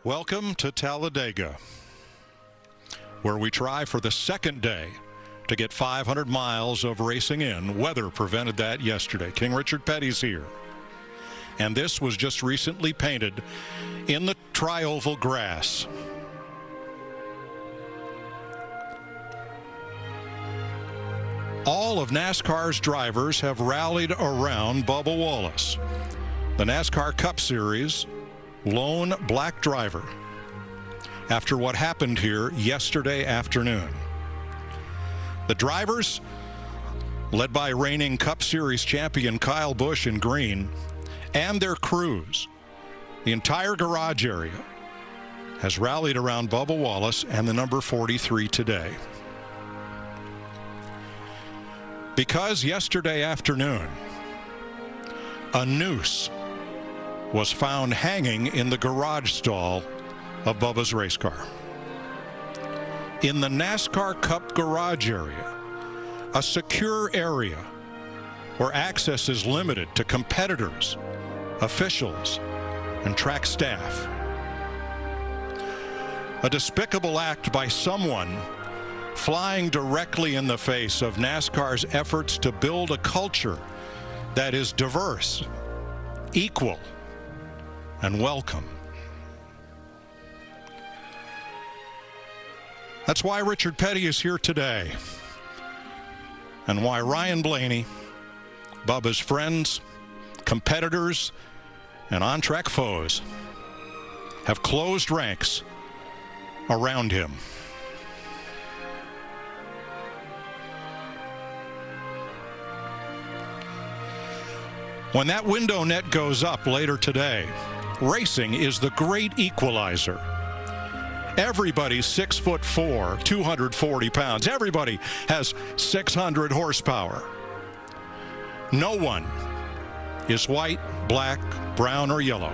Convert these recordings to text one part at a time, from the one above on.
Welcome to Talladega, where we try for the second day to get 500 miles of racing in. Weather prevented that yesterday. King Richard Petty's here. And this was just recently painted in the tri-oval grass. All of NASCAR's drivers have rallied around Bubba Wallace, the NASCAR Cup Series lone black driver, after what happened here yesterday afternoon. The drivers, led by reigning Cup Series champion Kyle Busch in green, and their crews, the entire garage area, has rallied around Bubba Wallace and the number 43 today. Because yesterday afternoon, a noose was found hanging in the garage stall of Bubba's race car. In the NASCAR Cup garage area, a secure area where access is limited to competitors, officials, and track staff. A despicable act by someone flying directly in the face of NASCAR's efforts to build a culture that is diverse, equal, and welcome. That's why Richard Petty is here today, and why Ryan Blaney, Bubba's friends, competitors, and on-track foes have closed ranks around him. When that window net goes up later today, racing is the great equalizer. Everybody's 6'4", 240 pounds. Everybody has 600 horsepower. No one is white, black, brown, or yellow.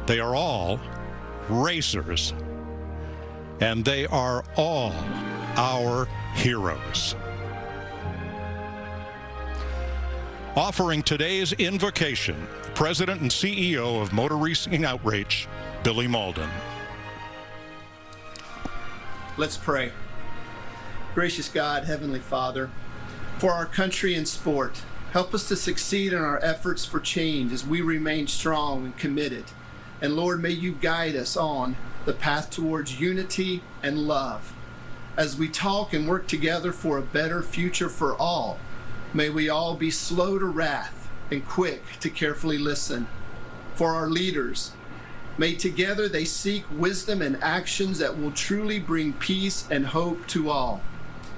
They are all racers, and they are all our heroes. Offering today's invocation, President and CEO of Motor Racing Outrage, Billy Malden. Let's pray. Gracious God, Heavenly Father, for our country and sport, help us to succeed in our efforts for change as we remain strong and committed. And Lord, may you guide us on the path towards unity and love. As we talk and work together for a better future for all, may we all be slow to wrath and quick to carefully listen. For our leaders, may together they seek wisdom and actions that will truly bring peace and hope to all.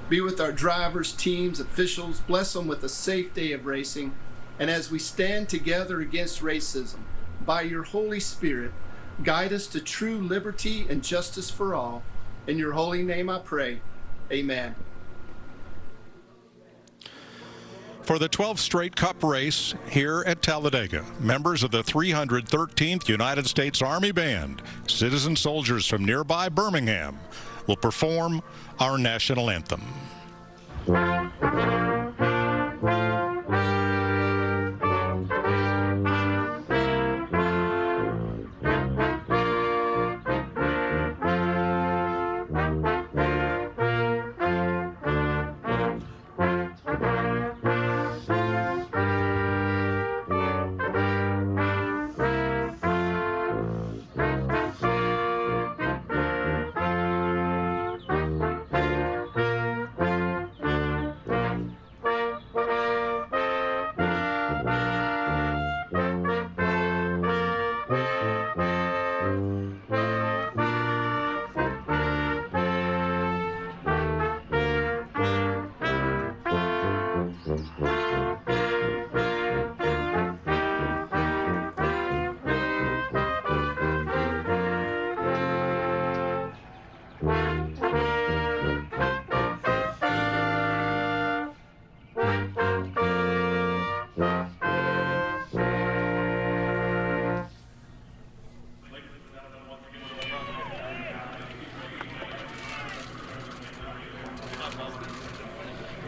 Be with our drivers, teams, officials, bless them with a safe day of racing. And as we stand together against racism, by your Holy Spirit, guide us to true liberty and justice for all. In your holy name I pray, amen. For the 12th straight Cup race here at Talladega, members of the 313th United States Army Band, citizen soldiers from nearby Birmingham, will perform our national anthem.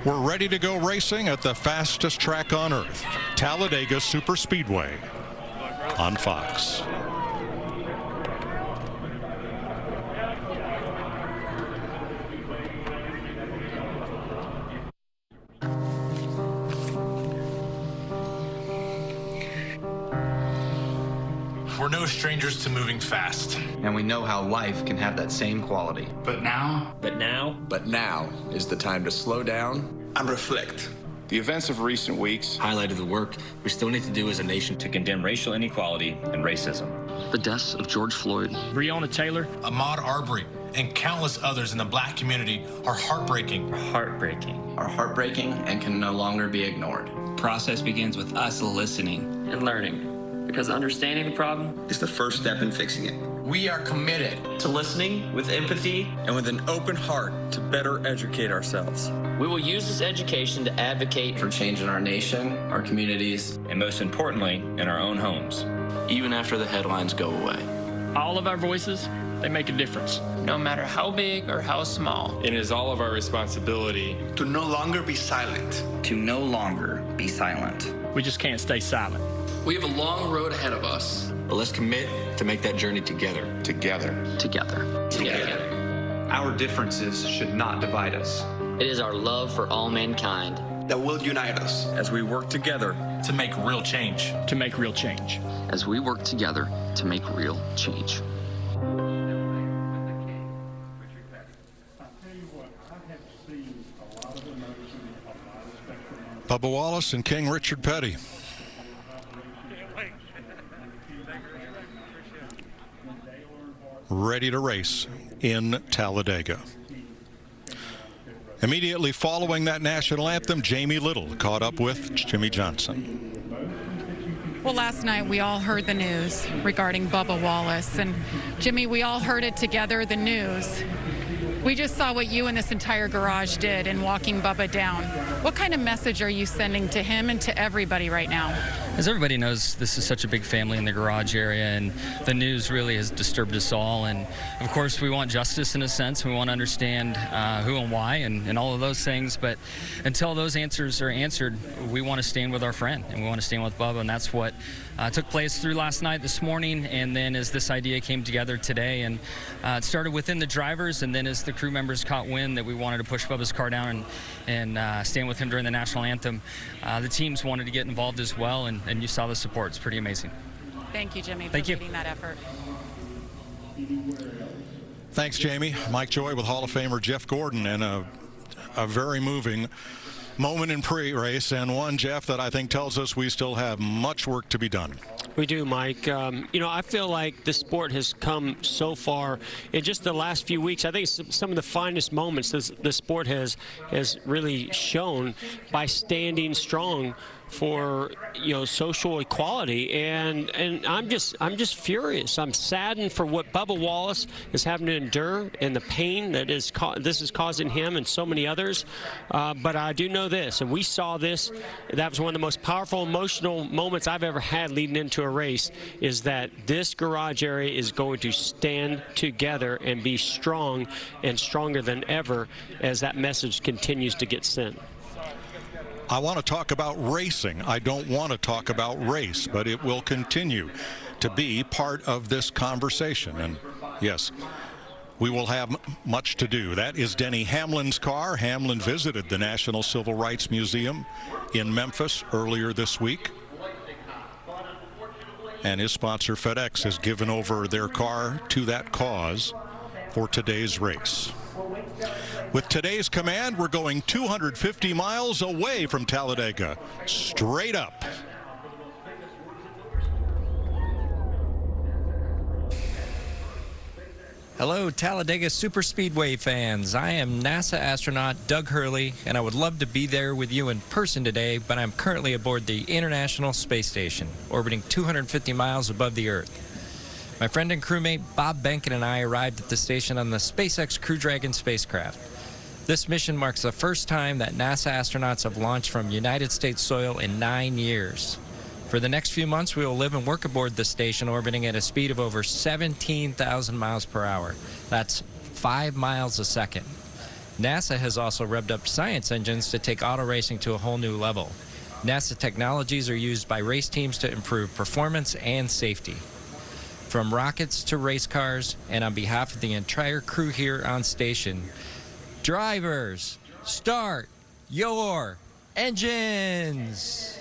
We're ready to go racing at the fastest track on earth, Talladega Superspeedway, on Fox. We're no strangers to moving fast. And we know how life can have that same quality. But now is the time to slow down and reflect. The events of recent weeks highlighted the work we still need to do as a nation to condemn racial inequality and racism. The deaths of George Floyd, Breonna Taylor, Ahmaud Arbery, and countless others in the Black community are heartbreaking. are heartbreaking and can no longer be ignored. The process begins with us listening and learning, because understanding the problem It's the first step in fixing it. We are committed to listening with empathy and with an open heart to better educate ourselves. We will use this education to advocate For change in our nation, our communities, And most importantly, in our own homes. even after the headlines go away. all of our voices, they make a difference. No matter how big or how small. It is all of our responsibility To no longer be silent. to no longer be silent. We just can't stay silent. We have a long road ahead of us. But let's commit to make that journey together. Together. our differences should not divide us. It is our love for all mankind That will unite us. As we work together To make real change. To make real change. As we work together to make real change. Bubba Wallace and King Richard Petty. Ready to race in Talladega. Immediately following that national anthem, Jamie Little caught up with Jimmy Johnson. Well, last night we all heard the news regarding Bubba Wallace. And Jimmy, we all heard it together, the news. We just saw what you and this entire garage did in walking Bubba down. What kind of message are you sending to him and to everybody right now? As everybody knows, this is such a big family in the garage area, and the news really has disturbed us all. And of course, we want justice in a sense. We want to understand who and why and all of those things. But until those answers are answered, we want to stand with our friend, and we want to stand with Bubba. And that's what took place through last night, this morning, and then as this idea came together today. And it started within the drivers, and then as the crew members caught wind that we wanted to push Bubba's car down and stand with him during the national anthem, the teams wanted to get involved as well. And you saw the support. It's pretty amazing. Thank you, Jimmy, Thank for you. leading that effort. Thanks, Jamie. Mike Joy with Hall of Famer Jeff Gordon, and a very moving moment in pre-race, and one, Jeff, that I think tells us we still have much work to be done. We do, Mike. You know, I feel like the sport has come so far in just the last few weeks. I think it's some of the finest moments the sport has really shown by standing strong for, you know, social equality, and I'm just furious. I'm saddened for what Bubba Wallace is having to endure and the pain that this is causing him and so many others. But I do know this, and we saw this. That was one of the most powerful, emotional moments I've ever had leading into a race. Is that this garage area is going to stand together and be strong and stronger than ever as that message continues to get sent. I want to talk about racing. I don't want to talk about race, but it will continue to be part of this conversation. And yes, we will have much to do. That is Denny Hamlin's car. Hamlin visited the National Civil Rights Museum in Memphis earlier this week. And his sponsor, FedEx, has given over their car to that cause for today's race. With today's command, we're going 250 miles away from Talladega, straight up. Hello, Talladega Superspeedway fans. I am NASA astronaut Doug Hurley, and I would love to be there with you in person today, but I'm currently aboard the International Space Station, orbiting 250 miles above the Earth. My friend and crewmate Bob Benken and I arrived at the station on the SpaceX Crew Dragon spacecraft. This mission marks the first time that NASA astronauts have launched from United States soil in 9 years. For the next few months, we will live and work aboard the station, orbiting at a speed of over 17,000 miles per hour. That's 5 miles a second. NASA has also revved up science engines to take auto racing to a whole new level. NASA technologies are used by race teams to improve performance and safety. From rockets to race cars, and on behalf of the entire crew here on station, drivers, start your engines!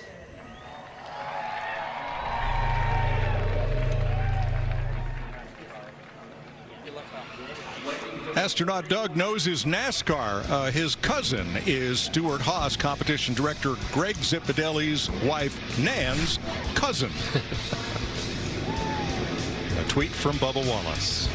Astronaut Doug knows his NASCAR. His cousin is Stuart Haas, competition director Greg Zipadelli's wife, Nan's cousin. A tweet from Bubba Wallace.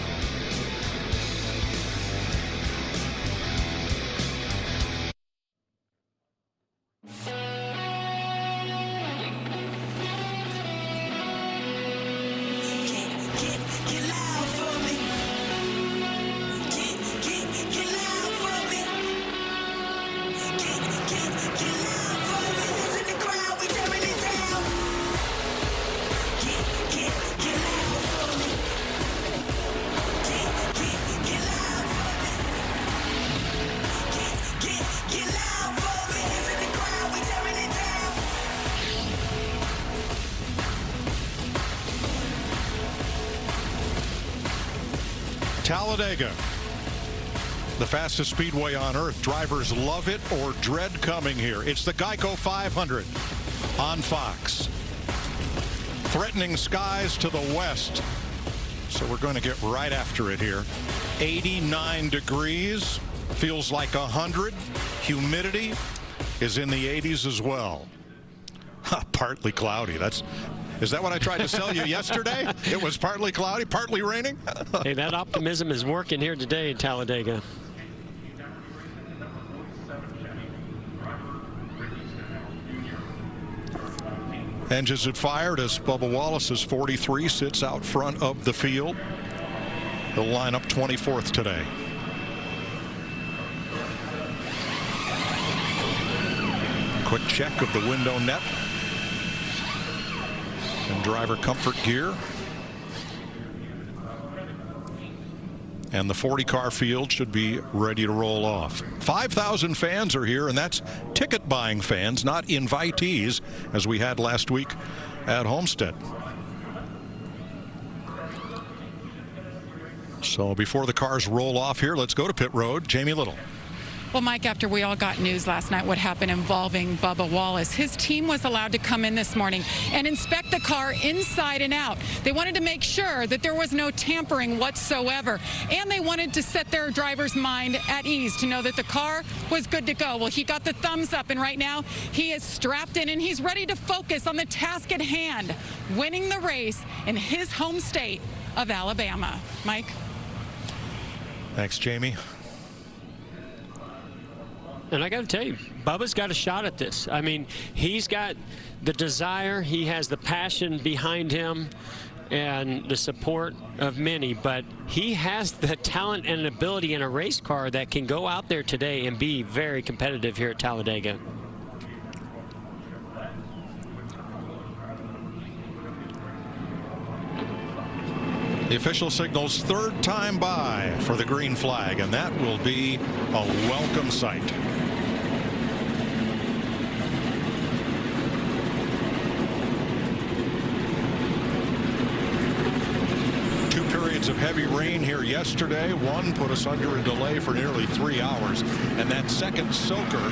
Talladega, the fastest speedway on earth. Drivers love it or dread coming here. It's the Geico 500 on Fox. Threatening skies to the west. So we're going to get right after it here. 89 degrees. Feels like 100. Humidity is in the 80s as well. Partly cloudy. Is that what I tried to sell you yesterday? It was partly cloudy, partly raining? Hey, that optimism is working here today in Talladega. Engines had fired as Bubba Wallace's 43 sits out front of the field. He'll line up 24th today. Quick check of the window net and driver comfort gear. And the 40-car field should be ready to roll off. 5,000 fans are here, and that's ticket-buying fans, not invitees, as we had last week at Homestead. So before the cars roll off here, let's go to pit road. Jamie Little. Well, Mike, after we all got news last night what happened involving Bubba Wallace, his team was allowed to come in this morning and inspect the car inside and out. They wanted to make sure that there was no tampering whatsoever, and they wanted to set their driver's mind at ease to know that the car was good to go. Well, he got the thumbs up, and right now he is strapped in and he's ready to focus on the task at hand, winning the race in his home state of Alabama. Mike? Thanks, Jamie. And I got to tell you, Bubba's got a shot at this. I mean, he's got the desire, he has the passion behind him and the support of many, but he has the talent and ability in a race car that can go out there today and be very competitive here at Talladega. The official signals third time by for the green flag, and that will be a welcome sight. Two periods of heavy rain here yesterday. One put us under a delay for nearly 3 hours, and that second soaker,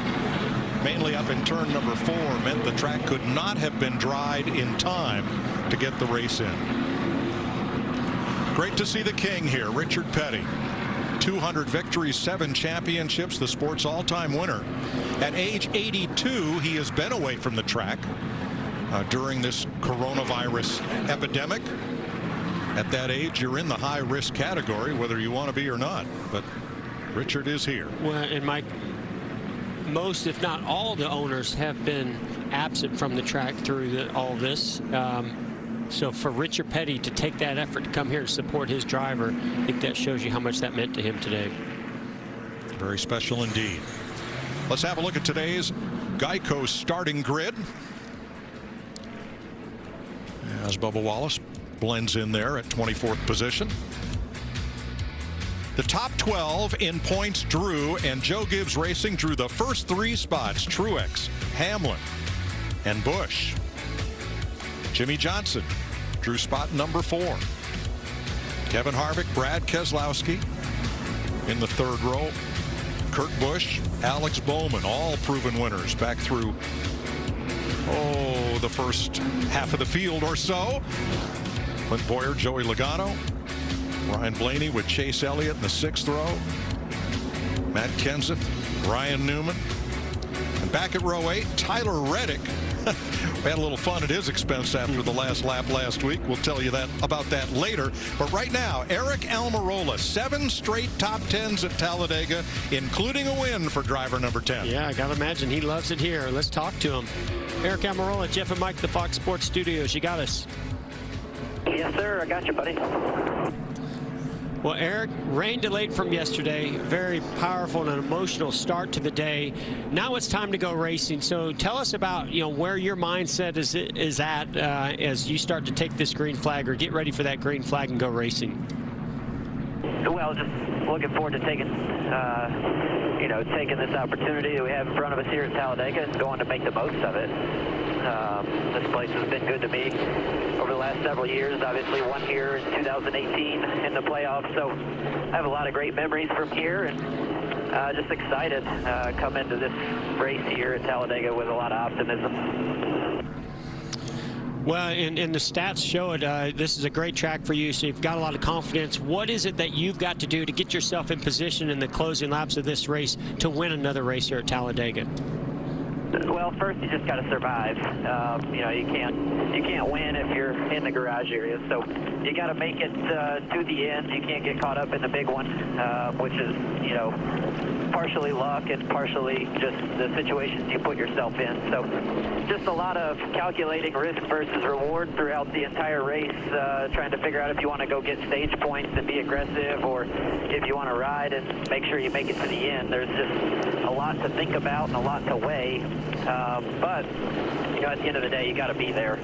mainly up in turn number 4, meant the track could not have been dried in time to get the race in. Great to see the king here, Richard Petty. 200 victories, 7 championships, the sport's all-time winner. At age 82, he has been away from the track during this coronavirus epidemic. At that age, you're in the high-risk category, whether you want to be or not. But Richard is here. Well, and Mike, most, if not all, the owners have been absent from the track through all this. So for Richard Petty to take that effort to come here and support his driver, I think that shows you how much that meant to him today. Very special indeed. Let's have a look at today's Geico starting grid. As Bubba Wallace blends in there at 24th position. The top 12 in points drew, and Joe Gibbs Racing drew the first 3 spots. Truex, Hamlin, and Busch. Jimmy Johnson drew spot number 4. Kevin Harvick, Brad Keselowski in the 3rd row. Kurt Busch, Alex Bowman, all proven winners back through the first half of the field or so. Clint Boyer, Joey Logano, Ryan Blaney with Chase Elliott in the 6th row. Matt Kenseth, Ryan Newman. And back at row 8, Tyler Reddick. We had a little fun at his expense after the last lap last week. We'll tell you about that later. But right now, Eric Almirola, 7 straight top 10s at Talladega, including a win for driver number 10. Yeah, I got to imagine he loves it here. Let's talk to him. Eric Almirola, Jeff and Mike, the Fox Sports Studios. You got us. Yes, sir. I got you, buddy. Well, Eric, rain delayed from yesterday. Very powerful and an emotional start to the day. Now it's time to go racing. So tell us about, where your mindset is at as you start to take this green flag or get ready for that green flag and go racing. Well, just looking forward to taking this opportunity that we have in front of us here at Talladega and going to make the most of it. This place has been good to me over the last several years. Obviously, won here in 2018 in the playoffs, so I have a lot of great memories from here, and just excited come into this race here at Talladega with a lot of optimism. Well, and the stats show it. This is a great track for you, so you've got a lot of confidence. What is it that you've got to do to get yourself in position in the closing laps of this race to win another race here at Talladega? Well, first you just got to survive. You can't win if you're in the garage area. So you got to make it to the end. You can't get caught up in the big one, which is partially luck and partially just the situations you put yourself in. So just a lot of calculating risk versus reward throughout the entire race, trying to figure out if you want to go get stage points and be aggressive, or if you want to ride and make sure you make it to the end. There's just a lot to think about and a lot to weigh. But at the end of the day, you got to be there.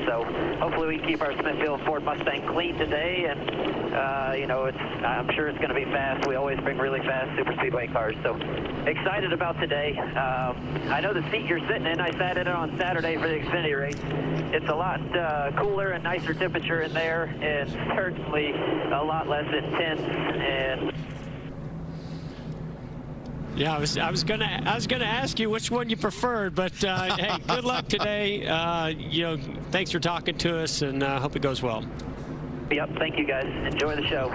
So hopefully we can keep our Smithfield Ford Mustang clean today, and I'm sure it's going to be fast. We always bring really fast super speedway cars. So excited about today. I know the seat you're sitting in. I sat in it on Saturday for the Xfinity race. It's a lot cooler and nicer temperature in there, and certainly a lot less intense. And yeah, I was gonna ask you which one you preferred, but hey, good luck today. Thanks for talking to us, and hope it goes well. Yep, thank you guys. Enjoy the show.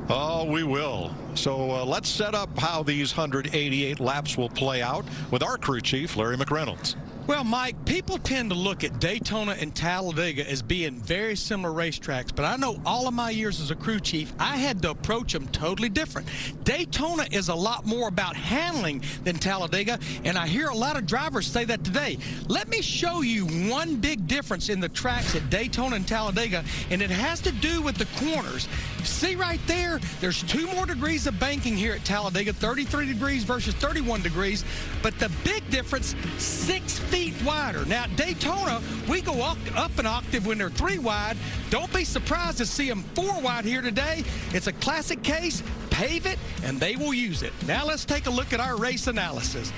Oh, we will. So let's set up how these 188 laps will play out with our crew chief, Larry McReynolds. Well, Mike, people tend to look at Daytona and Talladega as being very similar racetracks, but I know all of my years as a crew chief, I had to approach them totally different. Daytona is a lot more about handling than Talladega, and I hear a lot of drivers say that today. Let me show you one big difference in the tracks at Daytona and Talladega, and it has to do with the corners. See right there, there's 2 more degrees of banking here at Talladega, 33 degrees versus 31 degrees, but the big difference, 6 feet wider. Now at Daytona, we go up an octave when they're 3 wide. Don't be surprised to see them 4 wide here today. It's a classic case. Pave it, and they will use it. Now let's take a look at our race analysis.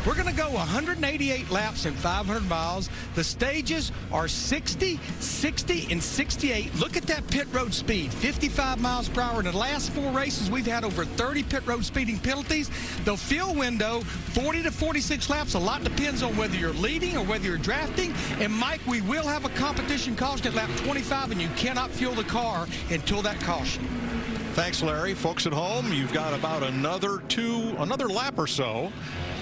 We're going to go 188 laps in 500 miles. The stages are 60, 60, and 68. Look at that pit road speed, 55 miles per hour. In the last 4 races, we've had over 30 pit road speeding penalties. The field window, 40 to 46 laps. A lot depends on whether you're leading or whether you're drafting. And Mike, we will have a competition caution at lap 25, and you cannot fuel the car until that caution. Thanks, Larry. Folks at home, you've got about another lap or so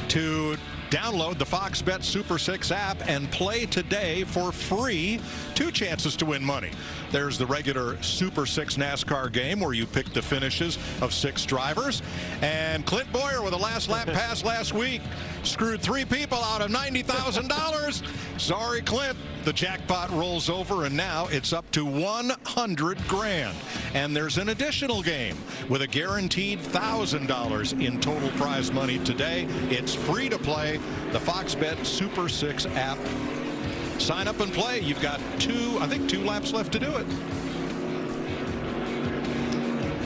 to download the Fox Bet Super 6 app and play today for free. 2 chances to win money. There's the regular Super 6 NASCAR game where you pick the finishes of 6 drivers. And Clint Boyer with a last lap pass last week screwed 3 people out of $90,000. Sorry, Clint. The jackpot rolls over, and now it's up to 100 grand. And there's an additional game with a guaranteed $1,000 in total prize money today. It's free to play. The Fox Bet Super 6 app. Sign up and play. You've got 2 laps left to do it.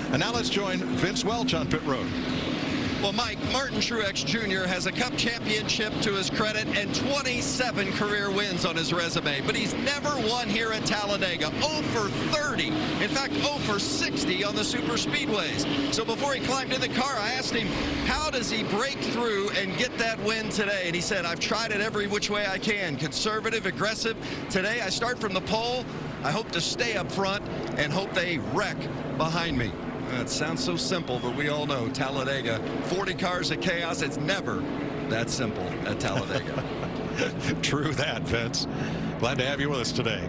And now let's join Vince Welch on pit road. Well, Mike, Martin Truex Jr. has a Cup championship to his credit and 27 career wins on his resume, but he's never won here at Talladega. 0 for 30. In fact, 0 for 60 on the super speedways. So before he climbed in the car, I asked him, how does he break through and get that win today? And he said, I've tried it every which way I can. Conservative, aggressive. Today, I start from the pole. I hope to stay up front and hope they wreck behind me. That sounds so simple, but we all know Talladega, 40 cars of chaos. It's never that simple at Talladega. True that, Vince. Glad to have you with us today.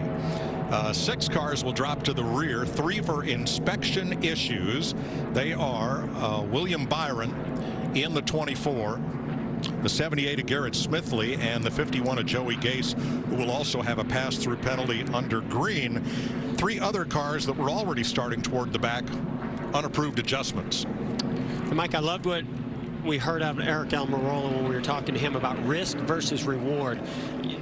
6 cars will drop to the rear, 3 for inspection issues. They are William Byron in the 24, the 78 of Garrett Smithley, and the 51 of Joey Gase, who will also have a pass-through penalty under green. 3 other cars that were already starting toward the back, unapproved adjustments. And Mike, I loved what we heard out of Eric Almirola when we were talking to him about risk versus reward.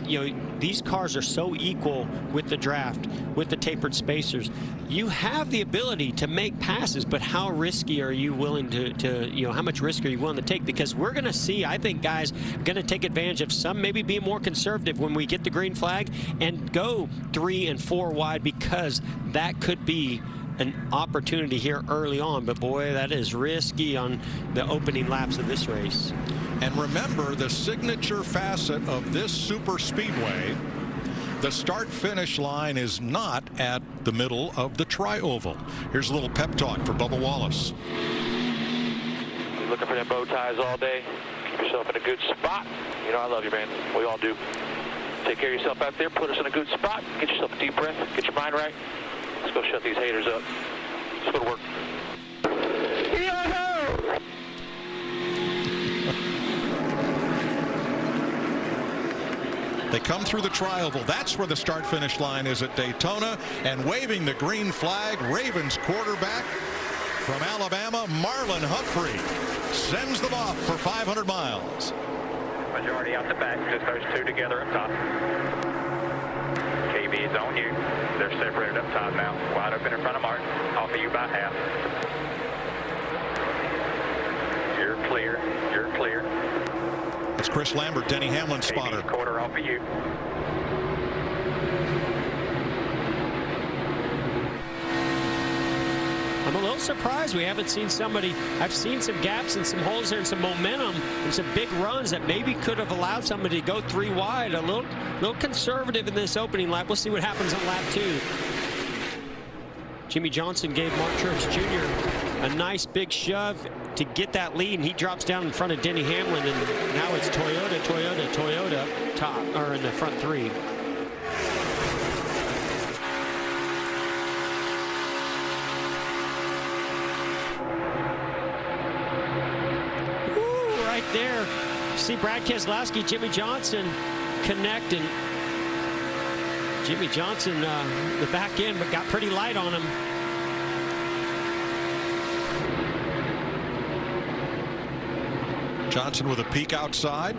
You know, these cars are so equal with the draft, with the tapered spacers. You have the ability to make passes, but how risky are you willing to you know, how much risk are you willing to take? Because we're going to see, I think, guys going to take advantage of some maybe being more conservative when we get the green flag and go 3 and 4 wide, because that could be an opportunity here early on. But boy, that is risky on the opening laps of this race. And remember, the signature facet of this super speedway, the start-finish line is not at the middle of the tri-oval. Here's a little pep talk for Bubba Wallace. You're looking for them bow ties all day. Keep yourself in a good spot. You know I love you, man. We all do. Take care of yourself out there. Put us in a good spot. Get yourself a deep breath. Get your mind right. Let's go shut these haters up. Let's go to work. They come through the tri-oval. That's where the start-finish line is at Daytona. And waving the green flag, Ravens quarterback from Alabama, Marlon Humphrey, sends them off for 500 miles. Majority out the back, just those 2 together up top. KB is on you. They're separated up top now. Wide open in front of Martin. Off of you by half. You're clear. You're clear. That's Chris Lambert, Denny Hamlin's spotter. Quarter off of you. I'm a little surprised we haven't seen somebody. I've seen some gaps and some holes there and some momentum and some big runs that maybe could have allowed somebody to go 3 wide. A little conservative in this opening lap. We'll see what happens on lap 2. Jimmy Johnson gave Mark Truex Jr. a nice big shove to get that lead, and he drops down in front of Denny Hamlin, and now it's Toyota top, or in the front 3. Ooh, right there. See Brad Keselowski, Jimmy Johnson connecting. Jimmy Johnson, the back end, but got pretty light on him. Johnson with a peek outside.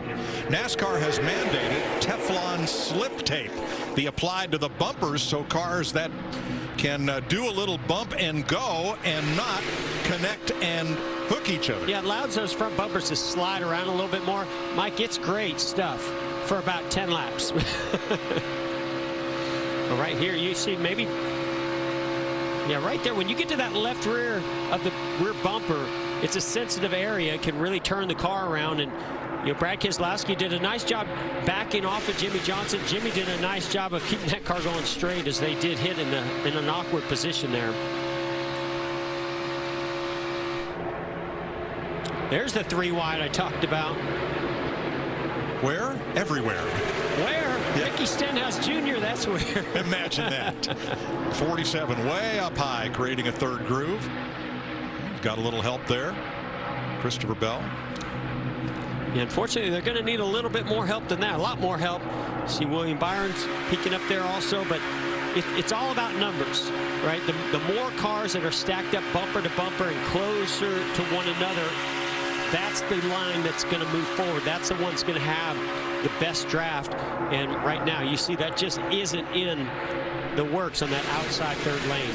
NASCAR has mandated Teflon slip tape be applied to the bumpers so cars that can do a little bump and go and not connect and hook each other. Yeah, it allows those front bumpers to slide around a little bit more. Mike, it's great stuff for about 10 laps. But right here, you see maybe, yeah, right there, when you get to that left rear of the rear bumper, it's a sensitive area. It can really turn the car around. And you know, Brad Keselowski did a nice job backing off of Jimmy Johnson. Jimmy did a nice job of keeping that car going straight as they did hit in an awkward position there. There's the 3 wide I talked about. Where? Everywhere. Where? Yeah. Ricky Stenhouse Jr., that's where. Imagine that. 47 way up high, creating a 3rd groove. Got a little help there. Christopher Bell. Yeah, unfortunately, they're going to need a little bit more help than that. A lot more help. See William Byron's peeking up there also, but it's all about numbers, right? The more cars that are stacked up bumper to bumper and closer to one another, that's the line that's going to move forward. That's the one that's going to have the best draft. And right now, you see that just isn't in the works on that outside 3rd lane.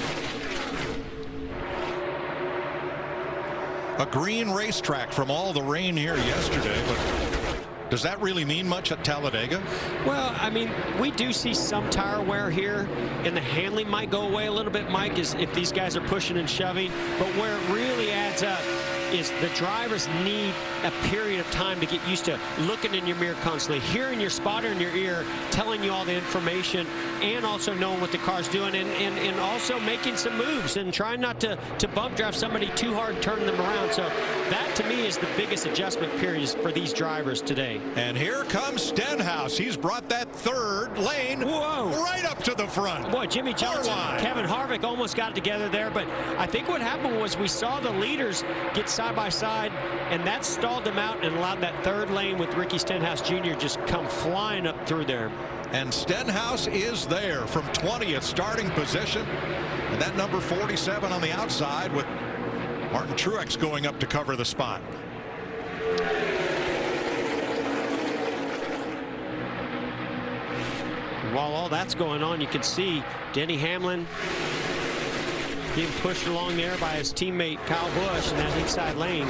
A green racetrack from all the rain here yesterday, but does that really mean much at Talladega? Well, I mean, we do see some tire wear here, and the handling might go away a little bit, Mike, is if these guys are pushing and shoving. But where it really adds up is the drivers need a period of time to get used to looking in your mirror constantly, hearing your spotter in your ear, telling you all the information, and also knowing what the car's doing, and also making some moves and trying not to bump drive somebody too hard, turning them around. So that, to me, is the biggest adjustment period for these drivers today. And here comes Stenhouse. He's brought that third lane right up to the front. Boy, Jimmy Johnson, Kevin Harvick almost got it together there, but I think what happened was we saw the leaders get side by side, and that stalled them out and allowed that third lane with Ricky Stenhouse Jr. just come flying up through there. And Stenhouse is there from 20th starting position. And that number 47 on the outside with Martin Truex going up to cover the spot. While all that's going on, you can see Denny Hamlin being pushed along there by his teammate Kyle Busch in that inside lane.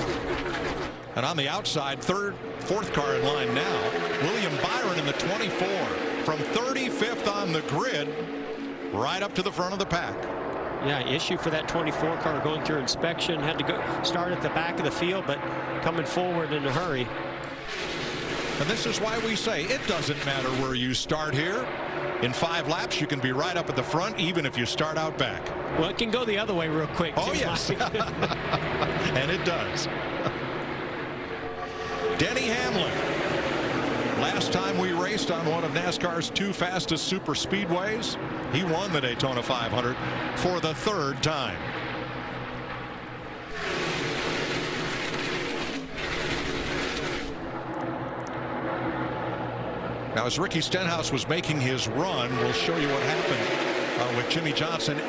And on the outside, fourth car in line now, William Byron in the 24 from 35th on the grid right up to the front of the pack. Yeah, issue for that 24 car going through inspection. Had to go start at the back of the field, but coming forward in a hurry. And this is why we say it doesn't matter where you start here. In 5 laps, you can be right up at the front, even if you start out back. Well, it can go the other way real quick. Oh, yes. And it does. Denny Hamlin. Last time we raced on one of NASCAR's 2 fastest super speedways, he won the Daytona 500 for the 3rd time. Now, as Ricky Stenhouse was making his run, we'll show you what happened with Jimmy Johnson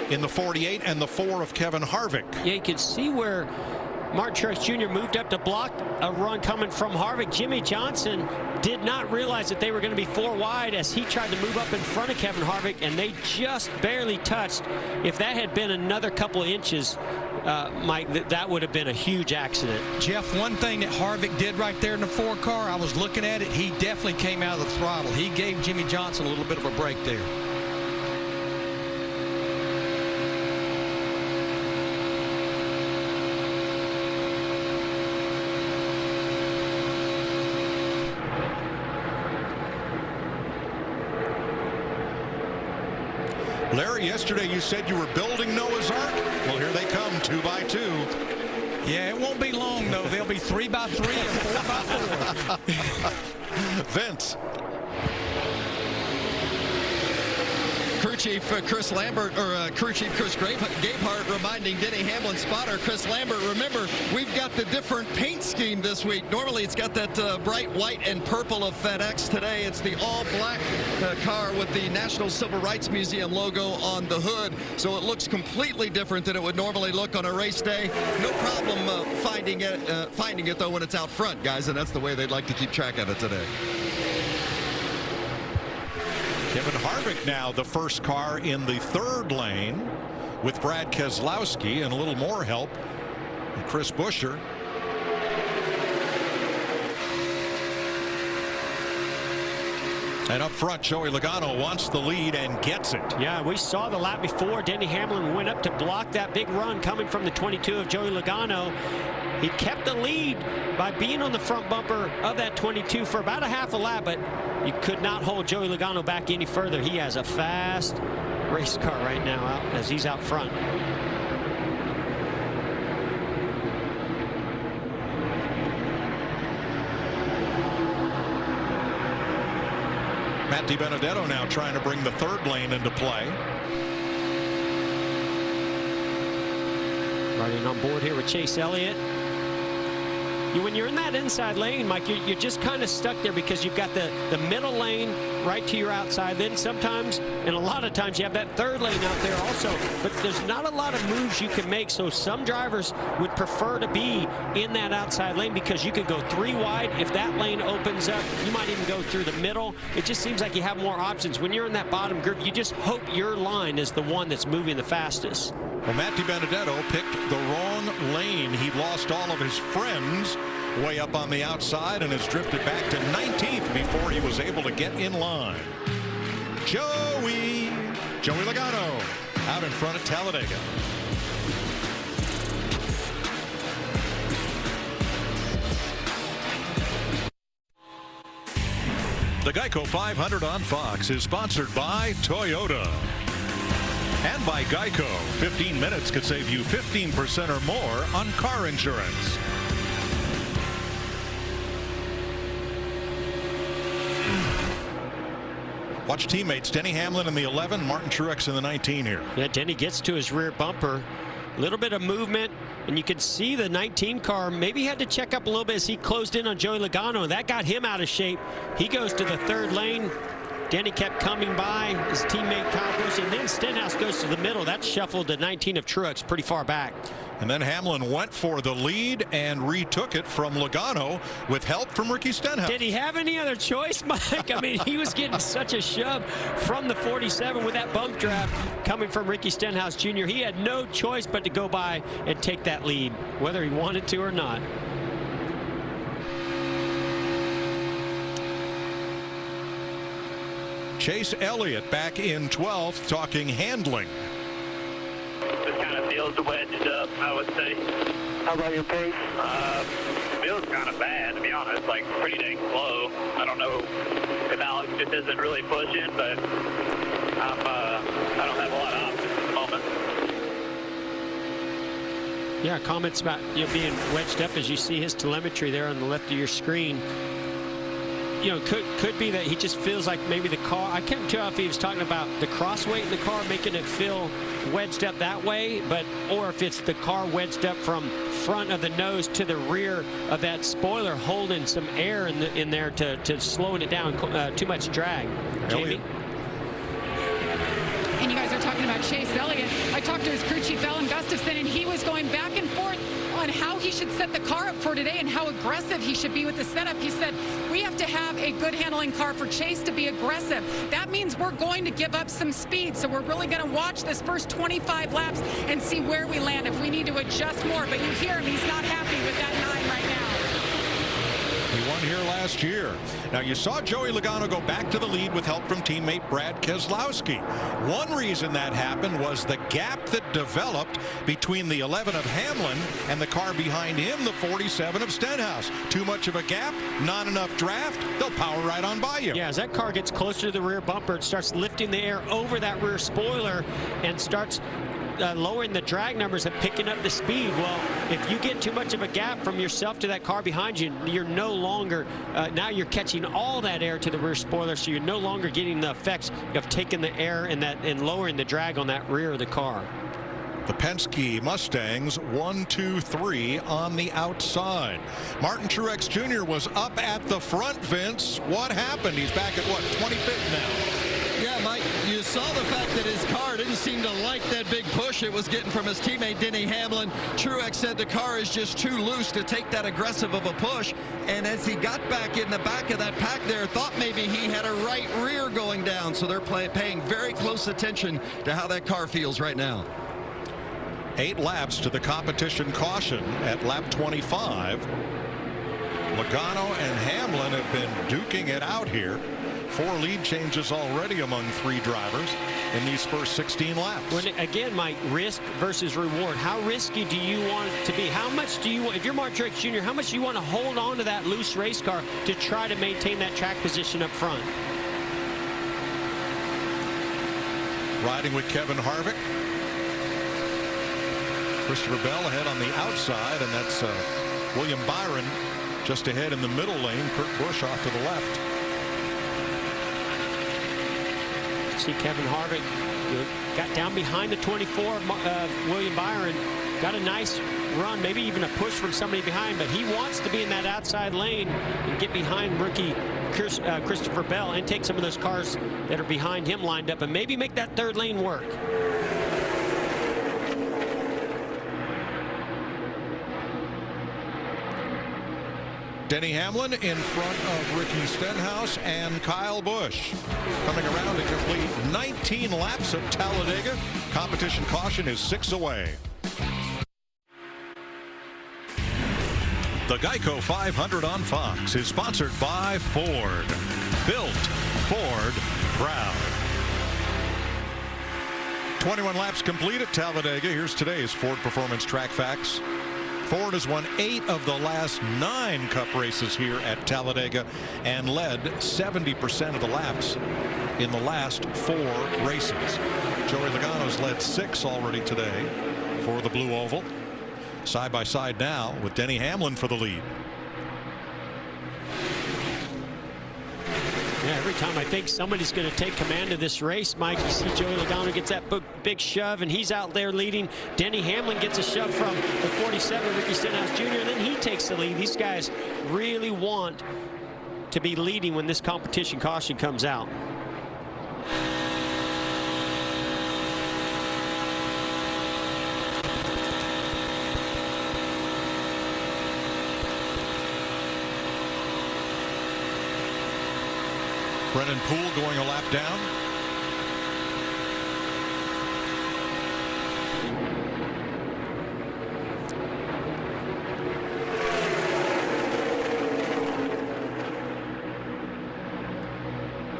in the 48 and the 4 of Kevin Harvick. Yeah, you can see where Martin Truex Jr. moved up to block a run coming from Harvick. Jimmy Johnson did not realize that they were going to be 4 wide as he tried to move up in front of Kevin Harvick, and they just barely touched. If that had been another couple of inches, Mike, that would have been a huge accident. Jeff, one thing that Harvick did right there in the 4 car, I was looking at it, he definitely came out of the throttle. He gave Jimmy Johnson a little bit of a break there. Larry, yesterday you said you were building Noah's Ark. Well, here they come, 2 by 2. Yeah, it won't be long, though. They'll be 3 by 3 and 4 by 4. Vince. Crew Chief Chris Lambert, or Crew Chief Chris Gabehart reminding Denny Hamlin spotter Chris Lambert, remember, we've got the different paint scheme this week. Normally it's got that bright white and purple of FedEx. Today it's the all-black car with the National Civil Rights Museum logo on the hood. So it looks completely different than it would normally look on a race day. No problem finding it though when it's out front, guys, and that's the way they'd like to keep track of it today. Kevin Harvick now the first car in the 3rd lane with Brad Keselowski and a little more help from Chris Buescher. And up front, Joey Logano wants the lead and gets it. Yeah, we saw the lap before. Denny Hamlin went up to block that big run coming from the 22 of Joey Logano. He kept the lead by being on the front bumper of that 22 for about a half a lap, but you could not hold Joey Logano back any further. He has a fast race car right now as he's out front. Matt DiBenedetto now trying to bring the 3rd lane into play. Riding on board here with Chase Elliott. When you're in that inside lane, Mike, you're just kind of stuck there because you've got the middle lane right to your outside. Then sometimes, and a lot of times, you have that 3rd lane out there also. But there's not a lot of moves you can make. So some drivers would prefer to be in that outside lane because you could go 3 wide. If that lane opens up, you might even go through the middle. It just seems like you have more options. When you're in that bottom group, you just hope your line is the one that's moving the fastest. Well, Matt DiBenedetto picked the wrong lane. He lost all of his friends way up on the outside and has drifted back to 19th before he was able to get in line. Joey Logano out in front of Talladega. The Geico 500 on Fox is sponsored by Toyota and by Geico. 15 minutes could save you 15% or more on car insurance. Watch teammates Denny Hamlin in the 11, Martin Truex in the 19 here. Yeah, Denny gets to his rear bumper. A little bit of movement, and you can see the 19 car maybe had to check up a little bit as he closed in on Joey Logano. That got him out of shape. He goes to the third lane. Denny kept coming by his teammate Kyle Busch, and then Stenhouse goes to the middle. That shuffled the 19 of Truex pretty far back. And then Hamlin went for the lead and retook it from Logano with help from Ricky Stenhouse. Did he have any other choice, Mike? I mean, he was getting such a shove from the 47 with that bump draft coming from Ricky Stenhouse Jr. He had no choice but to go by and take that lead, whether he wanted to or not. Chase Elliott back in 12th, talking handling. Just kind of feels wedged up, I would say. How about your pace? Feels kind of bad, to be honest. Like, pretty dang slow. I don't know if Alex just isn't really pushing, but I don't have a lot of options at the moment. Yeah, comments about being wedged up as you see his telemetry there on the left of your screen. Could be that he just feels like maybe the car, I can't tell if he was talking about the cross weight in the car making it feel wedged up that way, or if it's the car wedged up from front of the nose to the rear of that spoiler, holding some air in there to slowing it down, too much drag. Jamie? And you guys are talking about Chase Elliott. I talked to his crew chief, Alan Gustafson, and he was going back and forth on how he should set the car up for today and how aggressive he should be with the setup. He said, we have to have a good handling car for Chase to be aggressive. That means we're going to give up some speed. So we're really going to watch this first 25 laps and see where we land, if we need to adjust more. But you hear him, he's not happy with that 9 right now. He won here last year. Now, you saw Joey Logano go back to the lead with help from teammate Brad Keselowski. One reason that happened was the gap that developed between the 11 of Hamlin and the car behind him, the 47 of Stenhouse. Too much of a gap, not enough draft, they'll power right on by you. Yeah, as that car gets closer to the rear bumper, it starts lifting the air over that rear spoiler and starts lowering the drag numbers and picking up the speed. Well, if you get too much of a gap from yourself to that car behind you, you're no longer, now you're catching all that air to the rear spoiler, so you're no longer getting the effects of taking the air and lowering the drag on that rear of the car. The Penske Mustangs 1, 2, 3 on the outside. Martin Truex Jr. was up at the front, Vince. What happened? He's back at what, 25th now? Yeah, Mike, you saw the fact that his car didn't seem to like that big push it was getting from his teammate Denny Hamlin. Truex said the car is just too loose to take that aggressive of a push. And as he got back in the back of that pack there, thought maybe he had a right rear going down. So they're paying very close attention to how that car feels right now. 8 laps to the competition caution at lap 25. Logano and Hamlin have been duking it out here. 4 lead changes already among 3 drivers in these first 16 laps. Again, Mike, risk versus reward. How risky do you want it to be? How much do you want, if you're Martin Truex Jr., how much do you want to hold on to that loose race car to try to maintain that track position up front? Riding with Kevin Harvick. Christopher Bell ahead on the outside, and that's William Byron just ahead in the middle lane. Kurt Busch off to the left. See Kevin Harvick got down behind the 24 of William Byron. Got a nice run, maybe even a push from somebody behind, but he wants to be in that outside lane and get behind rookie Christopher Bell and take some of those cars that are behind him lined up and maybe make that third lane work. Denny Hamlin in front of Ricky Stenhouse and Kyle Busch. Coming around to complete 19 laps at Talladega. Competition caution is 6 away. The Geico 500 on Fox is sponsored by Ford. Built Ford proud. 21 laps complete at Talladega. Here's today's Ford Performance Track Facts. Ford has won 8 of the last 9 Cup races here at Talladega and led 70% of the laps in the last 4 races. Joey Logano's led 6 already today for the Blue Oval. Side by side now with Denny Hamlin for the lead. Yeah, every time I think somebody's going to take command of this race, Mike, you see Joey Logano gets that big shove, and he's out there leading. Denny Hamlin gets a shove from the 47, Ricky Stenhouse Jr., and then he takes the lead. These guys really want to be leading when this competition caution comes out. Brennan Poole going a lap down.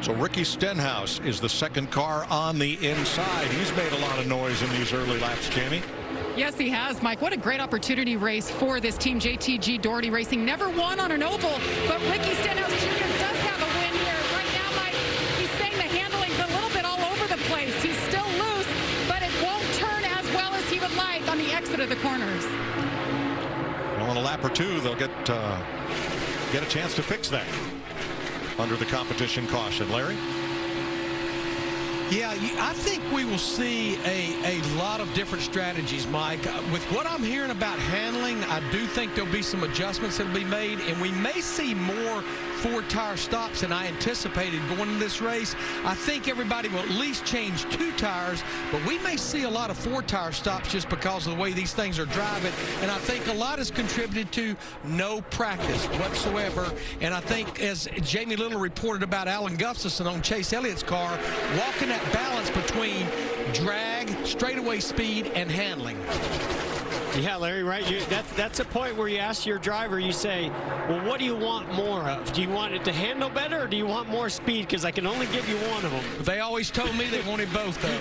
So Ricky Stenhouse is the second car on the inside. He's made a lot of noise in these early laps, Jamie. Yes, he has, Mike. What a great opportunity race for this team. JTG Doherty Racing never won on an oval, but Ricky Stenhouse Jr. does have a win here. Right now, Mike, he's saying the handling's a little bit all over the place. He's still loose, but it won't turn as well as he would like on the exit of the corners. Well, in a lap or two, they'll get a chance to fix that under the competition caution. Larry? Yeah, I think we will see a lot of different strategies, Mike. With what I'm hearing about handling, I do think there'll be some adjustments that'll be made, and we may see more four-tire stops than I anticipated going into this race. I think everybody will at least change 2 tires, but we may see a lot of 4-tire stops just because of the way these things are driving, and I think a lot has contributed to no practice whatsoever. And I think, as Jamie Little reported about Alan Gustafson on Chase Elliott's car, walking that balance between drag, straightaway speed, and handling. Yeah, Larry, right? That's a point where you ask your driver, you say, well, what do you want more of? Do you want it to handle better, or do you want more speed? Because I can only give you one of them. They always told me they wanted both, though.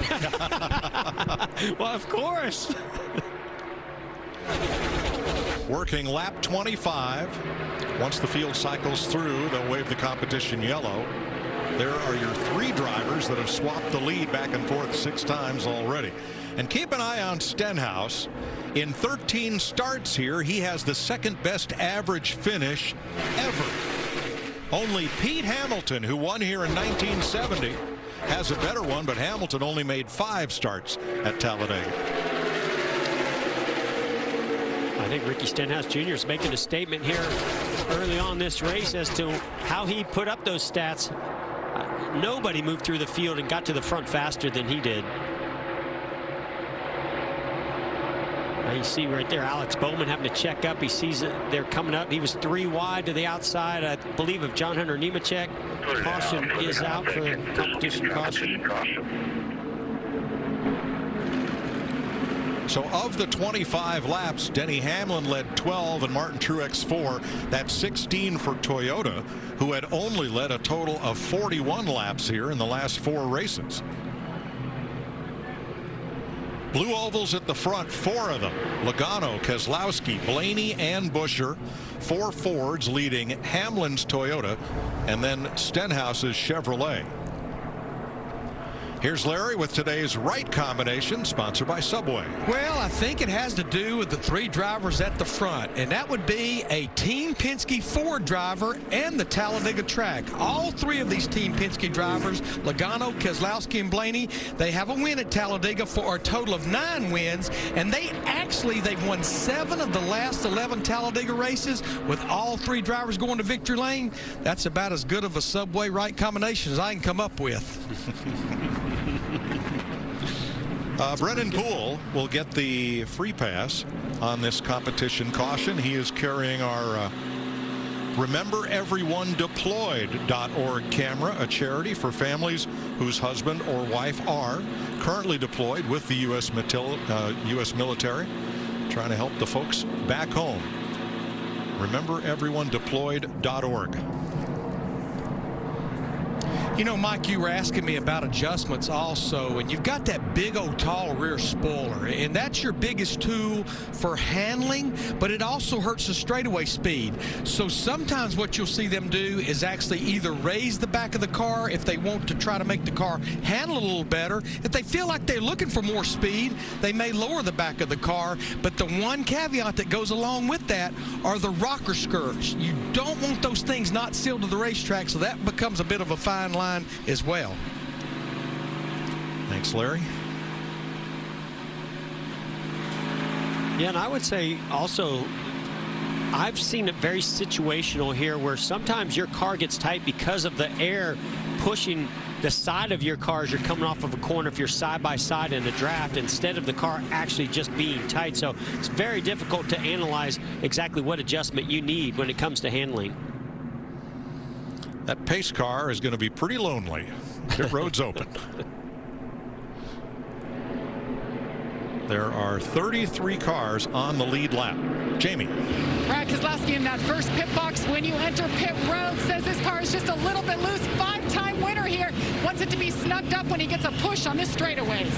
Well, of course. Working lap 25. Once the field cycles through, they'll wave the competition yellow. There are your 3 drivers that have swapped the lead back and forth 6 times already. And keep an eye on Stenhouse. In 13 starts here, he has the second best average finish ever. Only Pete Hamilton, who won here in 1970, has a better one, but Hamilton only made 5 starts at Talladega. I think Ricky Stenhouse Jr. is making a statement here early on this race as to how he put up those stats. Nobody moved through the field and got to the front faster than he did. You see right there Alex Bowman having to check up. He sees it. They're coming up. He was 3 wide to the outside, I believe, of John Hunter Nemechek. Caution is out for the competition caution. So of the 25 laps, Denny Hamlin led 12 and Martin Truex 4. That's 16 for Toyota, who had only led a total of 41 laps here in the last 4 races. Blue ovals at the front, 4 of them. Logano, Keselowski, Blaney, and Buescher. 4 Fords leading Hamlin's Toyota, and then Stenhouse's Chevrolet. Here's Larry with today's right combination, sponsored by Subway. Well, I think it has to do with the 3 drivers at the front, and that would be a Team Penske Ford driver and the Talladega track. All 3 of these Team Penske drivers, Logano, Keselowski, and Blaney, they have a win at Talladega for a total of 9 wins, and they've won 7 of the last 11 Talladega races with all 3 drivers going to victory lane. That's about as good of a Subway right combination as I can come up with. Brennan Poole will get the free pass on this competition caution. He is carrying our RememberEveryoneDeployed.org camera, a charity for families whose husband or wife are currently deployed with the U.S. military, trying to help the folks back home. RememberEveryoneDeployed.org. You know, Mike, you were asking me about adjustments also, and you've got that big old tall rear spoiler, and that's your biggest tool for handling, but it also hurts the straightaway speed. So sometimes what you'll see them do is actually either raise the back of the car if they want to try to make the car handle a little better. If they feel like they're looking for more speed, they may lower the back of the car, but the one caveat that goes along with that are the rocker skirts. You don't want those things not sealed to the racetrack, so that becomes a bit of a fine line as well. Thanks, Larry. Yeah, and I would say also, I've seen it very situational here where sometimes your car gets tight because of the air pushing the side of your car as you're coming off of a corner if you're side by side in a draft instead of the car actually just being tight. So it's very difficult to analyze exactly what adjustment you need when it comes to handling. That pace car is going to be pretty lonely. Pit road's open. There are 33 cars on the lead lap. Jamie. Brad Keselowski in that first pit box when you enter pit road says this car is just a little bit loose. 5-time winner here. Wants it to be snugged up when he gets a push on this straightaways.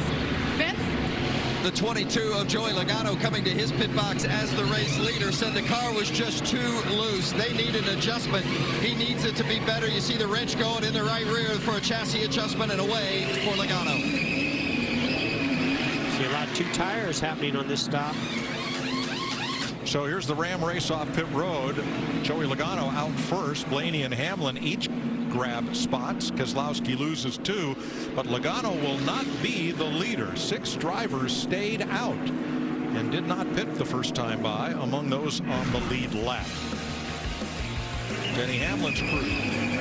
Vince? The 22 of Joey Logano coming to his pit box as the race leader said the car was just too loose. They need an adjustment. He needs it to be better. You see the wrench going in the right rear for a chassis adjustment and away for Logano. See a lot of two tires happening on this stop. So here's the Ram race off pit road. Joey Logano out first. Blaney and Hamlin each grab spots. Keselowski loses 2, but Logano will not be the leader. 6 drivers stayed out and did not pit the first time by among those on the lead lap. Denny Hamlin's crew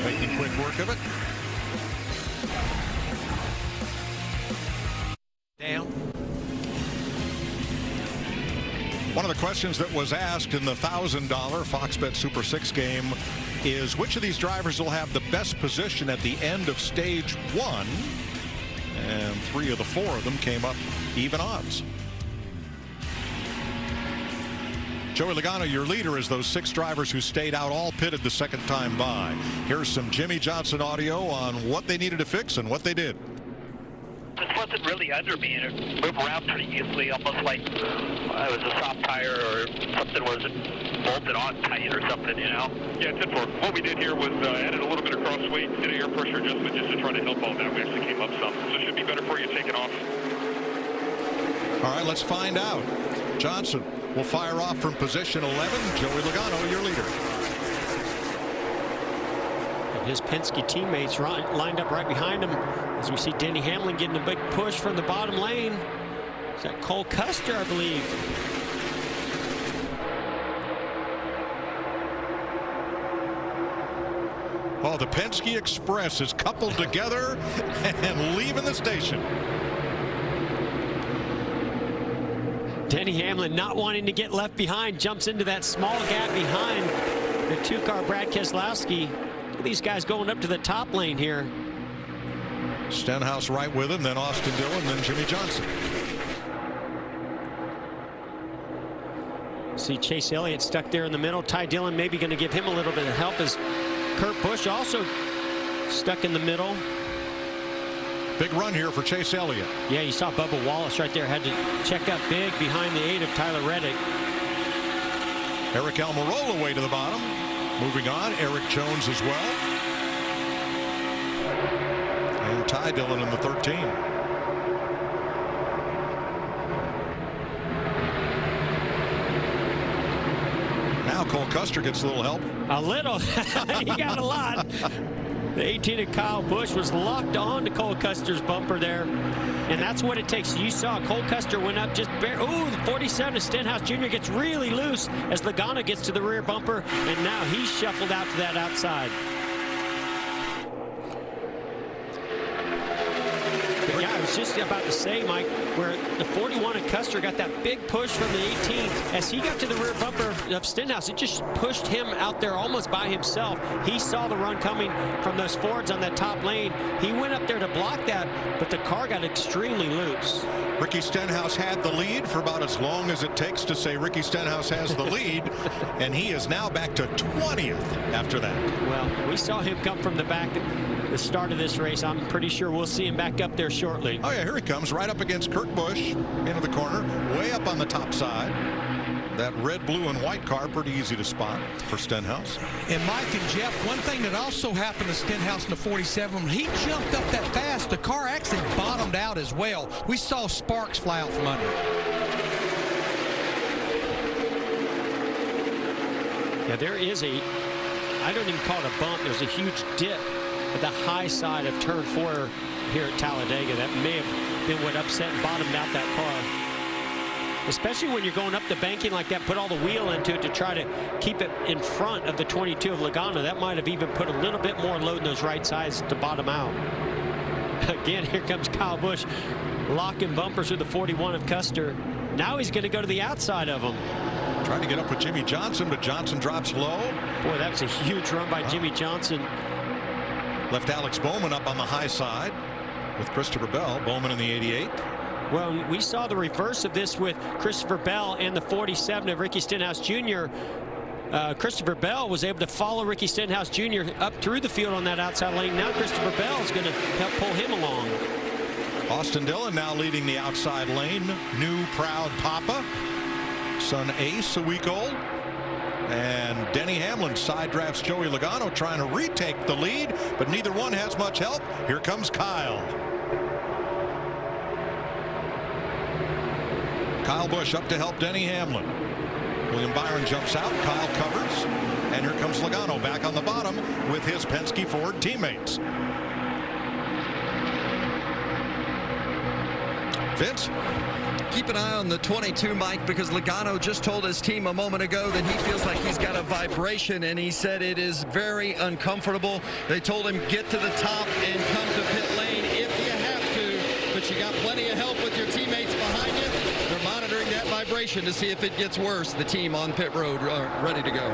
making quick work of it. Down. One of the questions that was asked in the $1,000 Fox Bet Super 6 game is which of these drivers will have the best position at the end of stage 1, and 3 of the 4 of them came up even odds. Joey Logano, your leader, is those 6 drivers who stayed out all pitted the second time by. Here's some Jimmy Johnson audio on what they needed to fix and what they did. This wasn't really under me, and it moved around pretty easily, almost like it was a soft tire or something was bolted on tight or something, you know? Yeah, 10-4. What we did here was added a little bit of cross weight, did an air pressure adjustment just to try to help all that. We actually came up some, so it should be better for you taking off. All right, let's find out. Johnson will fire off from position 11. Joey Logano, your leader. His Penske teammates lined up right behind him as we see Denny Hamlin getting a big push from the bottom lane. Is that Cole Custer, I believe? Oh, the Penske Express is coupled together and leaving the station. Denny Hamlin not wanting to get left behind, jumps into that small gap behind the 2-car Brad Keselowski. Look at these guys going up to the top lane here. Stenhouse right with him, then Austin Dillon, then Jimmy Johnson. See Chase Elliott stuck there in the middle. Ty Dillon maybe going to give him a little bit of help as Kurt Busch also stuck in the middle. Big run here for Chase Elliott. Yeah, you saw Bubba Wallace right there. Had to check up big behind the 8 of Tyler Reddick. Eric Almirola way to the bottom. Moving on, Eric Jones as well. And Ty Dillon in the 13. Now Cole Custer gets a little help. A little. He got a lot. The 18 of Kyle Busch was locked on to Cole Custer's bumper there. And that's what it takes. You saw Cole Custer went up just bare. Ooh, the 47 of Stenhouse Jr. gets really loose as Logano gets to the rear bumper. And now he's shuffled out to that outside. But yeah, I was just about to say, Mike, where the 41 of Custer got that big push from the 18th. As he got to the rear bumper of Stenhouse, it just pushed him out there almost by himself. He saw the run coming from those Fords on that top lane. He went up there to block that, but the car got extremely loose. Ricky Stenhouse had the lead for about as long as it takes to say Ricky Stenhouse has the lead, and he is now back to 20th after that. Well, we saw him come from the back at the start of this race. I'm pretty sure we'll see him back up there shortly. Oh, yeah, here he comes right up against Kurt Busch into the corner, way up on the top side. That red, blue, and white car, pretty easy to spot for Stenhouse. And Mike and Jeff, one thing that also happened to Stenhouse in the 47, when he jumped up that fast, the car actually bottomed out as well. We saw sparks fly out from under it. Yeah, there is a, I don't even call it a bump, there's a huge dip at the high side of turn 4 here at Talladega. That may have been what upset and bottomed out that car. Especially when you're going up the banking like that, put all the wheel into it to try to keep it in front of the 22 of Logano. That might have even put a little bit more load in those right sides to bottom out. Again, here comes Kyle Busch locking bumpers with the 41 of Custer. Now he's going to go to the outside of him. Trying to get up with Jimmy Johnson, but Johnson drops low. Boy, that was a huge run by Jimmy Johnson. Left Alex Bowman up on the high side with Christopher Bell. Bowman in the 88. Well, we saw the reverse of this with Christopher Bell and the 47 of Ricky Stenhouse Jr. Christopher Bell was able to follow Ricky Stenhouse Jr. up through the field on that outside lane. Now Christopher Bell is going to help pull him along. Austin Dillon now leading the outside lane. New proud papa. Son Ace, a week old. And Denny Hamlin side drafts Joey Logano, trying to retake the lead, but neither one has much help. Here comes Kyle. Kyle Busch up to help Denny Hamlin. William Byron jumps out. Kyle covers. And here comes Logano back on the bottom with his Penske Ford teammates. Vince? Keep an eye on the 22, Mike, because Logano just told his team a moment ago that he feels like he's got a vibration, and he said it is very uncomfortable. They told him get to the top and come to pit lane if you have to, but you got plenty of help with your teammates behind you. They're monitoring that vibration to see if it gets worse. The team on pit road ready to go.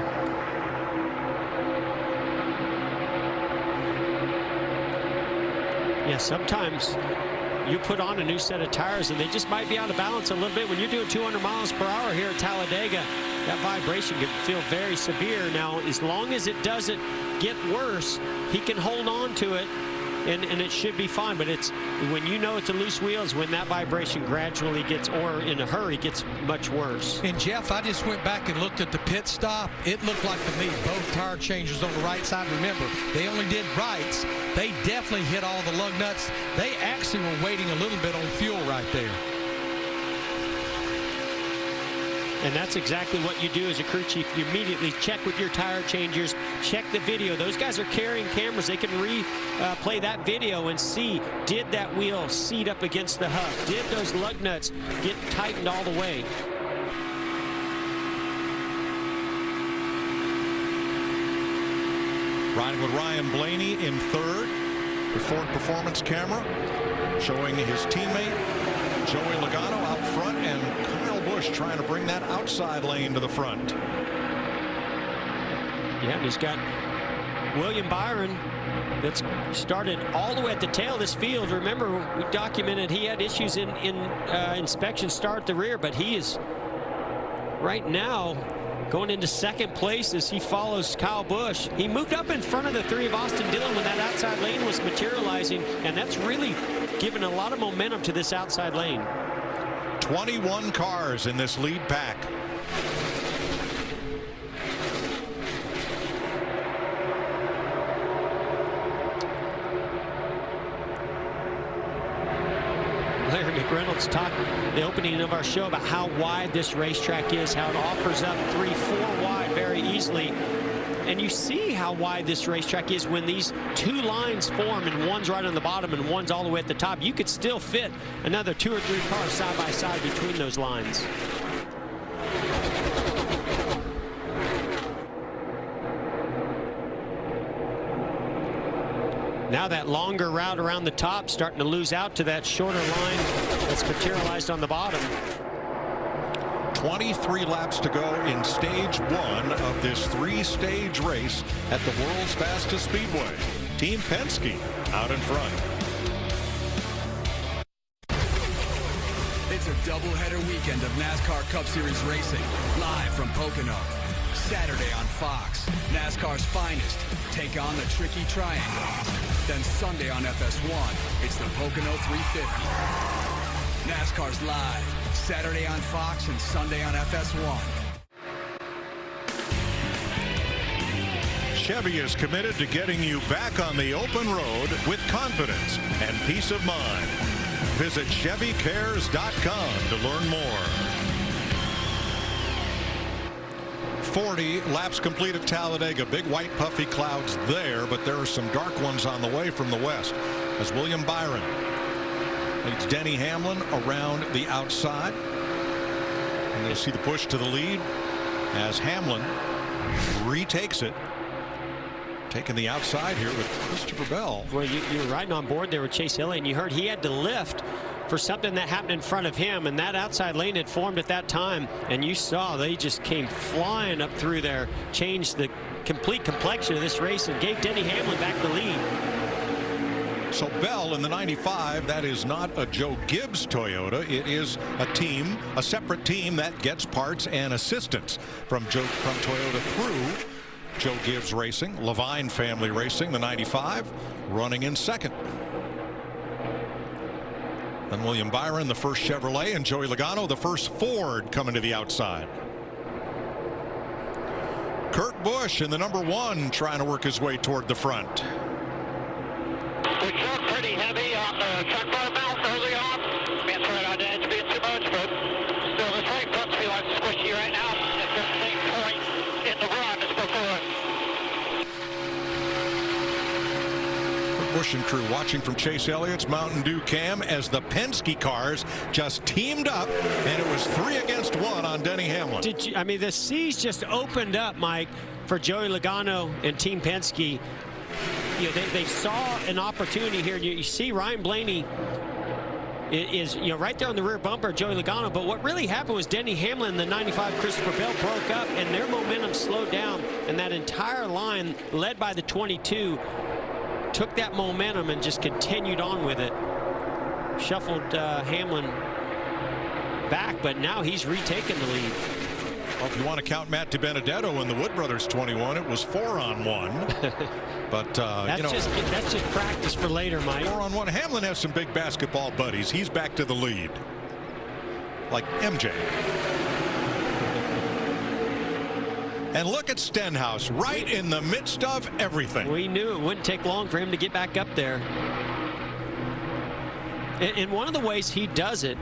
Yeah, sometimes you put on a new set of tires and they just might be out of balance a little bit. When you're doing 200 miles per hour here at Talladega, that vibration can feel very severe. Now, as long as it doesn't get worse, he can hold on to it and it should be fine. But it's when you know it's a loose wheel is when that vibration gradually gets, or in a hurry, gets much worse. And Jeff, I just went back and looked at the pit stop. It looked like to me both tire changers on the right side. Remember, they only did rights. They definitely hit all the lug nuts. They actually were waiting a little bit on fuel right there. And that's exactly what you do as a crew chief. You immediately check with your tire changers, check the video. Those guys are carrying cameras. They can replay that video and see, did that wheel seat up against the hub? Did those lug nuts get tightened all the way? Riding with Ryan Blaney in third. The Ford Performance camera showing his teammate Joey Logano out front, and Kyle Busch trying to bring that outside lane to the front. Yeah, and he's got William Byron that's started all the way at the tail of this field. Remember, we documented he had issues in inspection start at the rear, but he is right now going into second place as he follows Kyle Busch. He moved up in front of the 3 of Austin Dillon when that outside lane was materializing, and that's really given a lot of momentum to this outside lane. 21 cars in this lead pack. Larry McReynolds talked the opening of our show about how wide this racetrack is, how it offers up 3-4 wide very easily. And you see how wide this racetrack is when these 2 lines form and one's right on the bottom and one's all the way at the top. You could still fit another 2 or 3 cars side by side between those lines. Now that longer route around the top starting to lose out to that shorter line that's materialized on the bottom. 23 laps to go in stage 1 of this 3-stage race at the world's fastest speedway. Team Penske out in front. It's a doubleheader weekend of NASCAR Cup Series racing, live from Pocono. Saturday on Fox, NASCAR's finest take on the tricky triangle. Then Sunday on FS1, it's the Pocono 350. NASCAR's live, Saturday on Fox and Sunday on FS1. Chevy is committed to getting you back on the open road with confidence and peace of mind. Visit ChevyCares.com to learn more. 40 laps complete at Talladega. Big white puffy clouds there, but there are some dark ones on the way from the west as William Byron leads Denny Hamlin around the outside. And you'll see the push to the lead as Hamlin retakes it. Taking the outside here with Christopher Bell. Well, you're riding on board there with Chase Elliott, and you heard he had to lift for something that happened in front of him, and that outside lane had formed at that time, and you saw they just came flying up through there, changed the complete complexion of this race, and gave Denny Hamlin back the lead. So Bell in the 95, that is not a Joe Gibbs Toyota. It is a team, a separate team that gets parts and assistance from Toyota through Joe Gibbs Racing. Levine Family Racing, the 95, running in second. Then William Byron, the first Chevrolet, and Joey Logano, the first Ford, coming to the outside. Kurt Busch in the number 1, trying to work his way toward the front. We drove pretty heavy on the truck bar mount early on. Man's right on the edge being too much, but still the train puts me like squishy right now at the same point in the run as before. Busch and crew watching from Chase Elliott's Mountain Dew cam as the Penske cars just teamed up, and it was 3 against 1 on Denny Hamlin. I mean, the seas just opened up, Mike, for Joey Logano and Team Penske. You know, they saw an opportunity here. You see Ryan Blaney is right there on the rear bumper of Joey Logano, but what really happened was Denny Hamlin, the 95 Christopher Bell, broke up, and their momentum slowed down, and that entire line, led by the 22, took that momentum and just continued on with it. Shuffled Hamlin back, but now he's retaken the lead. Well, if you want to count Matt DiBenedetto in the Wood Brothers 21, it was 4-on-1. But that's just practice for later, Mike. 4-on-1. Hamlin has some big basketball buddies. He's back to the lead, like MJ. And look at Stenhouse right in the midst of everything. We knew it wouldn't take long for him to get back up there. And one of the ways he does it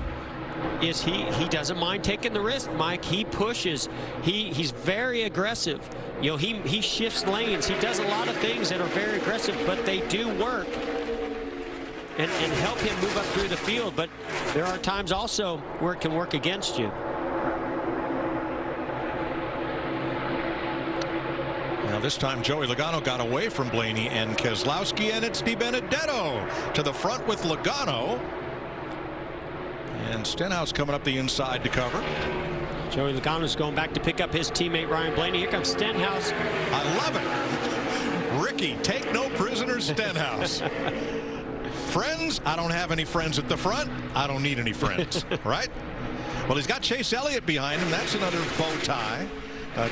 is he doesn't mind taking the risk, Mike. He pushes. He's very aggressive. You know, he shifts lanes. He does a lot of things that are very aggressive, but they do work and help him move up through the field. But there are times also where it can work against you. Now this time Joey Logano got away from Blaney and Keselowski, and it's DiBenedetto to the front with Logano. And Stenhouse coming up the inside to cover. Joey Logano's going back to pick up his teammate Ryan Blaney. Here comes Stenhouse. I love it. Ricky, take no prisoners, Stenhouse. Friends? I don't have any friends at the front. I don't need any friends, right? Well, he's got Chase Elliott behind him. That's another bow tie.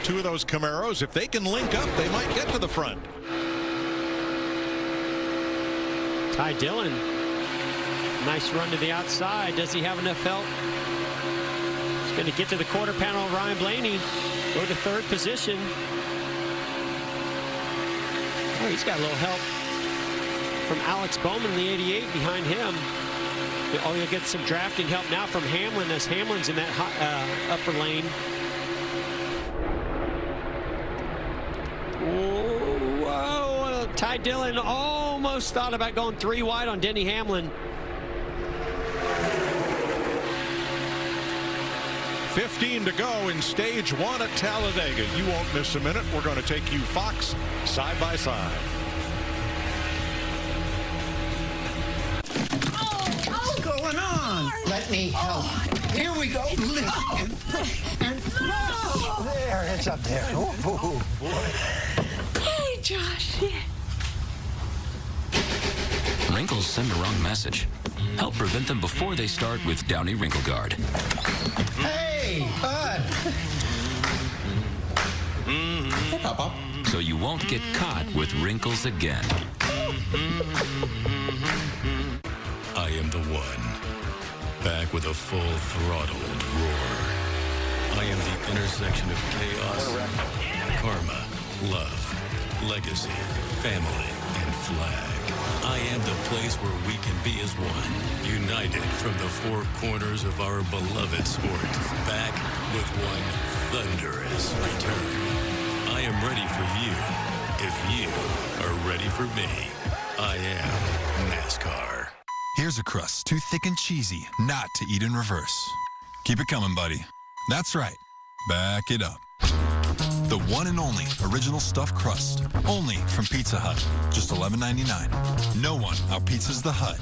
2 of those Camaros, if they can link up, they might get to the front. Ty Dillon, nice run to the outside. Does he have enough help? He's going to get to the quarter panel. Ryan Blaney go to 3rd position. Oh, he's got a little help from Alex Bowman in the 88 behind him. Oh, you'll get some drafting help now from Hamlin as Hamlin's in that upper lane. Whoa, Ty Dillon almost thought about going 3 wide on Denny Hamlin. 15 to go in stage 1 at Talladega. You won't miss a minute. We're going to take you Fox side by side. go. Lift and throw. There, it's up there. Oh, boy. Hey, Josh. Wrinkles send the wrong message. Help prevent them before they start with Downy Wrinkle Guard. Hey, bud. Hey, Papa. So you won't get caught with wrinkles again. I am the one. Back with a full-throttled roar. I am the intersection of chaos, karma, love, legacy, family, and flag. I am the place where we can be as one, united from the four corners of our beloved sport, back with one thunderous return. I am ready for you, if you are ready for me. I am NASCAR. Here's a crust too thick and cheesy not to eat in reverse. Keep it coming, buddy. That's right. Back it up. The one and only original stuffed crust. Only from Pizza Hut. Just $11.99. No one out-pizzas the Hut.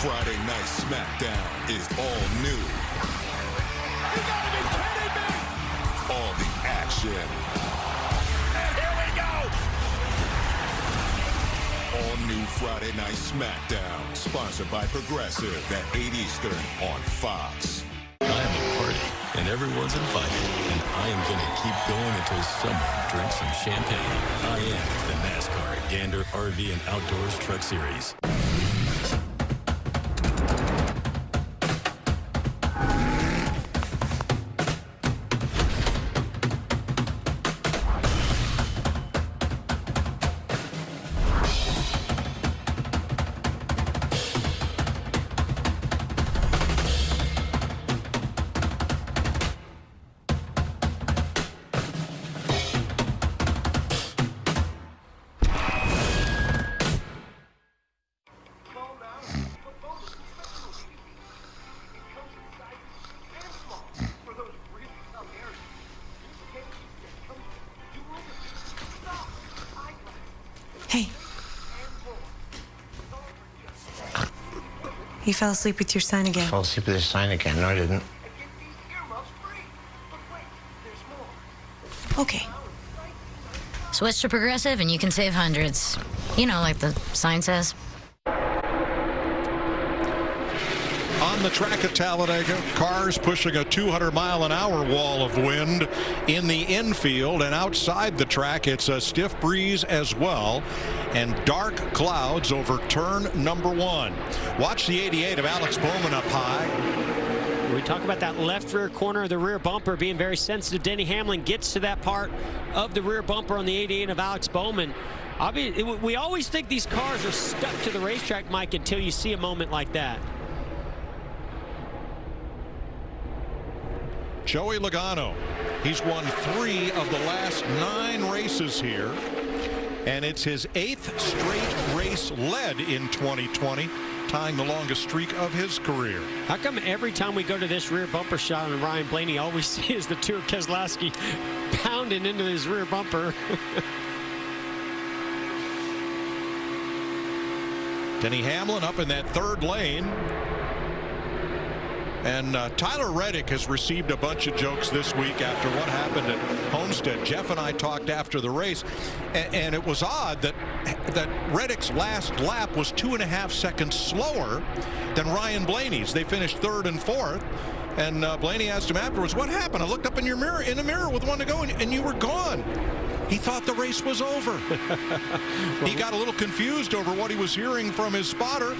Friday Night SmackDown is all new. You gotta be kidding me! All the action. And here we go! All new Friday Night SmackDown. Sponsored by Progressive at 8 Eastern on Fox. I am a party, and everyone's invited, and I am going to keep going until someone drinks some champagne. I am the NASCAR Gander RV and Outdoors Truck Series. Hey. You fell asleep with your sign again. Fell asleep with his sign again. No, I didn't. Okay. Switch to Progressive and you can save hundreds. You know, like the sign says. On the track at Talladega, cars pushing a 200-mile-an-hour wall of wind in the infield, and outside the track it's a stiff breeze as well, and dark clouds over turn number 1. Watch the 88 of Alex Bowman up high. We talk about that left rear corner of the rear bumper being very sensitive. Denny Hamlin gets to that part of the rear bumper on the 88 of Alex Bowman. We always think these cars are stuck to the racetrack, Mike, until you see a moment like that. Joey Logano, he's won 3 of the last 9 races here, and it's his 8th straight race led in 2020, tying the longest streak of his career. How come every time we go to this rear bumper shot on Ryan Blaney, all we see is the two of Keselowski pounding into his rear bumper? Denny Hamlin up in that 3rd lane. And Tyler Reddick has received a bunch of jokes this week after what happened at Homestead. Jeff and I talked after the race, and it was odd that Reddick's last lap was 2.5 seconds slower than Ryan Blaney's. They finished 3rd and 4th, and Blaney asked him afterwards, "What happened? I looked up in the mirror with 1 to go, and you were gone." He thought the race was over. He got a little confused over what he was hearing from his spotter.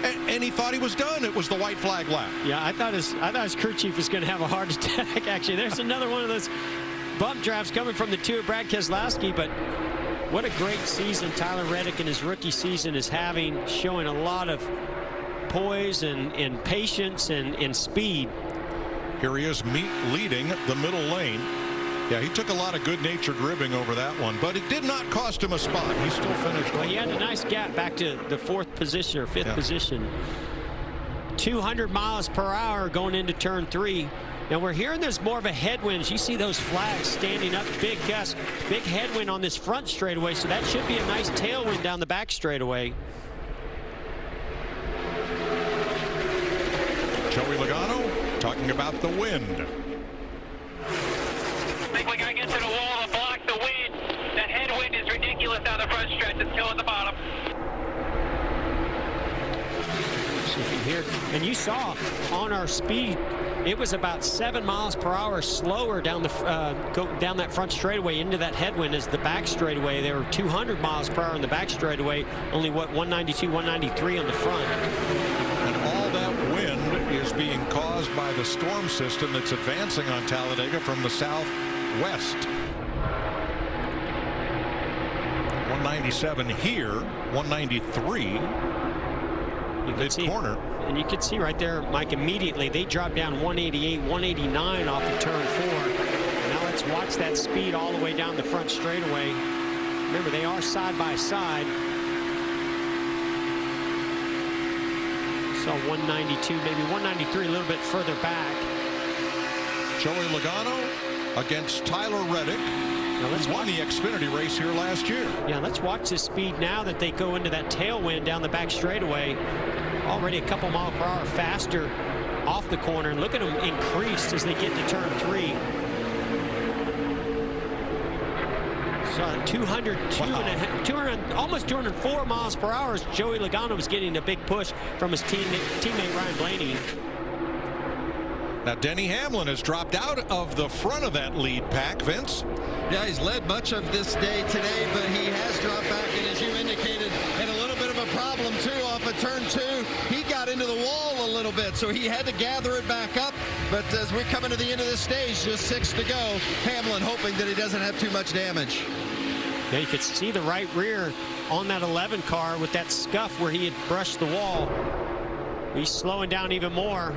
And he thought he was done. It was the white flag lap. Yeah, I thought his crew chief was going to have a heart attack. Actually, there's another one of those bump drafts coming from the 2 of Brad Keselowski. But what a great season Tyler Reddick in his rookie season is having, showing a lot of poise and patience and speed. Here he is leading the middle lane. Yeah, he took a lot of good-natured ribbing over that one, but it did not cost him a spot. He still finished. Well, he had a nice gap back to the 4th position or 5th position. 200 miles per hour going into turn 3. Now we're hearing there's more of a headwind. You see those flags standing up, big gust, big headwind on this front straightaway, so that should be a nice tailwind down the back straightaway. Joey Logano talking about the wind. I think we got to get to the wall to block the wind. That headwind is ridiculous down the front stretch. It's killing the bottom. So you can hear, and you saw on our speed, it was about 7 miles per hour slower down down that front straightaway into that headwind as the back straightaway. They were 200 miles per hour in the back straightaway, only 192, 193 on the front. And all that wind is being caused by the storm system that's advancing on Talladega from the southwest. 197 here, 193. Mid-corner. And you can see right there, Mike, immediately they dropped down 188, 189 off of turn 4. Now let's watch that speed all the way down the front straightaway. Remember, they are side by side. So 192, maybe 193, a little bit further back. Joey Logano against Tyler Reddick. Who won the Xfinity race here last year. Yeah, let's watch the speed now that they go into that tailwind down the back straightaway. Already a couple mile per hour faster off the corner. And look at them increase as they get to turn 3. So 200, almost 204 miles per hour as Joey Logano was getting a big push from his teammate Ryan Blaney. Now Denny Hamlin has dropped out of the front of that lead pack, Vince. Yeah, he's led much of this day today, but he has dropped back, and as you indicated, had a little bit of a problem too off of turn 2. He got into the wall a little bit, so he had to gather it back up. But as we're coming to the end of the stage, just 6 to go, Hamlin hoping that he doesn't have too much damage. Yeah, you could see the right rear on that 11 car with that scuff where he had brushed the wall. He's slowing down even more.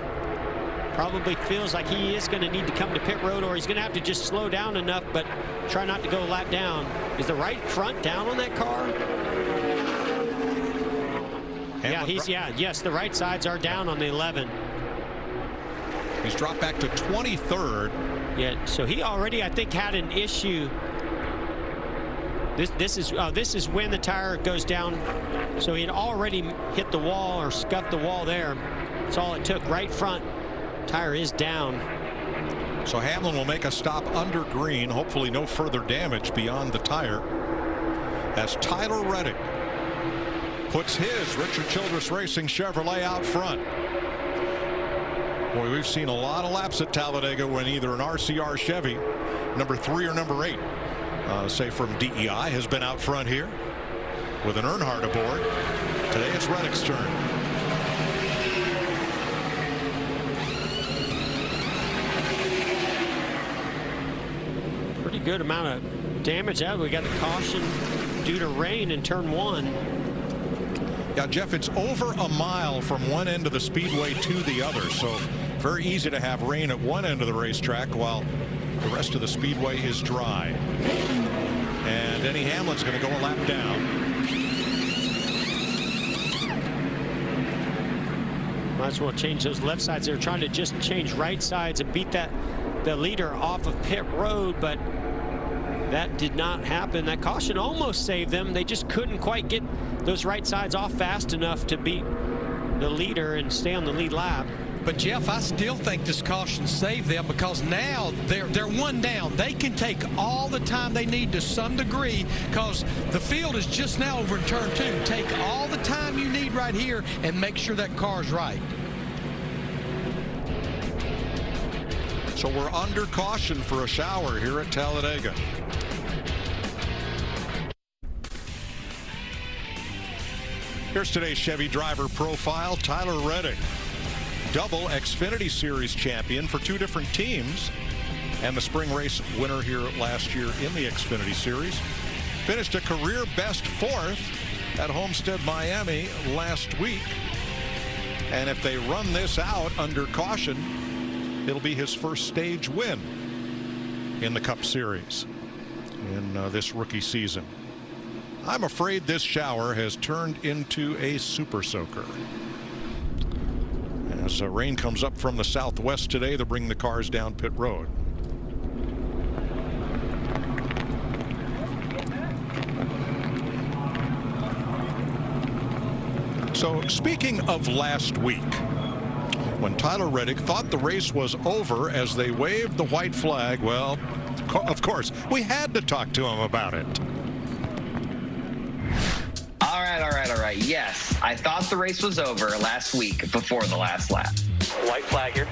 Probably feels like he is going to need to come to pit road, or he's going to have to just slow down enough, but try not to go a lap down. Is the right front down on that car? Yes, the right sides are down on the 11. He's dropped back to 23rd. Yeah, so he already, I think, had an issue. This is when the tire goes down. So he had already hit the wall or scuffed the wall there. That's all it took. Right front tire is down. So Hamlin will make a stop under green. Hopefully no further damage beyond the tire. As Tyler Reddick puts his Richard Childress Racing Chevrolet out front. Boy, we've seen a lot of laps at Talladega when either an RCR Chevy, number 3 or number 8, say from DEI, has been out front here with an Earnhardt aboard. Today it's Reddick's turn. Pretty good amount of damage out. We got the caution due to rain in turn 1. Yeah, Jeff, it's over a mile from one end of the speedway to the other, so very easy to have rain at one end of the racetrack while the rest of the speedway is dry. And Denny Hamlin's going to go a lap down. Might as well change those left sides. They're trying to just change right sides and beat the leader off of pit road, but that did not happen. That caution almost saved them. They just couldn't quite get those right sides off fast enough to beat the leader and stay on the lead lap. But Jeff, I still think this caution saved them, because now they're one down. They can take all the time they need to some degree, because the field is just now over in turn 2. Take all the time you need right here and make sure that car's right. So we're under caution for a shower here at Talladega. Here's today's Chevy driver profile. Tyler Reddick, double Xfinity Series champion for 2 different teams, and the spring race winner here last year in the Xfinity Series. Finished a career best 4th at Homestead, Miami last week. And if they run this out under caution, it'll be his first stage win in the Cup Series in this rookie season. I'm afraid this shower has turned into a super soaker. As rain comes up from the southwest today, they'll bring the cars down pit road. So speaking of last week, when Tyler Reddick thought the race was over as they waved the white flag. Well, of course, we had to talk to him about it. All right. Yes, I thought the race was over last week before the last lap. White flag here.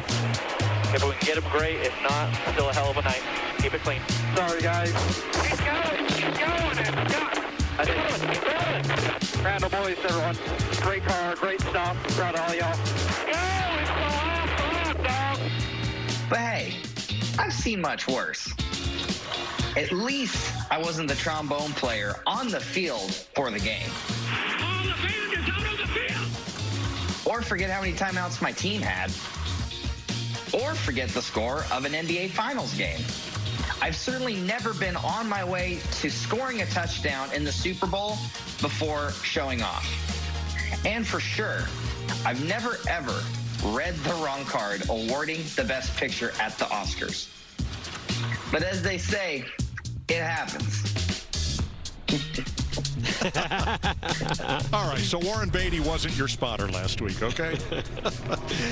If we can get him, great. If not, still a hell of a night. Keep it clean. Sorry, guys. Keep going. Keep going. Keep going. Randall boys, everyone. Great car, great stuff. Proud of all y'all. Go! It's the last lap, dog. But hey, I've seen much worse. At least I wasn't the trombone player on the field for the game. All the fans is out on the field. Or forget how many timeouts my team had. Or forget the score of an NBA Finals game. I've certainly never been on my way to scoring a touchdown in the Super Bowl before showing off. And for sure, I've never ever read the wrong card awarding the Best Picture at the Oscars. But as they say, it happens. All right, so Warren Beatty wasn't your spotter last week, okay?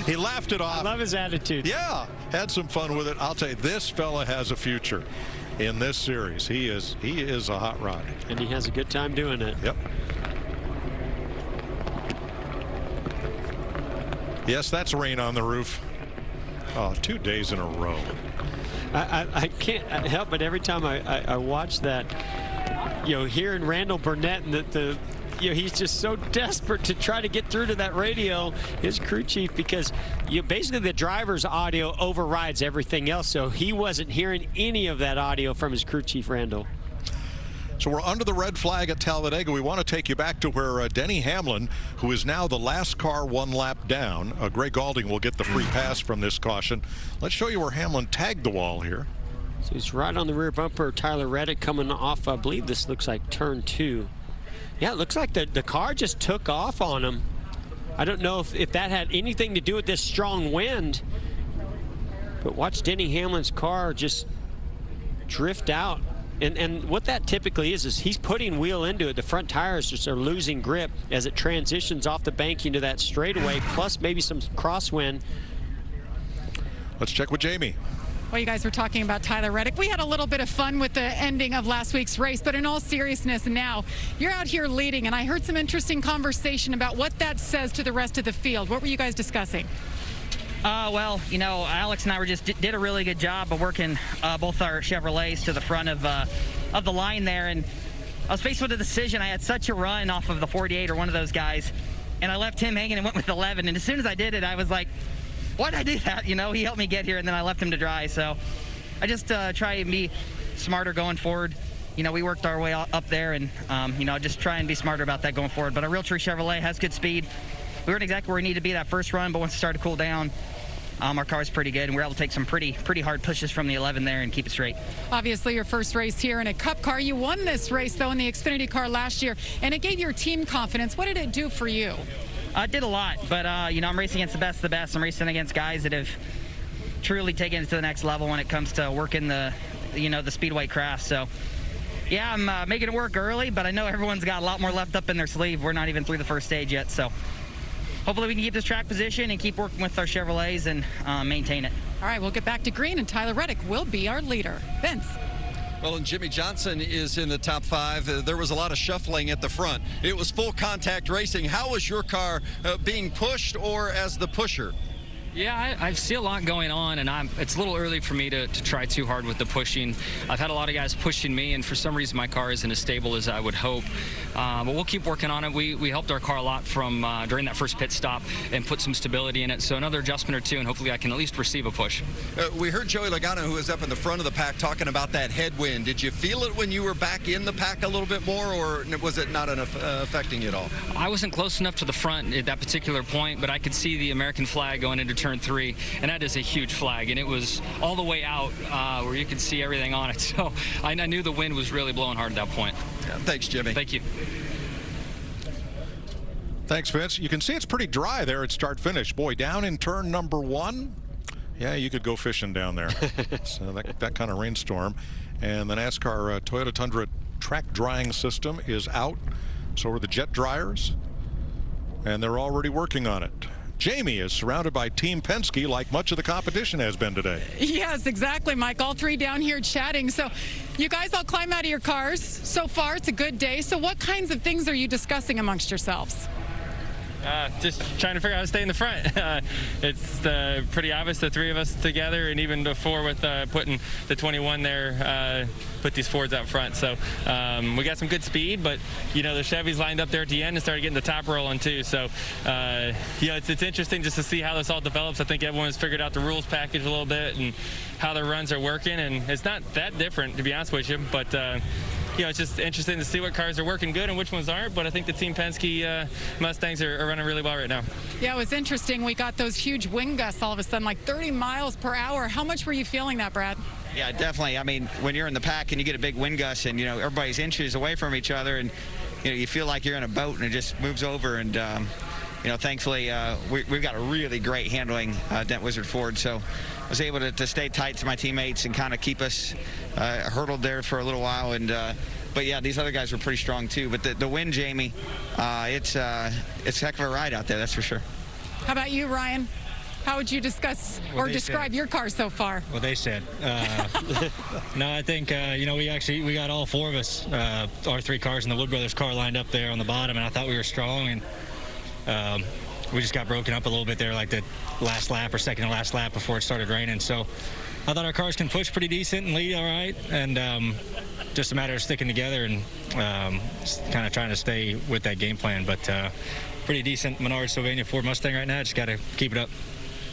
He laughed it off. I love his attitude. Yeah, had some fun with it. I'll tell you, this fella has a future in this series. He is a hot rod. And he has a good time doing it. Yep. Yes, that's rain on the roof. Oh, 2 days in a row. I can't help but every time I watch that, hearing Randall Burnett and he's just so desperate to try to get through to that radio, his crew chief, because basically the driver's audio overrides everything else. So he wasn't hearing any of that audio from his crew chief, Randall. So we're under the red flag at Talladega. We want to take you back to where Denny Hamlin, who is now the last car 1 lap down. Greg Galding will get the free pass from this caution. Let's show you where Hamlin tagged the wall here. So he's right on the rear bumper. Tyler Reddick coming off, I believe this looks like turn 2. Yeah, it looks like the car just took off on him. I don't know if that had anything to do with this strong wind. But watch Denny Hamlin's car just drift out. And what that typically is he's putting wheel into it. The front tires just are losing grip as it transitions off the bank into that straightaway, plus maybe some crosswind. Let's check with Jamie. Well, you guys were talking about Tyler Reddick. We had a little bit of fun with the ending of last week's race, but in all seriousness, now you're out here leading, and I heard some interesting conversation about what that says to the rest of the field. What were you guys discussing? Well, Alex and I did a really good job of working both our Chevrolets to the front of the line there, and I was faced with a decision. I had such a run off of the 48 or one of those guys, and I left him hanging and went with 11. And as soon as I did it, I was like, why'd I do that? He helped me get here, and then I left him to dry. So I just try and be smarter going forward. We worked our way up there, and just try and be smarter about that going forward. But a Real True Chevrolet has good speed. We weren't exactly where we needed to be that first run, but once it started to cool down, our car's pretty good, and we were able to take some pretty hard pushes from the 11 there and keep it straight. Obviously, your first race here in a Cup car. You won this race, though, in the Xfinity car last year, and it gave your team confidence. What did it do for you? It did a lot, but, I'm racing against the best of the best. I'm racing against guys that have truly taken it to the next level when it comes to working the speedway craft. So, yeah, I'm making it work early, but I know everyone's got a lot more left up in their sleeve. We're not even through the first stage yet, so hopefully we can keep this track position and keep working with our Chevrolets and maintain it. All right, we'll get back to green, and Tyler Reddick will be our leader. Vince. Well, and Jimmy Johnson is in the top 5. There was a lot of shuffling at the front. It was full contact racing. How was your car being pushed or as the pusher? Yeah, I see a lot going on, and it's a little early for me to try too hard with the pushing. I've had a lot of guys pushing me, and for some reason my car isn't as stable as I would hope. But we'll keep working on it. We helped our car a lot from during that first pit stop and put some stability in it. So another adjustment or two, and hopefully I can at least receive a push. We heard Joey Logano, who was up in the front of the pack, talking about that headwind. Did you feel it when you were back in the pack a little bit more, or was it not affecting you at all? I wasn't close enough to the front at that particular point, but I could see the American flag going into turn 3, and that is a huge flag, and it was all the way out where you could see everything on it. So I knew the wind was really blowing hard at that point. Thanks, Jimmy. Thank you. Thanks, Vince. You can see it's pretty dry there at start-finish. Boy, down in turn number 1, yeah, you could go fishing down there. So that kind of rainstorm. And the NASCAR Toyota Tundra track drying system is out. So are the jet dryers, and they're already working on it. Jamie is surrounded by Team Penske like much of the competition has been today. Yes, exactly, Mike. All three down here chatting. So you guys all climb out of your cars. So far, it's a good day. So what kinds of things are you discussing amongst yourselves? Just trying to figure out how to stay in the front. It's pretty obvious, the three of us together, and even before with putting the 21 there, put these Fords out front. So we got some good speed, but you know the Chevys lined up there at the end and started getting the top rolling too. So you know it's interesting just to see how this all develops. I think everyone has figured out the rules package a little bit and how their runs are working, and it's not that different to be honest with you, but. You know, it's just interesting to see what cars are working good and which ones aren't, but I think the Team Penske Mustangs are running really well right now. Yeah, it was interesting. We got those huge wind gusts all of a sudden, like 30 miles per hour. How much were you feeling that, Brad? Yeah, definitely. I mean, when you're in the pack and you get a big wind gust and, you know, everybody's inches away from each other and, you know, you feel like you're in a boat and it just moves over and, you know, thankfully we've got a really great handling Dent Wizard Ford, so I was able to stay tight to my teammates and kind of keep us hurdled there for a little while. And but yeah, these other guys were pretty strong too. But the wind, Jamie, it's a heck of a ride out there, that's for sure. How about you, Ryan? How would you discuss or describe your car so far? What they said. No, I think, you know, we got all four of us, our three cars and the Wood Brothers car lined up there on the bottom, and I thought we were strong, and we just got broken up a little bit there, like the last lap or second to last lap before it started raining. So I thought our cars can push pretty decent and lead all right, and just a matter of sticking together and kind of trying to stay with that game plan. But pretty decent Menard Sylvania Ford Mustang right now. Just got to keep it up.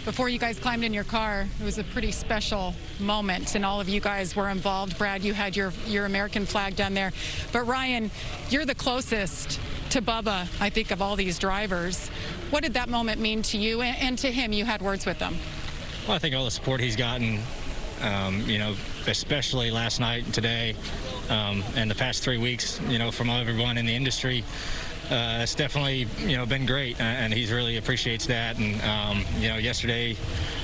Before you guys climbed in your car, it was a pretty special moment, and all of you guys were involved. Brad, you had your American flag down there. But Ryan, you're the closest to Bubba, I think, of all these drivers. What did that moment mean to you and to him? You had words with him. Well, I think all the support he's gotten, you know, especially last night and today, and the past 3 weeks, you know, from everyone in the industry, it's definitely, you know, been great, and he really appreciates that. And you know, yesterday,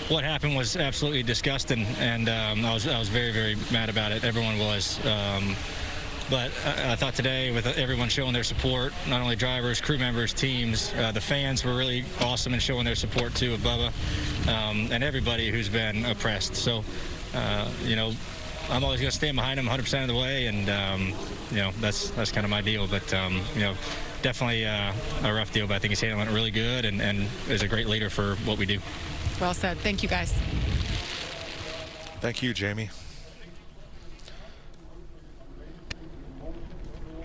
what happened was absolutely disgusting, and I was very, very mad about it. Everyone was. But I thought today, with everyone showing their support, not only drivers, crew members, teams, the fans were really awesome in showing their support too of Bubba, and everybody who's been oppressed. So, you know, I'm always going to stand behind him 100% of the way, and you know, that's kind of my deal. But you know, definitely a rough deal, but I think he's handling it really good and is a great leader for what we do. Well said. Thank you, guys. Thank you, Jamie.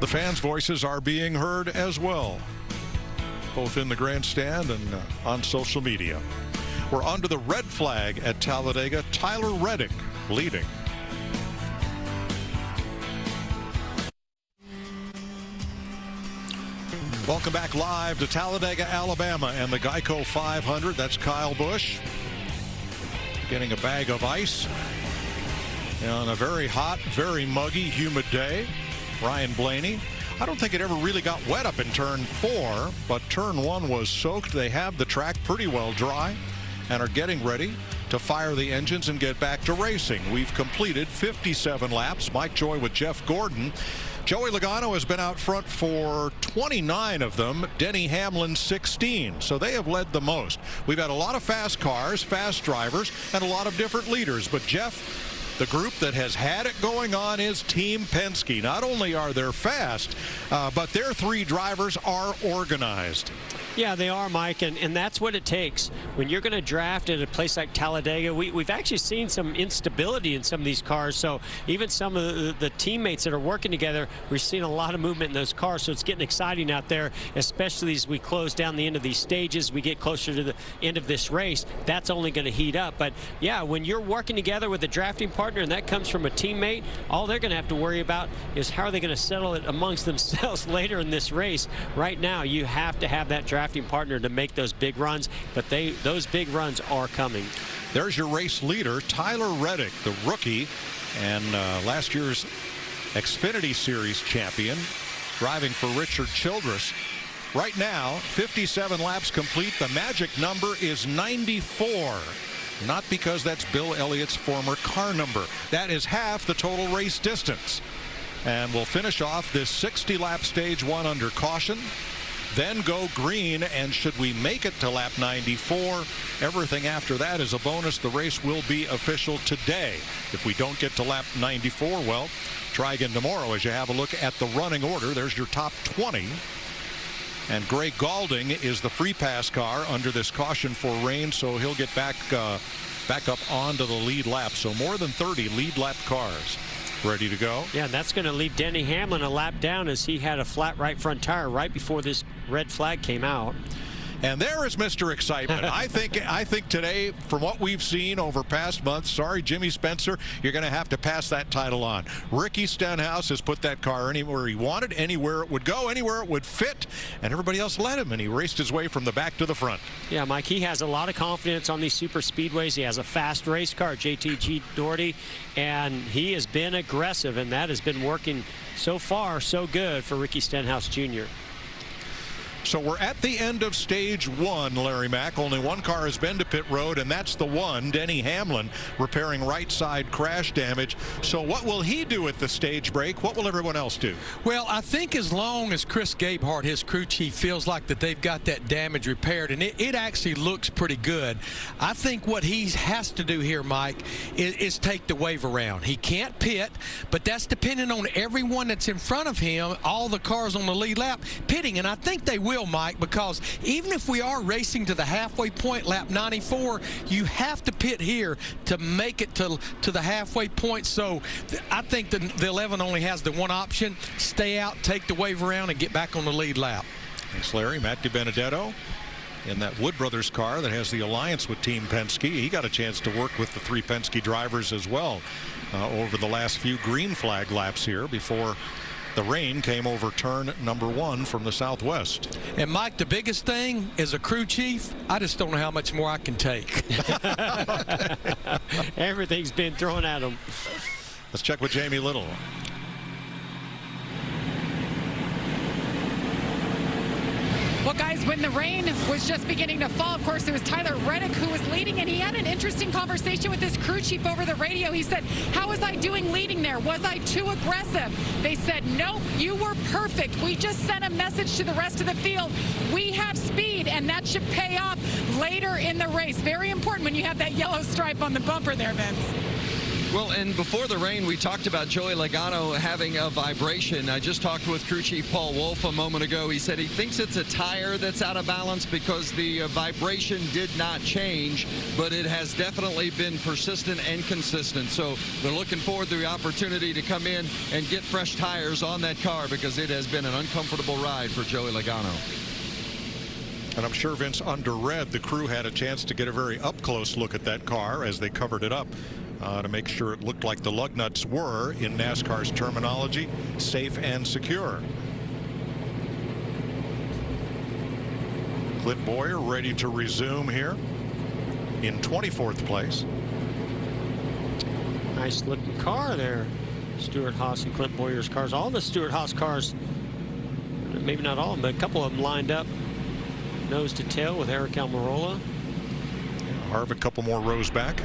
The fans' voices are being heard as well, both in the grandstand and on social media. We're on to the red flag at Talladega. Tyler Reddick leading. Welcome back live to Talladega, Alabama, and the Geico 500. That's Kyle Busch getting a bag of ice on a very hot, very muggy, humid day. Ryan Blaney. I don't think it ever really got wet up in turn 4, but turn 1 was soaked. They have the track pretty well dry and are getting ready to fire the engines and get back to racing. We've completed 57 laps. Mike Joy with Jeff Gordon. Joey Logano has been out front for 29 of them. Denny Hamlin 16. So they have led the most. We've had a lot of fast cars, fast drivers, and a lot of different leaders. But Jeff, the group that has had it going on is Team Penske. Not only are they fast, but their 3 drivers are organized. Yeah, they are, Mike, and that's what it takes. When you're going to draft at a place like Talladega, we've actually seen some instability in some of these cars, so even some of the teammates that are working together, we're seeing a lot of movement in those cars, so it's getting exciting out there, especially as we close down the end of these stages, we get closer to the end of this race. That's only going to heat up. But yeah, when you're working together with a drafting partner and that comes from a teammate, all they're going to have to worry about is how are they going to settle it amongst themselves later in this race. Right now, you have to have that drafting partner to make those big runs, but those big runs are coming. There's your race leader, Tyler Reddick, the rookie and last year's Xfinity Series champion, driving for Richard Childress. Right now, 57 laps complete. The magic number is 94. Not because that's Bill Elliott's former car number. That is half the total race distance. And we'll finish off this 60-lap stage 1 under caution. then go green, and should we make it to lap 94, everything after that is a bonus. The race will be official today. If we don't get to lap 94, well, try again tomorrow. As you have a look at the running order, there's your top 20. And Gray Galding is the free pass car under this caution for rain, so he'll get back up onto the lead lap. So more than 30 lead lap cars ready to go. Yeah, and that's going to leave Denny Hamlin a lap down, as he had a flat right front tire right before this red flag came out. And there is Mr. Excitement. I think today, from what we've seen over past months, sorry, Jimmy Spencer, you're going to have to pass that title on. Ricky Stenhouse has put that car anywhere he wanted, anywhere it would go, anywhere it would fit, and everybody else let him, and he raced his way from the back to the front. Yeah, Mike, he has a lot of confidence on these super speedways. He has a fast race car, JTG Doherty, and he has been aggressive, and that has been working so far so good for Ricky Stenhouse Jr. So we're at the end of stage one, Larry Mack. Only one car has been to pit road, and that's the one, Denny Hamlin, repairing right side crash damage. So what will he do at the stage break? What will everyone else do? Well, I think as long as Chris Gabehart, his crew chief, feels like that they've got that damage repaired, and it actually looks pretty good, I think what he has to do here, Mike, is take the wave around. He can't pit, but that's dependent on everyone that's in front of him, all the cars on the lead lap, pitting, and I think they will, Mike, because even if we are racing to the halfway point, lap 94, you have to pit here to make it to the halfway point. So I think the 11 only has the one option: stay out, take the wave around, and get back on the lead lap. Thanks, Larry. Matt DiBenedetto in that Wood Brothers car that has the alliance with Team Penske. He got a chance to work with the three Penske drivers as well over the last few green flag laps here before the rain came over turn number 1 from the southwest. And Mike, the biggest thing is a crew chief, I just don't know how much more I can take. Everything's been thrown at him. Let's check with Jamie Little. Well, guys, when the rain was just beginning to fall, of course, it was Tyler Reddick who was leading, and he had an interesting conversation with his crew chief over the radio. He said, how was I doing leading there? Was I too aggressive? They said, nope, you were perfect. We just sent a message to the rest of the field. We have speed, and that should pay off later in the race. Very important when you have that yellow stripe on the bumper there, Vince. Well, and before the rain, we talked about Joey Logano having a vibration. I just talked with crew chief Paul Wolf a moment ago. He said he thinks it's a tire that's out of balance because the vibration did not change, but it has definitely been persistent and consistent. So they're looking forward to the opportunity to come in and get fresh tires on that car, because it has been an uncomfortable ride for Joey Logano. And I'm sure, Vince, under red, the crew had a chance to get a very up-close look at that car as they covered it up to make sure it looked like the lug nuts were, in NASCAR's terminology, safe and secure. Clint Boyer ready to resume here in 24th place. Nice looking car there. Stuart Haas and Clint Boyer's cars. All the Stuart Haas cars, maybe not all of them, but a couple of them lined up nose to tail with Eric Almirola. Harvick a couple more rows back.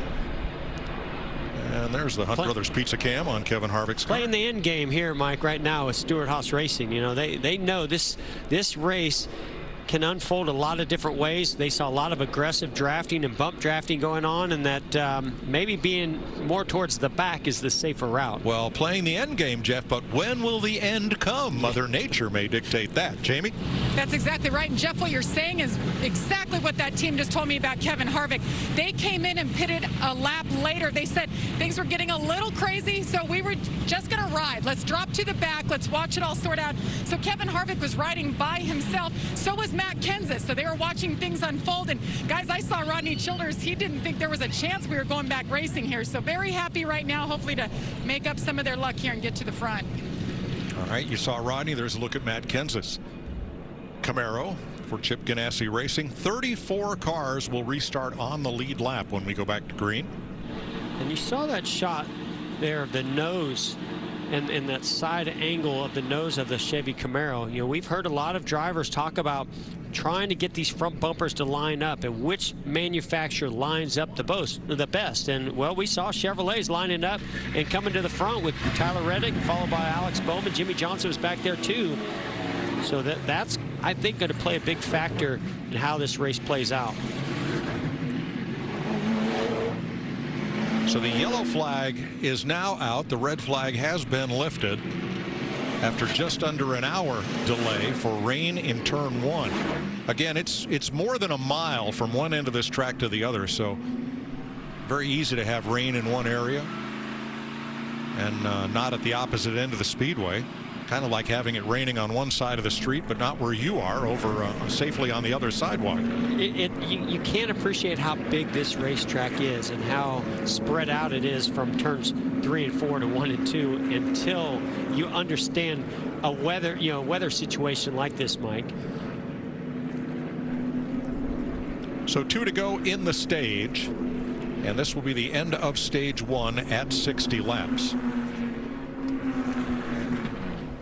And there's the Hunt Brothers Pizza Cam on Kevin Harvick's car. Playing the end game here, Mike, right now with Stuart Haas Racing. You know, they know this race can unfold a lot of different ways. They saw a lot of aggressive drafting and bump drafting going on, and that maybe being more towards the back is the safer route. Well, playing the end game, Jeff, but when will the end come? Mother Nature may dictate that. Jamie? That's exactly right. And Jeff, what you're saying is exactly what that team just told me about Kevin Harvick. They came in and pitted a lap later. They said things were getting a little crazy, so we were just going to ride. Let's drop to the back. Let's watch it all sort out. So Kevin Harvick was riding by himself. So was Matt Kenseth. So they were watching things unfold. And guys, I saw Rodney Childers. He didn't think there was a chance we were going back racing here. So very happy right now, hopefully to make up some of their luck here and get to the front. All right, you saw Rodney. There's a look at Matt Kenseth. Camaro for Chip Ganassi Racing. 34 cars will restart on the lead lap when we go back to green. And you saw that shot there of the nose and that side angle of the nose of the Chevy Camaro. You know, we've heard a lot of drivers talk about trying to get these front bumpers to line up and which manufacturer lines up the best. And, well, we saw Chevrolets lining up and coming to the front with Tyler Reddick, followed by Alex Bowman. Jimmy Johnson was back there, too. So that's I think, going to play a big factor in how this race plays out. So the yellow flag is now out. The red flag has been lifted after just under an hour delay for rain in turn 1. Again, it's more than a mile from one end of this track to the other, so very easy to have rain in one area and not at the opposite end of the speedway. Kind of like having it raining on one side of the street, but not where you are, over safely on the other sidewalk. You can't appreciate how big this racetrack is and how spread out it is from turns 3 and 4 to 1 and 2 until you understand a weather situation like this, Mike. So 2 to go in the stage, and this will be the end of stage 1 at 60 laps.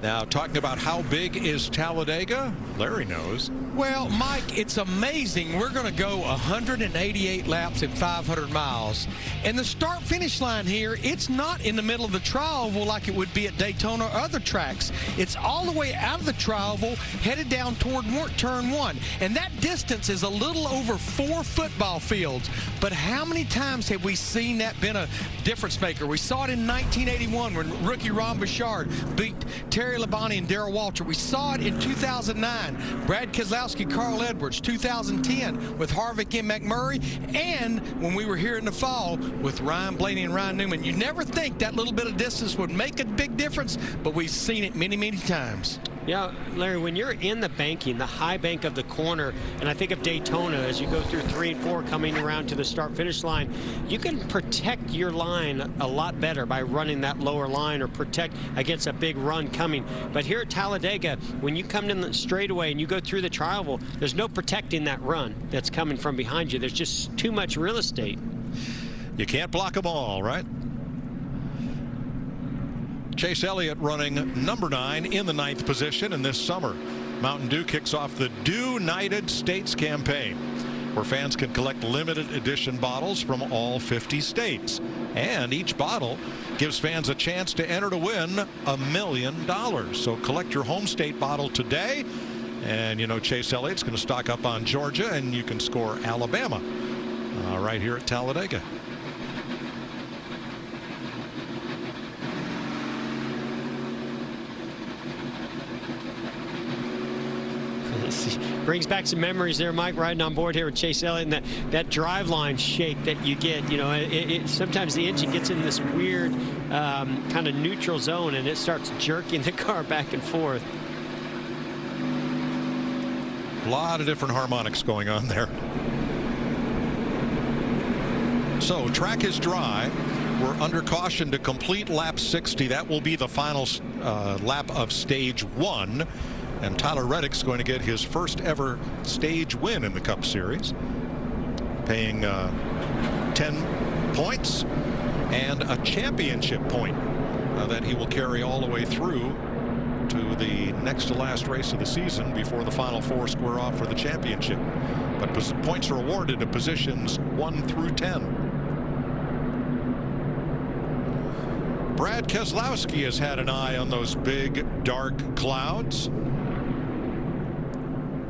Now, talking about how big is Talladega, Larry knows. Well, Mike, it's amazing. We're going to go 188 laps at 500 miles. And the start-finish line here, it's not in the middle of the tri-oval like it would be at Daytona or other tracks. It's all the way out of the tri-oval, headed down toward turn 1. And that distance is a little over 4 football fields. But how many times have we seen that been a difference maker? We saw it in 1981 when rookie Ron Bouchard beat Terry Labonte and Darrell Waltrip. We saw it in 2009. Brad Keselowski, Carl Edwards, 2010 with Harvick and McMurray, and when we were here in the fall with Ryan Blaney and Ryan Newman. You never think that little bit of distance would make a big difference, but we've seen it many, many times. Yeah, Larry, when you're in the banking, the high bank of the corner, and I think of Daytona as you go through 3 and 4 coming around to the start-finish line, you can protect your line a lot better by running that lower line or protect against a big run coming. But here at Talladega, when you come in the straightaway and you go through the tri-oval, there's no protecting that run that's coming from behind you. There's just too much real estate. You can't block them all, right? Chase Elliott running number 9 in the 9th position. And this summer, Mountain Dew kicks off the Dew United States campaign, where fans can collect limited edition bottles from all 50 states. And each bottle gives fans a chance to enter to win $1 million. So collect your home state bottle today. And you know Chase Elliott's going to stock up on Georgia, and you can score Alabama right here at Talladega. Brings back some memories there, Mike, riding on board here with Chase Elliott, and that drive line shake that you get. You know, sometimes the engine gets in this weird kind of neutral zone, and it starts jerking the car back and forth. A lot of different harmonics going on there. So track is dry. We're under caution to complete lap 60. That will be the final lap of stage 1. And Tyler Reddick's going to get his first ever stage win in the Cup Series, paying 10 points and a championship point that he will carry all the way through to the next to last race of the season before the final 4 square off for the championship. But points are awarded to positions 1 through 10. Brad Keselowski has had an eye on those big dark clouds.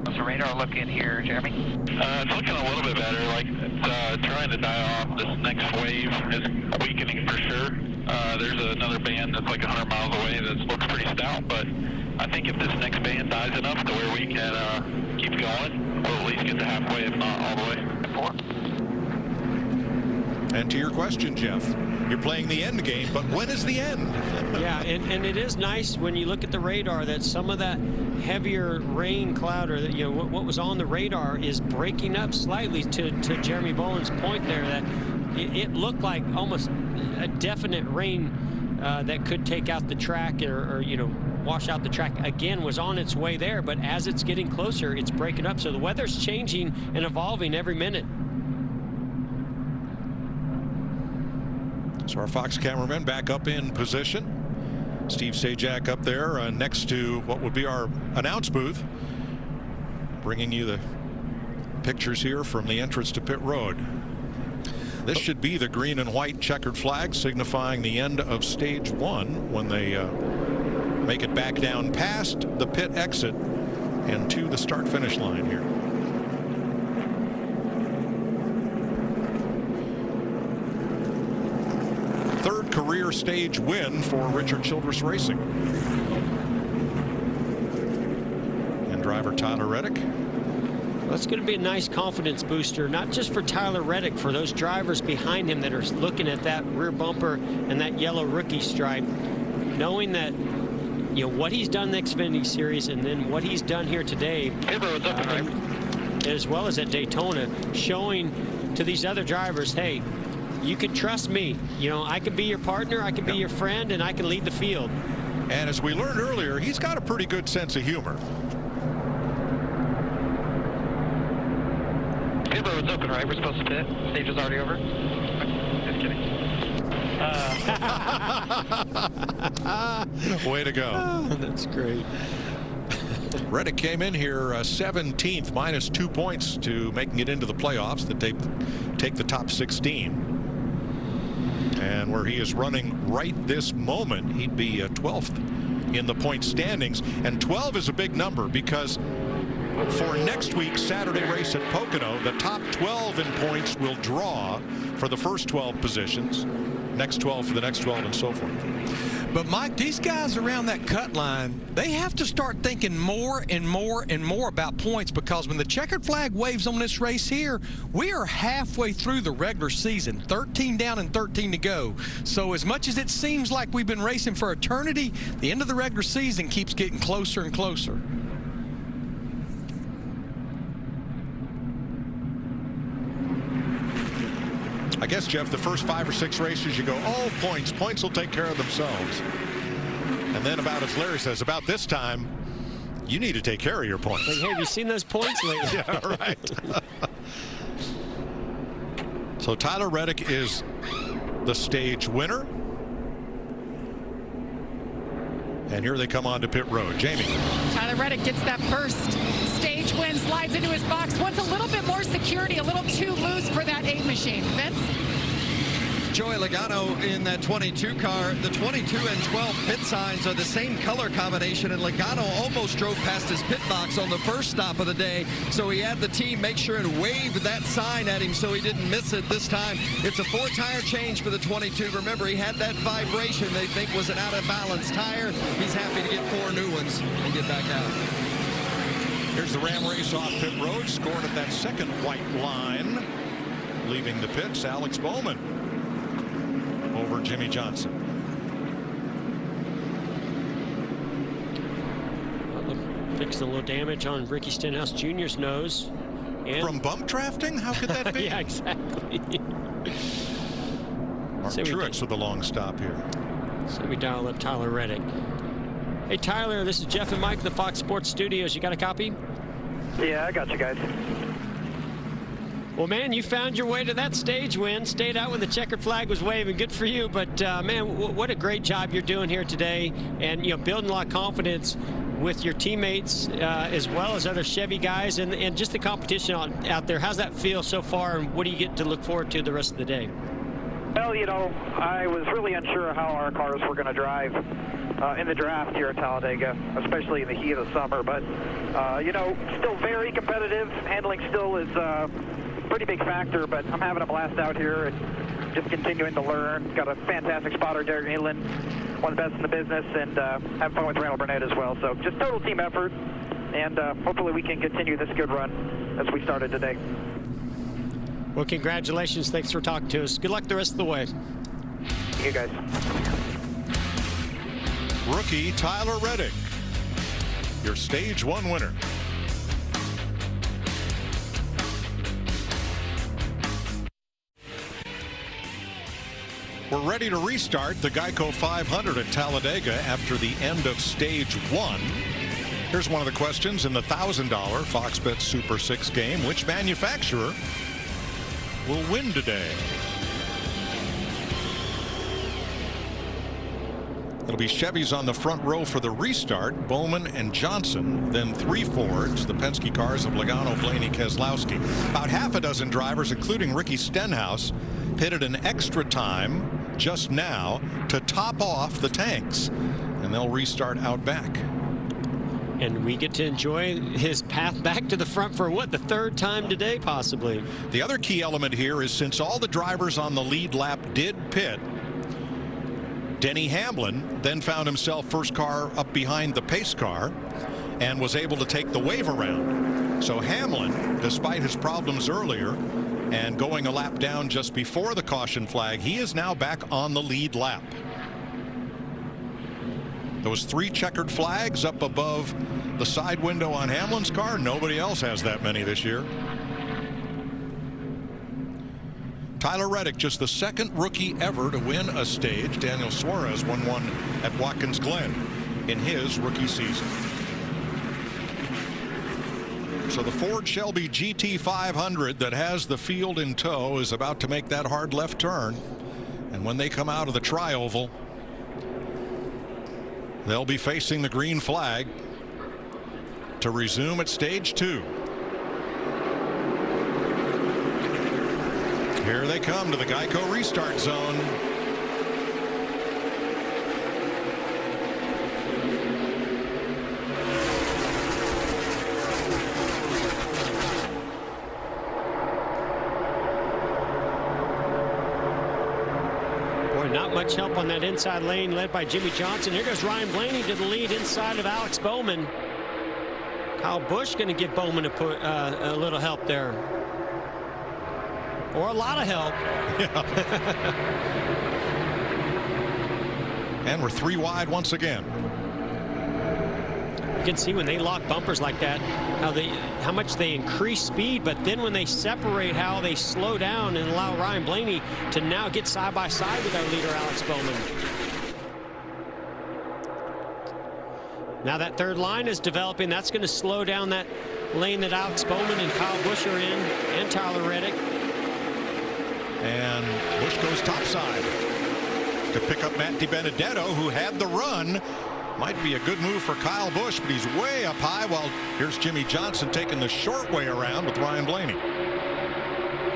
What's the radar looking here, Jeremy? It's looking a little bit better. Like it's trying to die off. This next wave is weakening for sure. There's another band that's like 100 miles away that looks pretty stout, but I think if this next band dies enough to where we can keep going, we'll at least get to halfway, if not all the way. 4. And to your question, Jeff, you're playing the end game, but when is the end? Yeah, and it is nice when you look at the radar that some of that heavier rain cloud, or you know what was on the radar, is breaking up slightly. To Jeremy Boland's point there, that it looked like almost a definite rain that could take out the track or you know wash out the track again was on its way there, but as it's getting closer, it's breaking up. So the weather's changing and evolving every minute. So our Fox cameraman back up in position. Steve Sajak up there next to what would be our announce booth, bringing you the pictures here from the entrance to pit road. This should be the green and white checkered flag signifying the end of stage 1 when they make it back down past the pit exit and to the start-finish line here. Third career stage win for Richard Childress Racing. And driver Tyler Reddick. That's going to be a nice confidence booster, not just for Tyler Reddick, for those drivers behind him that are looking at that rear bumper and that yellow rookie stripe, knowing that, you know, what he's done in the Xfinity Series and then what he's done here today, as well as at Daytona, showing to these other drivers, hey, you can trust me. You know, I can be your partner, I can be your friend, and I can lead the field. And as we learned earlier, he's got a pretty good sense of humor. Pit road's open, right? We're supposed to pit. Stage is already over. Just kidding. Way to go. Oh, that's great. Reddick came in here 17th, minus 2 points to making it into the playoffs that take the top 16. And where he is running right this moment, he'd be 12th in the point standings. And 12 is a big number because for next week's Saturday race at Pocono, the top 12 in points will draw for the first 12 positions, next 12 for the next 12, and so forth. But Mike, these guys around that cut line, they have to start thinking more and more and more about points, because when the checkered flag waves on this race here, we are halfway through the regular season, 13 down and 13 to go. So as much as it seems like we've been racing for eternity, the end of the regular season keeps getting closer and closer. I guess, Jeff, the first 5 or 6 races you go, oh, points will take care of themselves. And then about, as Larry says, about this time, you need to take care of your points. Like, hey, have you seen those points lately? Yeah, right. So Tyler Reddick is the stage winner. And here they come on to pit road. Jamie. Tyler Reddick gets that first stage win, slides into his box, wants a little bit more security, a little too loose for that 8 machine. Vince? Joey Logano in that 22 car. The 22 and 12 pit signs are the same color combination, and Logano almost drove past his pit box on the first stop of the day, so he had the team make sure and wave that sign at him so he didn't miss it this time. It's a 4-tire change for the 22. Remember, he had that vibration they think was an out-of-balance tire. He's happy to get 4 new ones and get back out. Here's the Ram race off pit road, scored at that second white line. Leaving the pits, Alex Bowman over Jimmy Johnson. Fixed a little damage on Ricky Stenhouse Jr.'s nose. And from bump drafting? How could that be? Yeah, exactly. Mark Truex with a long stop here. So we dial up Tyler Reddick. Hey, Tyler, this is Jeff and Mike, the Fox Sports Studios. You got a copy? Yeah, I got you guys. Well, man, you found your way to that stage win. Stayed out when the checkered flag was waving. Good for you. But, man, what a great job you're doing here today. And, you know, building a lot of confidence with your teammates as well as other Chevy guys and just the competition out there. How's that feel so far, and what do you get to look forward to the rest of the day? Well, you know, I was really unsure how our cars were going to drive in the draft here at Talladega, especially in the heat of the summer. But, you know, still very competitive. Handling still is pretty big factor, but I'm having a blast out here and just continuing to learn. Got a fantastic spotter, Derek Nealon, one of the best in the business, and having fun with Randall Burnett as well. So just total team effort, and hopefully we can continue this good run as we started today. Well, congratulations. Thanks for talking to us. Good luck the rest of the way. You guys. Rookie Tyler Reddick, your stage 1 winner. We're ready to restart the Geico 500 at Talladega after the end of stage 1. Here's one of the questions in the $1,000 Fox Bet Super 6 game. Which manufacturer will win today? It'll be Chevys on the front row for the restart, Bowman and Johnson, then 3 Fords, the Penske cars of Logano, Blaney, Keselowski. About half a dozen drivers, including Ricky Stenhouse, pitted an extra time just now to top off the tanks, and they'll restart out back. And we get to enjoy his path back to the front for what, the third time today, possibly. The other key element here is since all the drivers on the lead lap did pit, Denny Hamlin then found himself first car up behind the pace car and was able to take the wave around. So Hamlin, despite his problems earlier and going a lap down just before the caution flag, he is now back on the lead lap. Those 3 checkered flags up above the side window on Hamlin's car. Nobody else has that many this year. Tyler Reddick, just the second rookie ever to win a stage. Daniel Suarez won one at Watkins Glen in his rookie season. So the Ford Shelby GT500 that has the field in tow is about to make that hard left turn. And when they come out of the tri-oval, they'll be facing the green flag to resume at stage 2. Here they come to the Geico restart zone. Not much help on that inside lane led by Jimmy Johnson. Here goes Ryan Blaney to the lead inside of Alex Bowman. Kyle Busch going to give Bowman a little help there. Or a lot of help. Yeah. And we're 3 wide once again. You can see when they lock bumpers like that, how much they increase speed, but then when they separate, how they slow down and allow Ryan Blaney to now get side by side with our leader, Alex Bowman. Now that third line is developing. That's going to slow down that lane that Alex Bowman and Kyle Busch are in, and Tyler Reddick. And Busch goes topside to pick up Matt DiBenedetto, who had the run. Might be a good move for Kyle Busch, but he's way up high. While here's Jimmy Johnson taking the short way around with Ryan Blaney.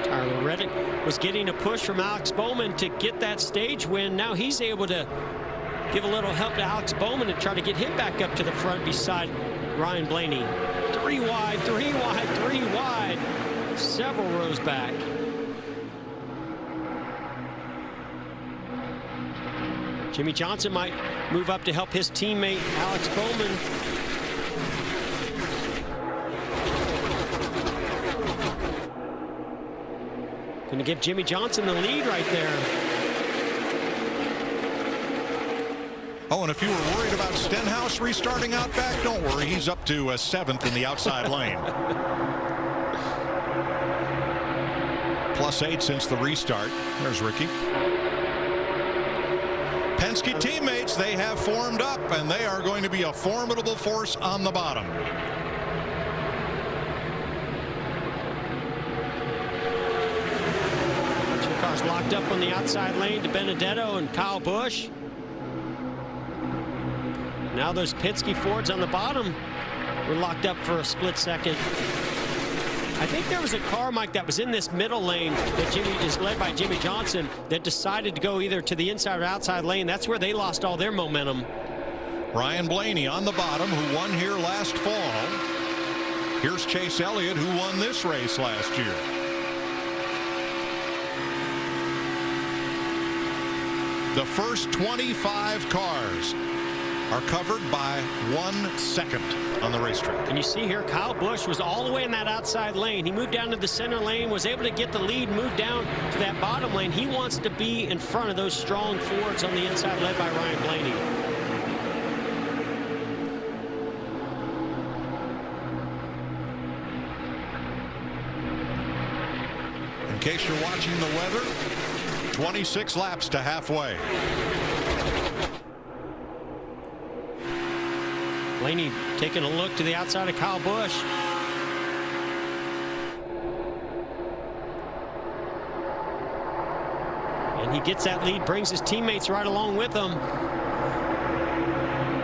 Tyler Reddick was getting a push from Alex Bowman to get that stage win. Now he's able to give a little help to Alex Bowman and try to get him back up to the front beside Ryan Blaney. 3 wide, 3 wide, 3 wide. Several rows back. Jimmy Johnson might move up to help his teammate Alex Bowman. Going to give Jimmy Johnson the lead right there. Oh, and if you were worried about Stenhouse restarting out back, don't worry. He's up to 7th in the outside lane. +8 since the restart. There's Ricky. Penske teammates, they have formed up, and they are going to be a formidable force on the bottom. Two cars locked up on the outside lane to Benedetto and Kyle Busch. Now those Penske Fords on the bottom were locked up for a split second. I think there was a car, Mike, that was in this middle lane that is led by Jimmy Johnson that decided to go either to the inside or outside lane. That's where they lost all their momentum. Ryan Blaney on the bottom, who won here last fall. Here's Chase Elliott, who won this race last year. The first 25 cars are covered by 1 second on the racetrack. And you see here, Kyle Busch was all the way in that outside lane. He moved down to the center lane, was able to get the lead, move down to that bottom lane. He wants to be in front of those strong Fords on the inside, led by Ryan Blaney. In case you're watching the weather, 26 laps to halfway. Blaney taking a look to the outside of Kyle Busch. And he gets that lead, brings his teammates right along with him.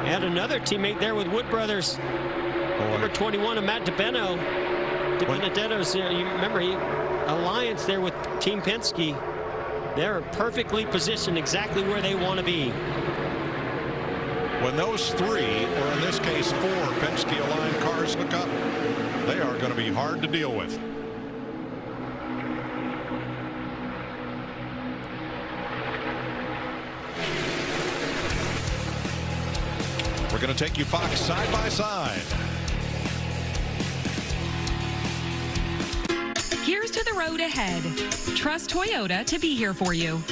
And another teammate there with Wood Brothers. Number 21 of Matt DiBenedetto's, you remember, alliance there with Team Penske. They're perfectly positioned exactly where they want to be. When those 3, or in this case 4, Penske-aligned cars hook up, they are going to be hard to deal with. We're going to take you, Fox, side by side. Here's to the road ahead. Trust Toyota to be here for you.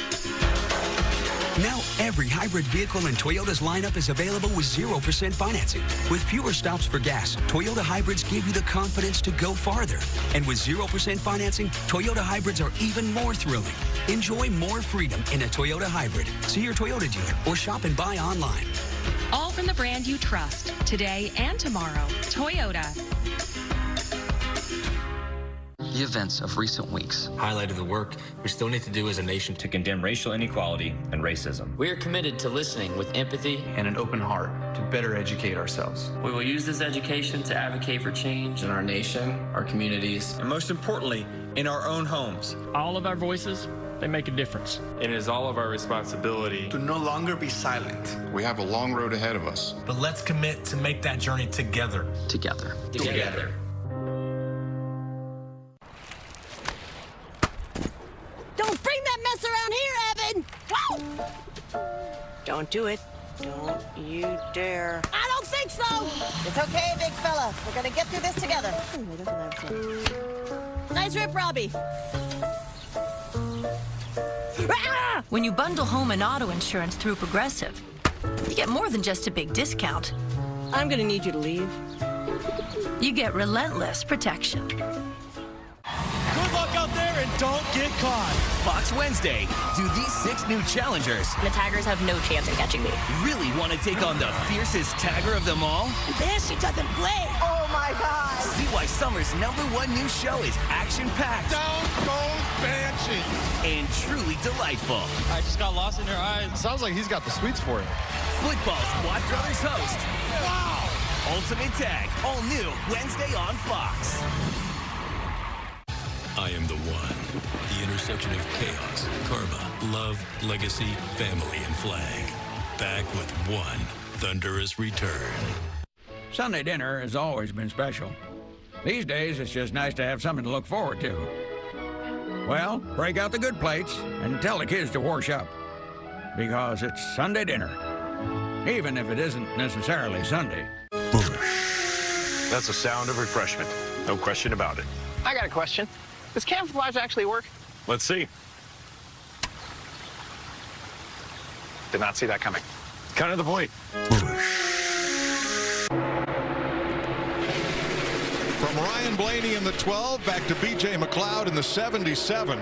Now every hybrid vehicle in Toyota's lineup is available with 0% financing. With fewer stops for gas, Toyota hybrids give you the confidence to go farther. And with 0% financing, Toyota hybrids are even more thrilling. Enjoy more freedom in a Toyota hybrid. See your Toyota dealer or shop and buy online. All from the brand you trust, today and tomorrow. Toyota. The events of recent weeks highlighted the work we still need to do as a nation to condemn racial inequality and racism. We are committed to listening with empathy and an open heart to better educate ourselves. We will use this education to advocate for change in our nation, our communities, and most importantly, in our own homes. All of our voices, they make a difference. It is all of our responsibility to no longer be silent. We have a long road ahead of us. But let's commit to make that journey together. Together. Don't bring that mess around here, Evan! Whoa! Don't do it. Don't you dare. I don't think so! It's okay, big fella. We're gonna get through this together. Nice rip, Robbie. When you bundle home and auto insurance through Progressive, you get more than just a big discount. I'm gonna need you to leave. You get relentless protection. Good luck out there and don't get caught. Fox Wednesday. Do these 6 new challengers, the taggers have no chance in catching me, really want to take on the fiercest tagger of them all? There she doesn't play. Oh my God. See why summer's #1 new show is action-packed. Down goes Banshee. And truly delightful. I just got lost in her eyes. Sounds like he's got the sweets for it. Football Squad Brothers host. Wow! Ultimate Tag. All new Wednesday on Fox. I am the one. The intersection of chaos, karma, love, legacy, family, and flag. Back with one thunderous return. Sunday dinner has always been special. These days, it's just nice to have something to look forward to. Well, break out the good plates and tell the kids to wash up. Because it's Sunday dinner. Even if it isn't necessarily Sunday. That's the sound of refreshment. No question about it. I got a question. Does camouflage actually work? Let's see. Did not see that coming. Kind of the point. From Ryan Blaney in the 12 back to B.J. McLeod in the 77.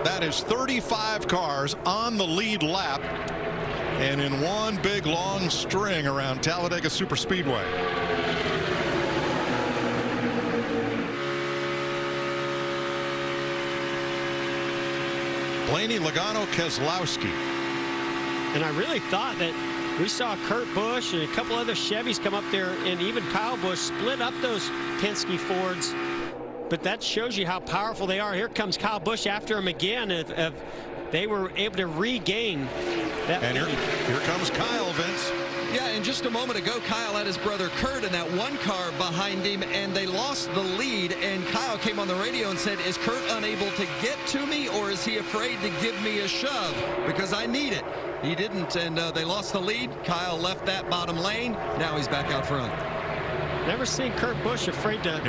That is 35 cars on the lead lap and in one big long string around Talladega Superspeedway. Blaney, Logano, Keselowski. And I really thought that we saw Kurt Busch and a couple other Chevys come up there, and even Kyle Busch split up those Penske Fords. But that shows you how powerful they are. Here comes Kyle Busch after him again. If they were able to regain that and lead. Here comes Kyle, Vince. Yeah, and just a moment ago, Kyle had his brother Kurt in that one car behind him, and they lost the lead, and Kyle came on the radio and said, is Kurt unable to get to me, or is he afraid to give me a shove? Because I need it. He didn't, and they lost the lead. Kyle left that bottom lane. Now he's back out front. Never seen Kurt Busch afraid to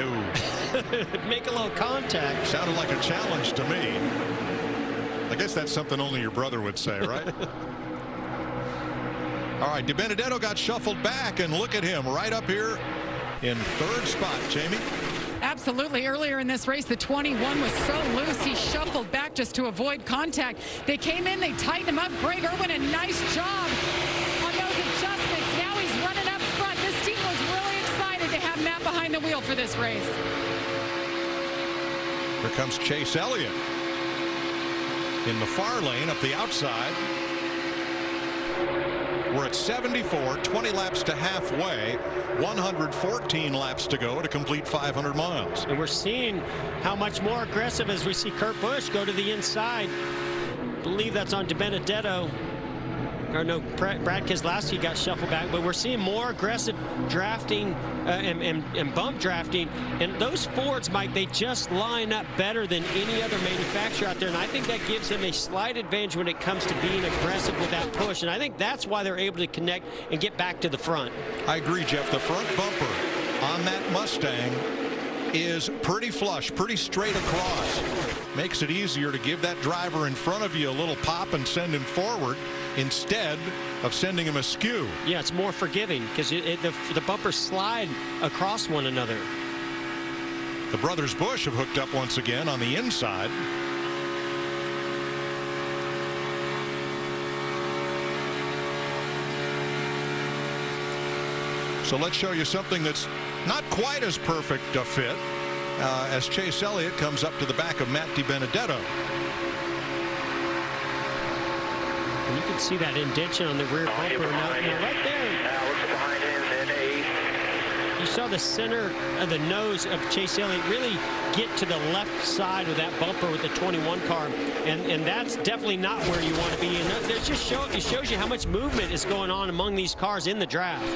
make a little contact. Sounded like a challenge to me. I guess that's something only your brother would say, right? All right, DiBenedetto got shuffled back, and look at him right up here in 3rd spot. Jamie? Absolutely. Earlier in this race, the 21 was so loose, he shuffled back just to avoid contact. They came in, they tightened him up. Greg Irwin, a nice job on those adjustments. Now he's running up front. This team was really excited to have Matt behind the wheel for this race. Here comes Chase Elliott in the far lane up the outside. We're at 74, 20 laps to halfway, 114 laps to go to complete 500 miles. And we're seeing how much more aggressive as we see Kurt Busch go to the inside. I believe that's on DiBenedetto. Brad Keselowski got shuffled back, but we're seeing more aggressive drafting and bump drafting. And those Fords, Mike, they just line up better than any other manufacturer out there. And I think that gives them a slight advantage when it comes to being aggressive with that push. And I think that's why they're able to connect and get back to the front. I agree, Jeff. The front bumper on that Mustang is pretty flush, pretty straight across. Makes it easier to give that driver in front of you a little pop and send him forward instead of sending him askew. Yeah, it's more forgiving because the bumpers slide across one another. The brothers Busch have hooked up once again on the inside. So let's show you something that's not quite as perfect a fit as Chase Elliott comes up to the back of Matt DiBenedetto. And you can see that indentation on the rear bumper. Now right there, you saw the center of the nose of Chase Elliott really get to the left side of that bumper with the 21 car, and that's definitely not where you want to be. And it shows you how much movement is going on among these cars in the draft.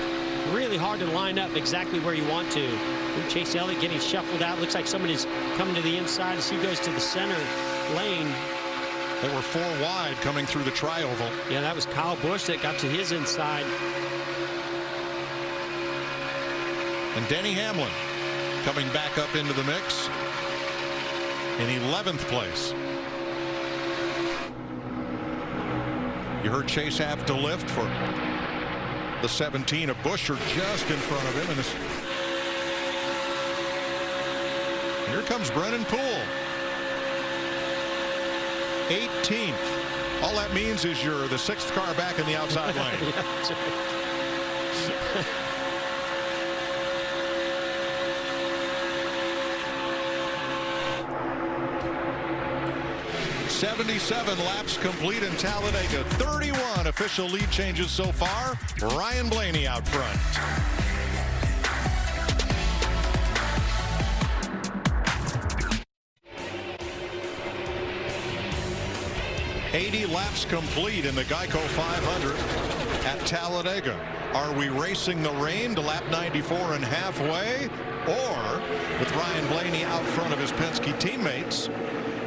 Really hard to line up exactly where you want to. And Chase Elliott getting shuffled out. Looks like somebody's coming to the inside as he goes to the center lane. They were 4 wide coming through the tri-oval. Yeah, that was Kyle Busch that got to his inside. And Denny Hamlin coming back up into the mix in 11th place. You heard Chase have to lift for the 17 of Buescher just in front of him. And here comes Brennan Poole. 18th. All that means is you're the 6th car back in the outside lane. 77 laps complete in Talladega. 31 official lead changes so far. Ryan Blaney out front. Laps complete in the Geico 500 at Talladega. Are we racing the rain to lap 94 and halfway? Or, with Ryan Blaney out front of his Penske teammates,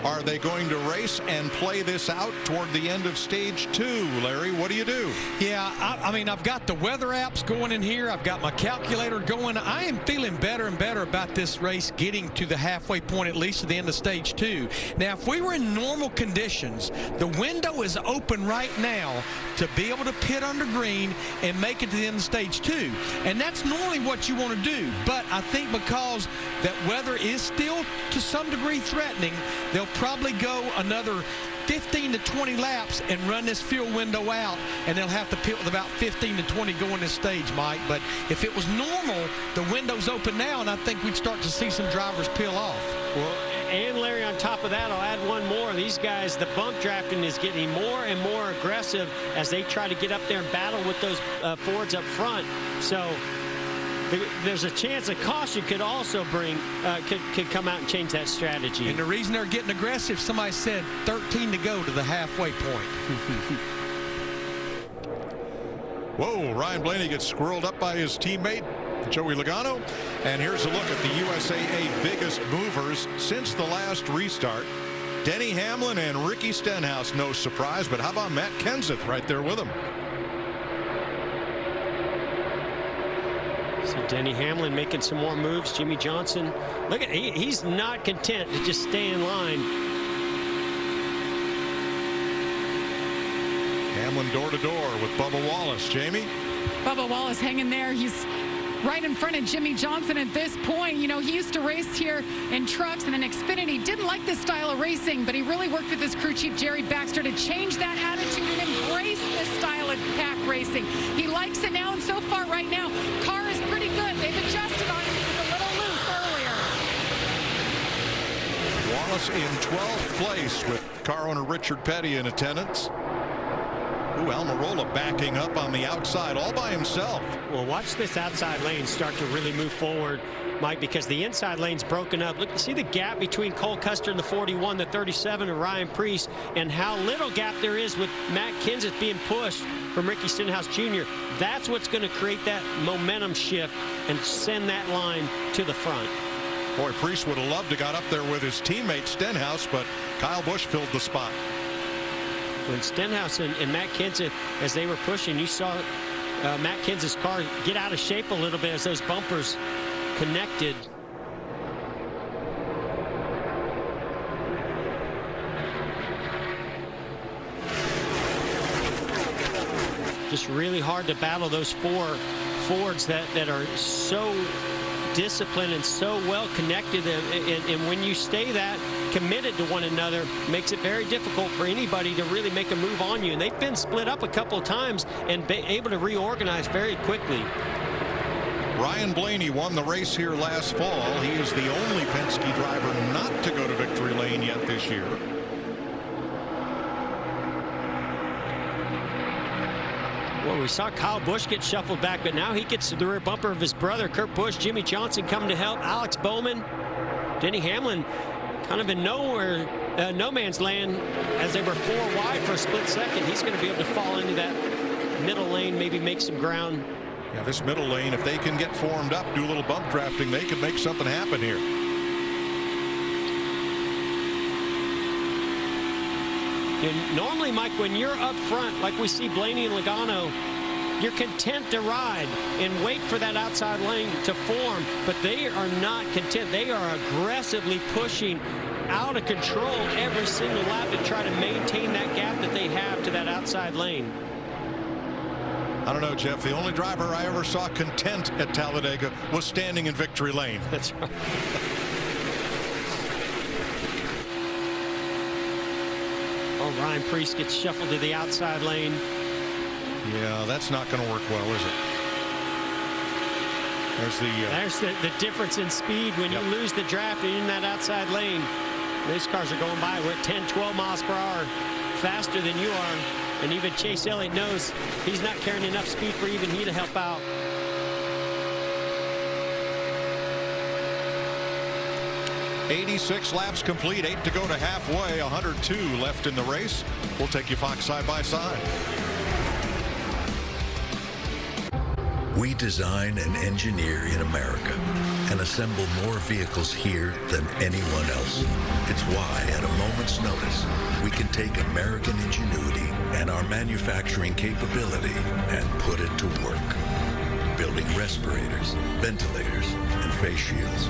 are they going to race and play this out toward the end of stage 2? Larry, what do you do? Yeah, I mean, I've got the weather apps going in here. I've got my calculator going. I am feeling better and better about this race getting to the halfway point, at least to the end of stage 2. Now, if we were in normal conditions, the window is open right now to be able to pit under green and make it to the end of stage 2. And that's normally what you want to do. But I think because that weather is still to some degree threatening, they'll probably go another 15 to 20 laps and run this fuel window out, and they'll have to pit with about 15 to 20 going this stage, Mike. But if it was normal, the window's open now, and I think we'd start to see some drivers peel off. Well, and Larry, on top of that, I'll add one more. These guys, the bump drafting is getting more and more aggressive as they try to get up there and battle with those Fords up front. So there's a chance a caution could also bring could come out and change that strategy. And the reason they're getting aggressive, somebody said 13 to go to the halfway point. Whoa, Ryan Blaney gets squirreled up by his teammate Joey Logano. And here's a look at the USAA biggest movers since the last restart. Denny Hamlin and Ricky Stenhouse, no surprise, but how about Matt Kenseth right there with him? So Denny Hamlin making some more moves. Jimmy Johnson, look at he's not content to just stay in line. Hamlin door to door with Bubba Wallace. Jamie? Bubba Wallace hanging there. He's right in front of Jimmy Johnson at this point. You know, he used to race here in trucks and in Xfinity. Didn't like this style of racing, but he really worked with his crew chief, Jerry Baxter, to change that attitude and embrace this style of pack racing. He likes it now, and so far right now, car is pretty good. They've adjusted on him. He was a little loose earlier. Wallace in 12th place with car owner Richard Petty in attendance. Ooh, Almirola backing up on the outside all by himself. Well, watch this outside lane start to really move forward, Mike, because the inside lane's broken up. Look, see the gap between Cole Custer and the 41, the 37, and Ryan Preece, and how little gap there is with Matt Kenseth being pushed from Ricky Stenhouse Jr. That's what's going to create that momentum shift and send that line to the front. Boy, Preece would have loved to got up there with his teammate Stenhouse, but Kyle Busch filled the spot. When Stenhouse and Matt Kenseth, as they were pushing, you saw Matt Kenseth's car get out of shape a little bit as those bumpers connected. Just really hard to battle those four Fords that are so disciplined and so well connected, and when you stay that committed to one another, makes it very difficult for anybody to really make a move on you. And they've been split up a couple of times and been able to reorganize very quickly. Ryan Blaney won the race here last fall. He is the only Penske driver not to go to victory lane yet this year. Well, we saw Kyle Busch get shuffled back, but now he gets to the rear bumper of his brother, Kurt Busch. Jimmy Johnson coming to help. Alex Bowman. Denny Hamlin kind of in nowhere, no man's land as they were 4 wide for a split second. He's going to be able to fall into that middle lane, maybe make some ground. Yeah, this middle lane, if they can get formed up, do a little bump drafting, they could make something happen here. And normally, Mike, when you're up front, like we see Blaney and Logano, you're content to ride and wait for that outside lane to form, but they are not content. They are aggressively pushing out of control every single lap to try to maintain that gap that they have to that outside lane. I don't know, Jeff. The only driver I ever saw content at Talladega was standing in victory lane. That's right. Oh, Ryan Preece gets shuffled to the outside lane. Yeah, that's not going to work well, is it? There's the difference in speed when you lose the draft and in that outside lane. These cars are going by. We're at 10, 12 miles per hour faster than you are. And even Chase Elliott knows he's not carrying enough speed for even he to help out. .86 laps complete, 8 to go to halfway, 102 left in the race. We'll take you Fox side by side. We design and engineer in America and assemble more vehicles here than anyone else. It's why, at a moment's notice, we can take American ingenuity and our manufacturing capability and put it to work. Building respirators, ventilators, and face shields.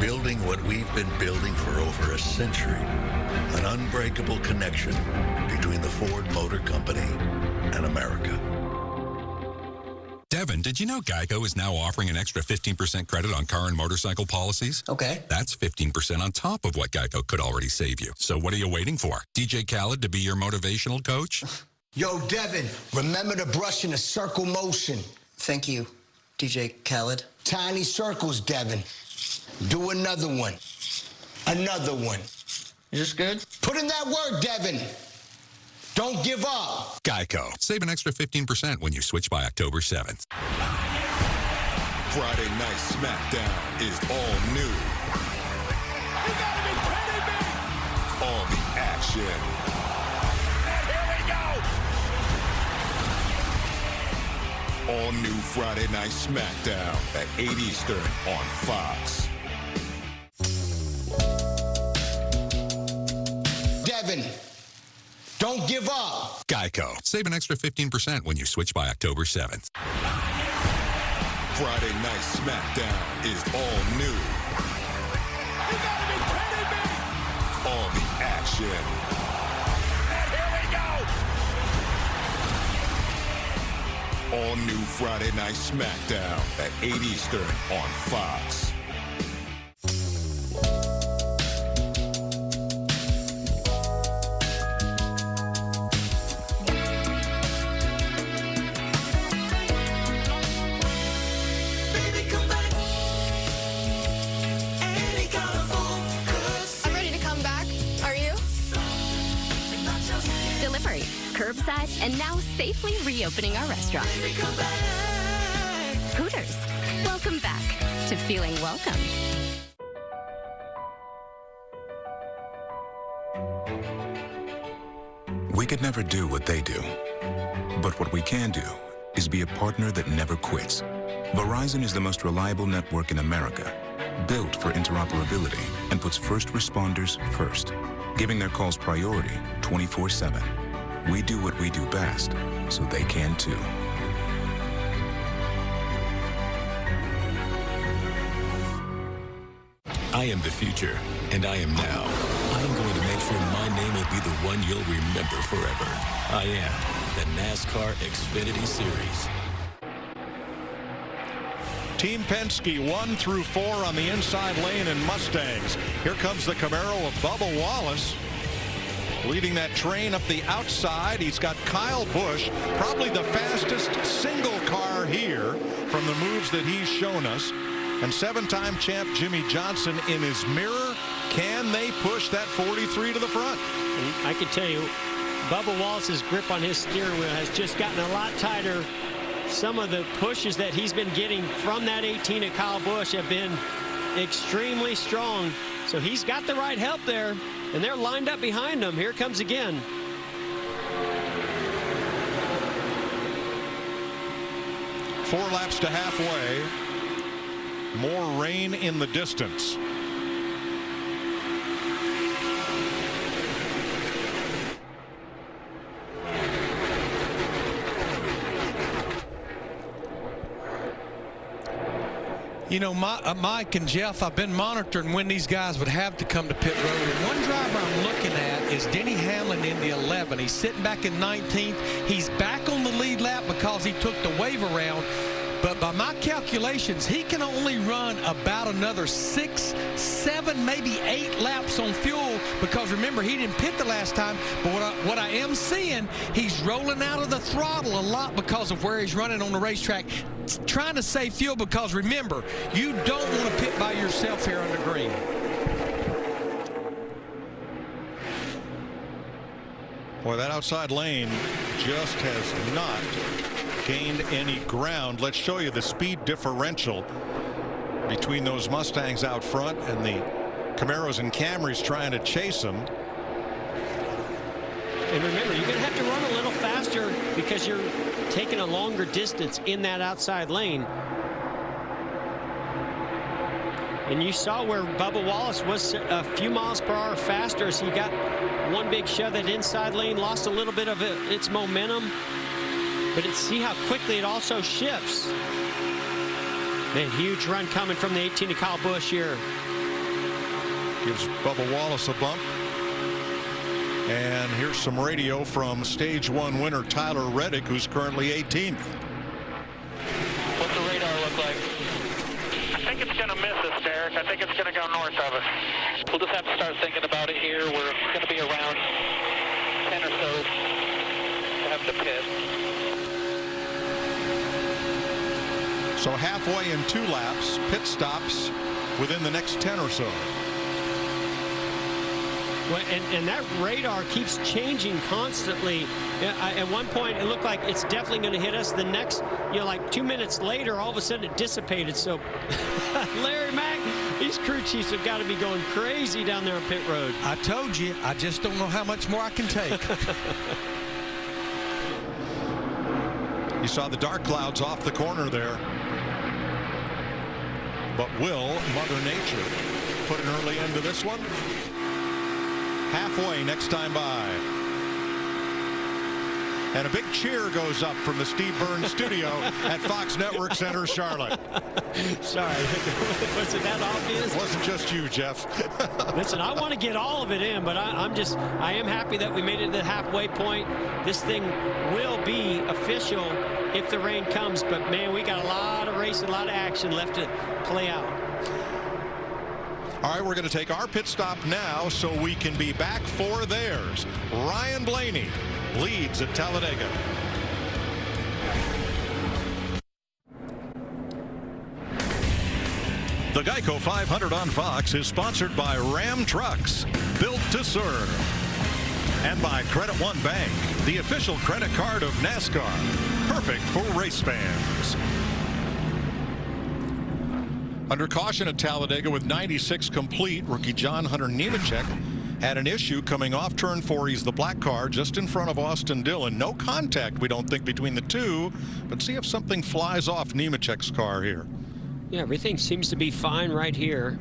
Building what we've been building for over a century. An unbreakable connection between the Ford Motor Company and America. Devin, did you know Geico is now offering an extra 15% credit on car and motorcycle policies? Okay. That's 15% on top of what Geico could already save you. So what are you waiting for? DJ Khaled to be your motivational coach? Yo, Devin, remember to brush in a circle motion. Thank you, DJ Khaled. Tiny circles, Devin. Do another one. Another one. Is this good? Put in that word, Devin. Don't give up. Geico. Save an extra 15% when you switch by October 7th. Friday Night SmackDown is all new. You gotta be kidding me! All the action. And here we go! All new Friday Night SmackDown at 8 Eastern on Fox. Devin, don't give up. Geico. Save an extra 15% when you switch by October 7th. Friday Night SmackDown is all new. You gotta be kidding me! All the action. And here we go! All new Friday Night SmackDown at 8 Eastern on Fox. delivery, curbside, and now safely reopening our restaurants. Hooters, welcome back to feeling welcome. We could never do what they do, but what we can do is be a partner that never quits. Verizon is the most reliable network in America, built for interoperability and puts first responders first, giving their calls priority 24/7. We do what we do best, so they can too. I am the future, and I am now. I am going to make sure my name will be the one you'll remember forever. I am the NASCAR Xfinity Series. Team Penske 1 through 4 on the inside lane in Mustangs. Here comes the Camaro of Bubba Wallace, leading that train up the outside. He's got Kyle Busch, probably the fastest single car here from the moves that he's shown us. And 7-time champ Jimmy Johnson in his mirror. Can they push that 43 to the front? I can tell you, Bubba Wallace's grip on his steering wheel has just gotten a lot tighter. Some of the pushes that he's been getting from that 18 at Kyle Busch have been extremely strong. So he's got the right help there, and they're lined up behind him. Here comes again. Four laps to halfway. More rain in the distance. You know, Mike and Jeff, I've been monitoring when these guys would have to come to pit road. And one driver I'm looking at is Denny Hamlin in the 11. He's sitting back in 19th. He's back on the lead lap because he took the wave around. But by my calculations, he can only run about another 6, 7, maybe 8 laps on fuel, because remember, he didn't pit the last time. But what I am seeing, he's rolling out of the throttle a lot because of where he's running on the racetrack, trying to save fuel, because remember, you don't want to pit by yourself here on the green. Boy, that outside lane just has not gained any ground. Let's show you the speed differential between those Mustangs out front and the Camaros and Camrys trying to chase them. And remember, you're going to have to run a little faster because you're taking a longer distance in that outside lane. And you saw where Bubba Wallace was a few miles per hour faster as he got one big shove. That inside lane lost a little bit of its momentum. But see how quickly it also shifts. Man, huge run coming from the 18 to Kyle Busch here. Gives Bubba Wallace a bump. And here's some radio from Stage 1 winner Tyler Reddick, who's currently 18th. What's the radar look like? I think it's going to miss us, Derek. I think it's going to go north of us. We'll just have to start thinking about it here. We're going to be around 10 or so to have to pit. So halfway in 2 laps, pit stops within the next 10 or so. Well, and that radar keeps changing constantly. At one point, it looked like it's definitely going to hit us. The next, like 2 minutes later, all of a sudden it dissipated. So Larry Mack, these crew chiefs have got to be going crazy down there on pit road. I told you, I just don't know how much more I can take. You saw the dark clouds off the corner there. But will Mother Nature put an early end to this one? Halfway next time by. And a big cheer goes up from the Steve Burns studio at Fox Network Center, Charlotte. Sorry, was it that obvious? It wasn't just you, Jeff. Listen, I want to get all of it in, but I am happy that we made it to the halfway point. This thing will be official if the rain comes, but man, we got a lot of racing, a lot of action left to play out. All right, we're going to take our pit stop now so we can be back for theirs. Ryan Blaney leads at Talladega. The Geico 500 on Fox is sponsored by Ram Trucks, built to serve. And by Credit One Bank, the official credit card of NASCAR. Perfect for race fans. Under caution at Talladega with 96 complete, rookie John Hunter Nemechek had an issue coming off turn 4. He's the black car just in front of Austin Dillon. No contact, we don't think, between the two, but see if something flies off Nemechek's car here. Yeah, everything seems to be fine right here.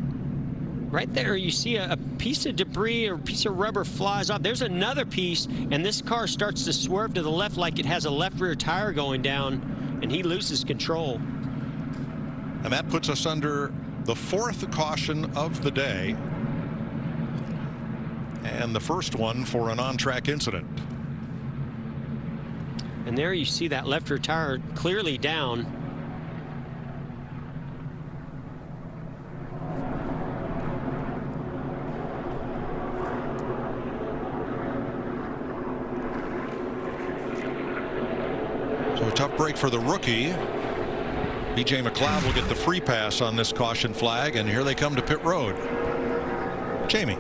Right there, you see a piece of debris or a piece of rubber flies off. There's another piece, and this car starts to swerve to the left like it has a left rear tire going down, and he loses control. And that puts us under the 4th caution of the day, and the first one for an on-track incident. And there you see that left rear tire clearly down. So a tough break for the rookie. B.J. McLeod will get the free pass on this caution flag, and here they come to pit road. Jamie.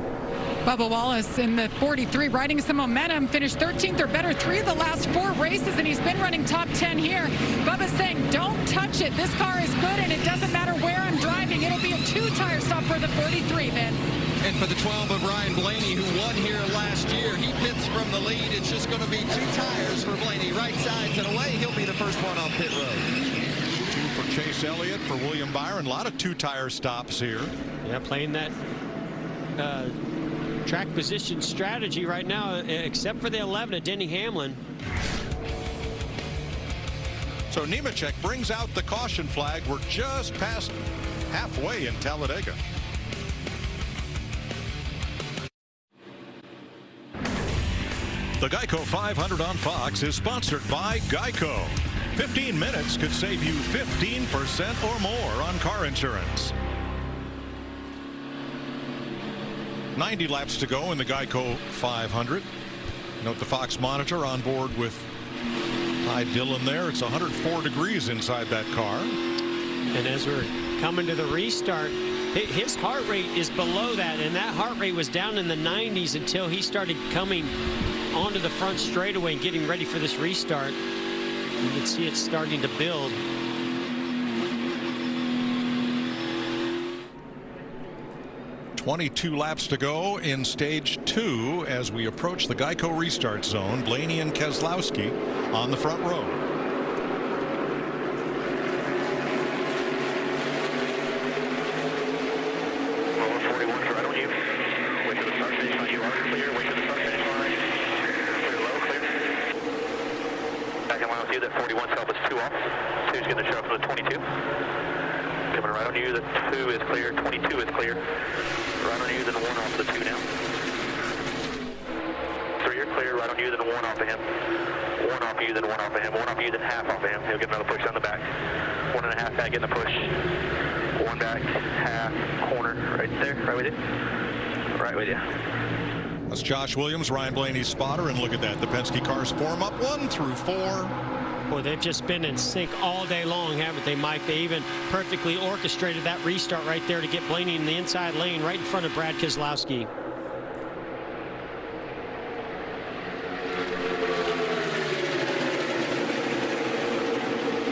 Bubba Wallace in the 43 riding some momentum, finished 13th or better 3 of the last 4 races, and he's been running top 10 here. Bubba's saying, don't touch it. This car is good, and it doesn't matter where I'm driving. It'll be a 2-tire stop for the 43, Vince. And for the 12 of Ryan Blaney, who won here last year, he pits from the lead. It's just going to be 2 tires for Blaney, right sides and away. He'll be the first one off pit road. 2 for Chase Elliott, for William Byron. A lot of 2-tire stops here. Yeah, playing that track position strategy right now, except for the 11 of Denny Hamlin. So Nemechek brings out the caution flag. We're just past halfway in Talladega. The Geico 500 on Fox is sponsored by Geico. 15 minutes could save you 15% or more on car insurance. 90 laps to go in the Geico 500. Note the Fox monitor on board with Ty Dillon there. It's 104 degrees inside that car. And as we're coming to the restart, his heart rate is below that, and that heart rate was down in the 90s until he started coming onto the front straightaway and getting ready for this restart. You can see it's starting to build. .22 laps to go in stage 2 as we approach the Geico restart zone. Blaney and Keselowski on the front row. That 41 self is 2 off. 2's going to show up for the 22. Coming right on you, the 2 is clear, 22 is clear. Right on you, then 1 off the 2 now. 3 are clear, right on you, then 1 off of him. 1 off you, then 1 off of him. 1 off you, then half off of him. He'll get another push on the back. 1.5 back, getting a push. 1 back, half, corner, right there, right with you. Right with you. That's Josh Williams, Ryan Blaney's spotter, and look at that. The Penske cars form up 1 through 4. Boy, they've just been in sync all day long, haven't they, Mike? They even perfectly orchestrated that restart right there to get Blaney in the inside lane right in front of Brad Keselowski.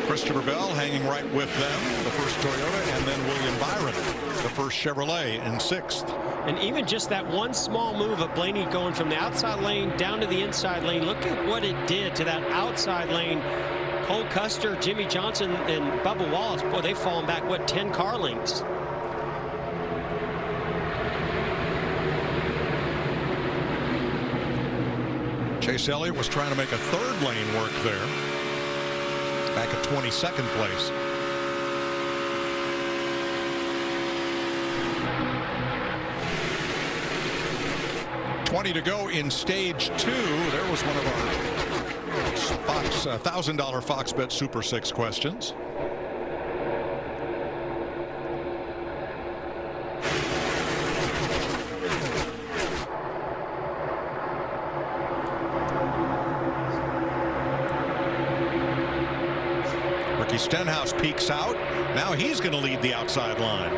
Christopher Bell hanging right with them, the first Toyota, and then William Byron, the first Chevrolet, in 6th. And even just that one small move of Blaney going from the outside lane down to the inside lane, look at what it did to that outside lane. Cole Custer, Jimmy Johnson, and Bubba Wallace, boy, they've fallen back, what, 10 car lengths. Chase Elliott was trying to make a 3rd lane work there, back at 22nd place. $20 to go in stage 2. There was one of our $1,000 Fox Bet Super 6 questions. Ricky Stenhouse peeks out. Now he's going to lead the outside line.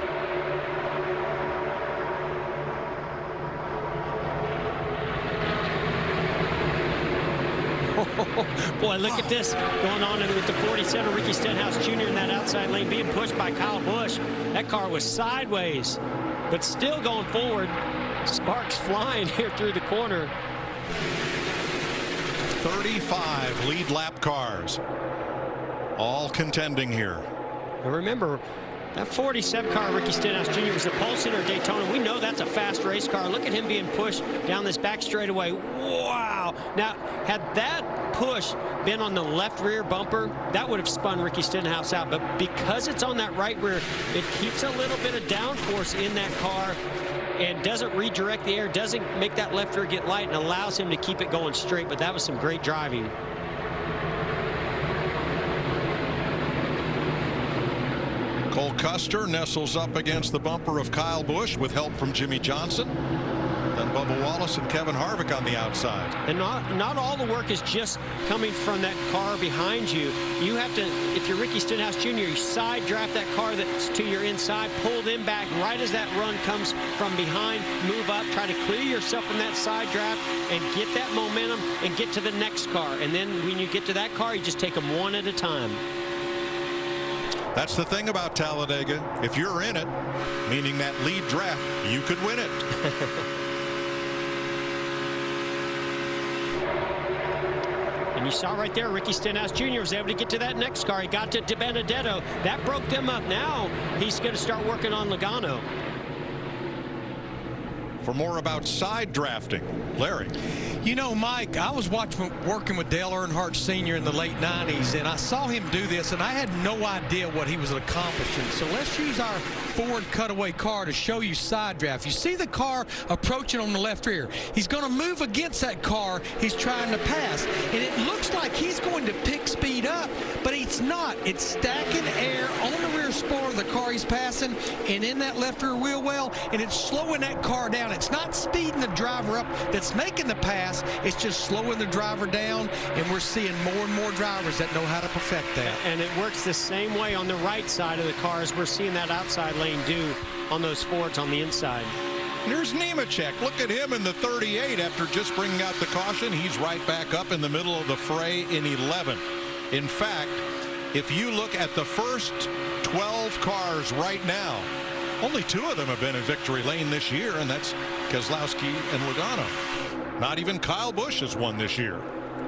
Boy, look at this going on with the 47, Ricky Stenhouse Jr. in that outside lane being pushed by Kyle Busch. That car was sideways, but still going forward. Sparks flying here through the corner. 35 lead lap cars, all contending here. And remember, that 47 car, Ricky Stenhouse Jr., was the pole sitter at Daytona. We know that's a fast race car. Look at him being pushed down this back straightaway. Wow. Now, had that push been on the left rear bumper, that would have spun Ricky Stenhouse out. But because it's on that right rear, it keeps a little bit of downforce in that car and doesn't redirect the air, doesn't make that left rear get light, and allows him to keep it going straight. But that was some great driving. Cole Custer nestles up against the bumper of Kyle Busch with help from Jimmy Johnson. Then Bubba Wallace and Kevin Harvick on the outside. And not all the work is just coming from that car behind you. You have to, if you're Ricky Stenhouse Jr., you side draft that car that's to your inside, pull them back right as that run comes from behind, move up, try to clear yourself from that side draft and get that momentum and get to the next car. And then when you get to that car, you just take them one at a time. That's the thing about Talladega. If you're in it, meaning that lead draft, you could win it. And you saw right there, Ricky Stenhouse Jr. was able to get to that next car. He got to De Benedetto. That broke them up. Now he's going to start working on Logano. For more about side drafting, Larry. You know, Mike, I was working with Dale Earnhardt Sr. in the late 90s, and I saw him do this, and I had no idea what he was accomplishing. So let's use our Ford cutaway car to show you side draft. You see the car approaching on the left rear. He's going to move against that car he's trying to pass, and it looks like he's going to pick speed up, but it's not. It's stacking air on the rear spoiler of the car he's passing and in that left rear wheel well, and it's slowing that car down. It's not speeding the driver up that's making the pass. It's just slowing the driver down, and we're seeing more and more drivers that know how to perfect that. And it works the same way on the right side of the car as we're seeing that outside lane do on those Fords on the inside. Here's Nemechek. Look at him in the 38 after just bringing out the caution. He's right back up in the middle of the fray in 11th. In fact, if you look at the first 12 cars right now, only 2 of them have been in victory lane this year, and that's Keselowski and Logano. Not even Kyle Busch has won this year.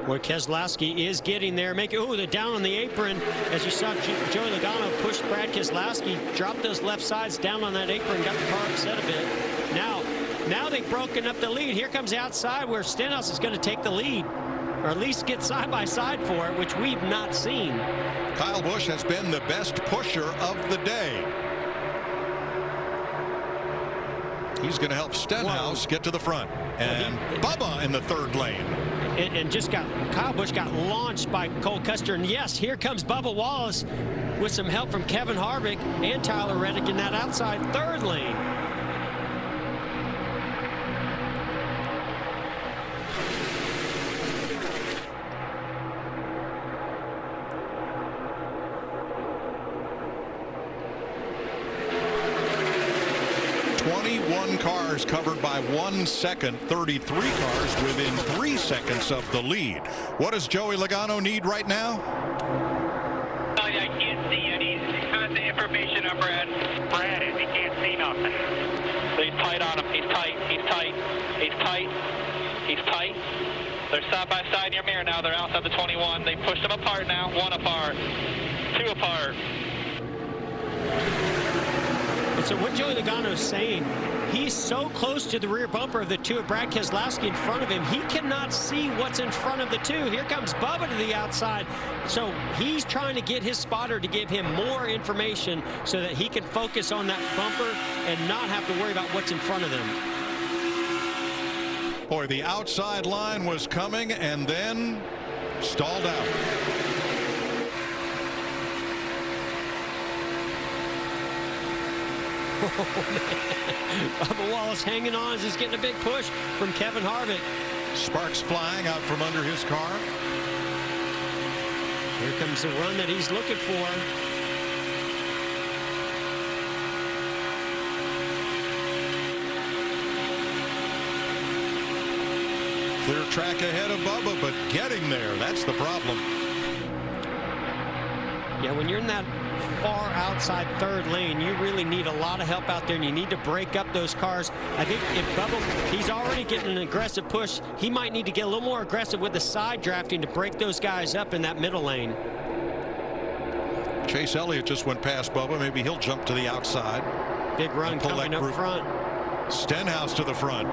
Well, Keselowski is getting there. They're down on the apron. As you saw, Joey Logano push Brad Keselowski, dropped those left sides down on that apron, got the car upset a bit. Now they've broken up the lead. Here comes the outside where Stenhouse is going to take the lead, or at least get side by side for it, which we've not seen. Kyle Busch has been the best pusher of the day. He's going to help Stenhouse get to the front. And Bubba in the 3rd lane. And Kyle Busch got launched by Cole Custer. And yes, here comes Bubba Wallace with some help from Kevin Harvick and Tyler Reddick in that outside 3rd lane. Cars covered by 1 second, 33 cars within 3 seconds of the lead. What does Joey Logano need right now? I can't see it. He's got the information of Brad. Brad is, he can't see nothing. So he's tight on him. He's tight. He's tight. He's tight. He's tight. They're side by side in your mirror now. They're outside the 21. They pushed them apart now. 1 apart. 2 apart. And so what Joey Logano is saying, he's so close to the rear bumper of the 2 of Brad Keselowski in front of him, he cannot see what's in front of the 2. Here comes Bubba to the outside. So he's trying to get his spotter to give him more information so that he can focus on that bumper and not have to worry about what's in front of them. Boy, the outside line was coming and then stalled out. Bubba Wallace hanging on as he's getting a big push from Kevin Harvick. Sparks flying out from under his car. Here comes the run that he's looking for. Clear track ahead of Bubba, but getting there, that's the problem. Yeah, when you're in that far outside third lane, you really need a lot of help out there, and you need to break up those cars. I think if Bubba, he's already getting an aggressive push, he might need to get a little more aggressive with the side drafting to break those guys up in that middle lane. Chase Elliott just went past Bubba. Maybe he'll jump to the outside. Big run coming up front. Stenhouse to the front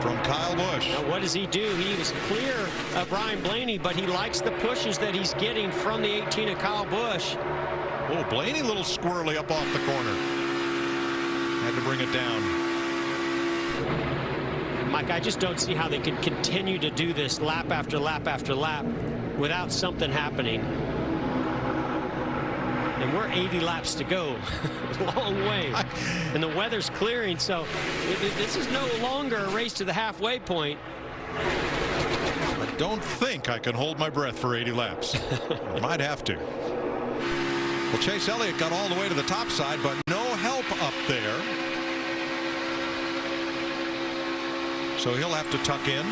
from Kyle Busch. Now what does he do? He was clear of Ryan Blaney, but he likes the pushes that he's getting from the 18 of Kyle Busch. Oh, Blaney a little squirrely up off the corner. Had to bring it down. Mike, I just don't see how they can continue to do this lap after lap after lap without something happening. And we're 80 laps to go. A long way. And the weather's clearing, so this is no longer a race to the halfway point. I don't think I can hold my breath for 80 laps. Might have to. Well, Chase Elliott got all the way to the top side, but no help up there. So he'll have to tuck in.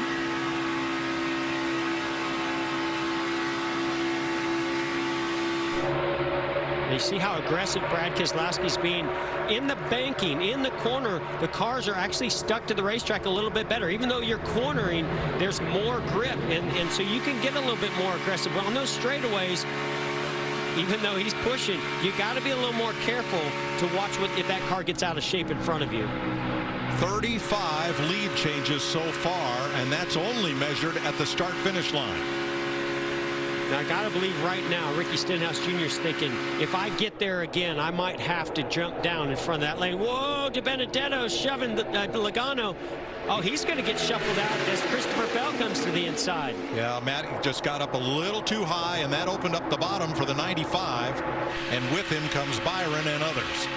You see how aggressive Brad Keselowski's being in the banking, in the corner. The cars are actually stuck to the racetrack a little bit better. Even though you're cornering, there's more grip, and so you can get a little bit more aggressive. But on those straightaways, even though he's pushing, you got to be a little more careful to watch if that car gets out of shape in front of you. 35 lead changes so far, and that's only measured at the start-finish line. Now, I got to believe right now, Ricky Stenhouse Jr. is thinking, if I get there again, I might have to jump down in front of that lane. Whoa, De Benedetto shoving Logano. Oh, he's going to get shuffled out as Christopher Bell comes to the inside. Yeah, Matt just got up a little too high, and that opened up the bottom for the 95. And with him comes Byron and others.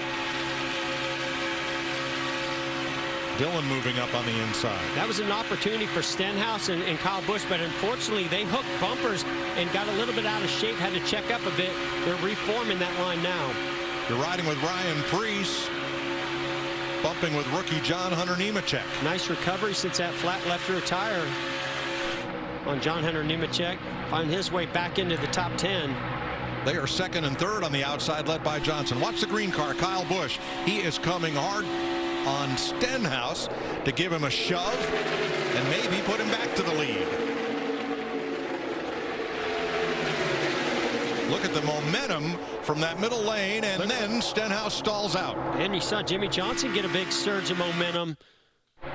Dillon moving up on the inside. That was an opportunity for Stenhouse and Kyle Busch, but unfortunately they hooked bumpers and got a little bit out of shape, had to check up a bit. They're reforming that line now. You're riding with Ryan Preece, bumping with rookie John Hunter Nemechek. Nice recovery since that flat left rear tire on John Hunter Nemechek. Find his way back into the top 10. They are second and third on the outside, led by Johnson. Watch the green car, Kyle Busch. He is coming hard on Stenhouse to give him a shove and maybe put him back to the lead. Look at the momentum from that middle lane, and then Stenhouse stalls out. And you saw Jimmy Johnson get a big surge of momentum. Look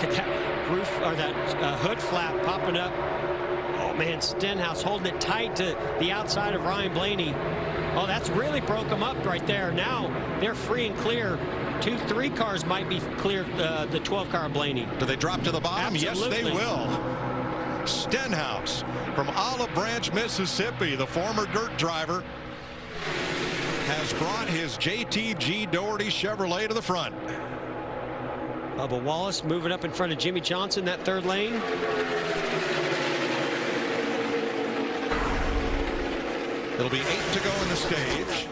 at that roof, or that hood flap popping up. Oh man, Stenhouse holding it tight to the outside of Ryan Blaney. Oh, that's really broke them up right there. Now they're free and clear. 2-3 cars might be clear, the 12 car Blaney. Do they drop to the bottom? Absolutely. Yes, they will. Stenhouse from Olive Branch, Mississippi, the former dirt driver, has brought his JTG Doherty Chevrolet to the front. Bubba Wallace moving up in front of Jimmy Johnson, that third lane. It'll be 8 to go in the stage.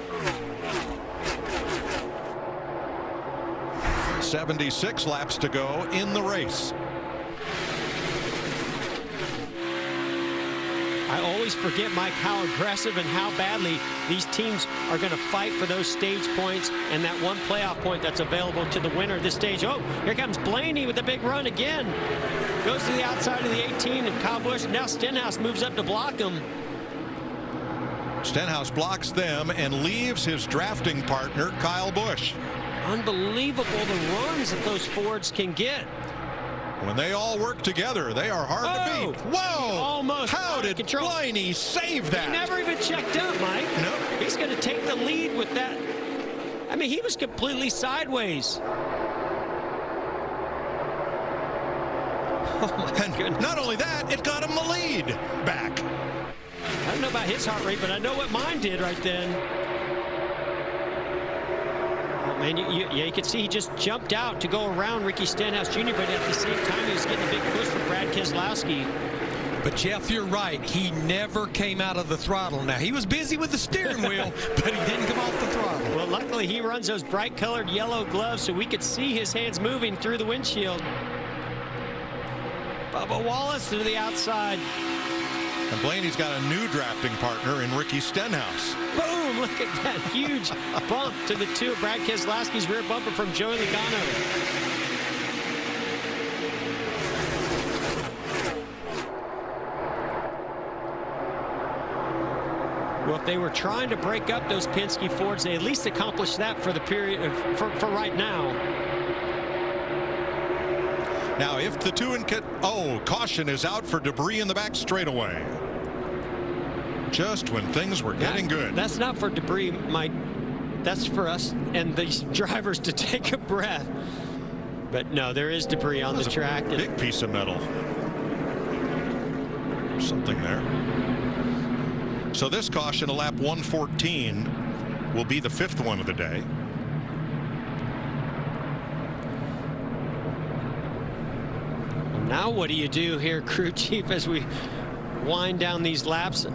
76 laps to go in the race. I always forget, Mike, how aggressive and how badly these teams are going to fight for those stage points and that one playoff point that's available to the winner of this stage. Oh, here comes Blaney with a big run again. Goes to the outside of the 18, and Kyle Busch. Now Stenhouse moves up to block him. Stenhouse blocks them and leaves his drafting partner, Kyle Busch. Unbelievable the runs that those Fords can get. When they all work together, they are hard to beat. Whoa! Almost. How did Blaney save that? He never even checked up, Mike. No. He's going to take the lead with that. I mean, he was completely sideways. Oh, my goodness. Not only that, it got him the lead back. I don't know about his heart rate, but I know what mine did right then. Oh, man, you could see he just jumped out to go around Ricky Stenhouse Jr., but at the same time, he was getting a big push from Brad Keselowski. But, Jeff, you're right. He never came out of the throttle. Now, he was busy with the steering wheel, but he didn't come off the throttle. Well, luckily, he runs those bright-colored yellow gloves so we could see his hands moving through the windshield. Bubba Wallace to the outside. And Blaney's got a new drafting partner in Ricky Stenhouse. Boom! Look at that huge bump to the two of Brad Keselowski's rear bumper from Joey Logano. Well, if they were trying to break up those Penske Fords, they at least accomplished that for the period of, for right now. Now, if the two and caution is out for debris in the back straightaway. Just when things were getting good. That's not for debris, Mike. That's for us and these drivers to take a breath. But no, there is debris on the track. A big piece of metal. Something there. So this caution, a lap 114, will be the 5th one of the day. Now what do you do here, crew chief, as we wind down these laps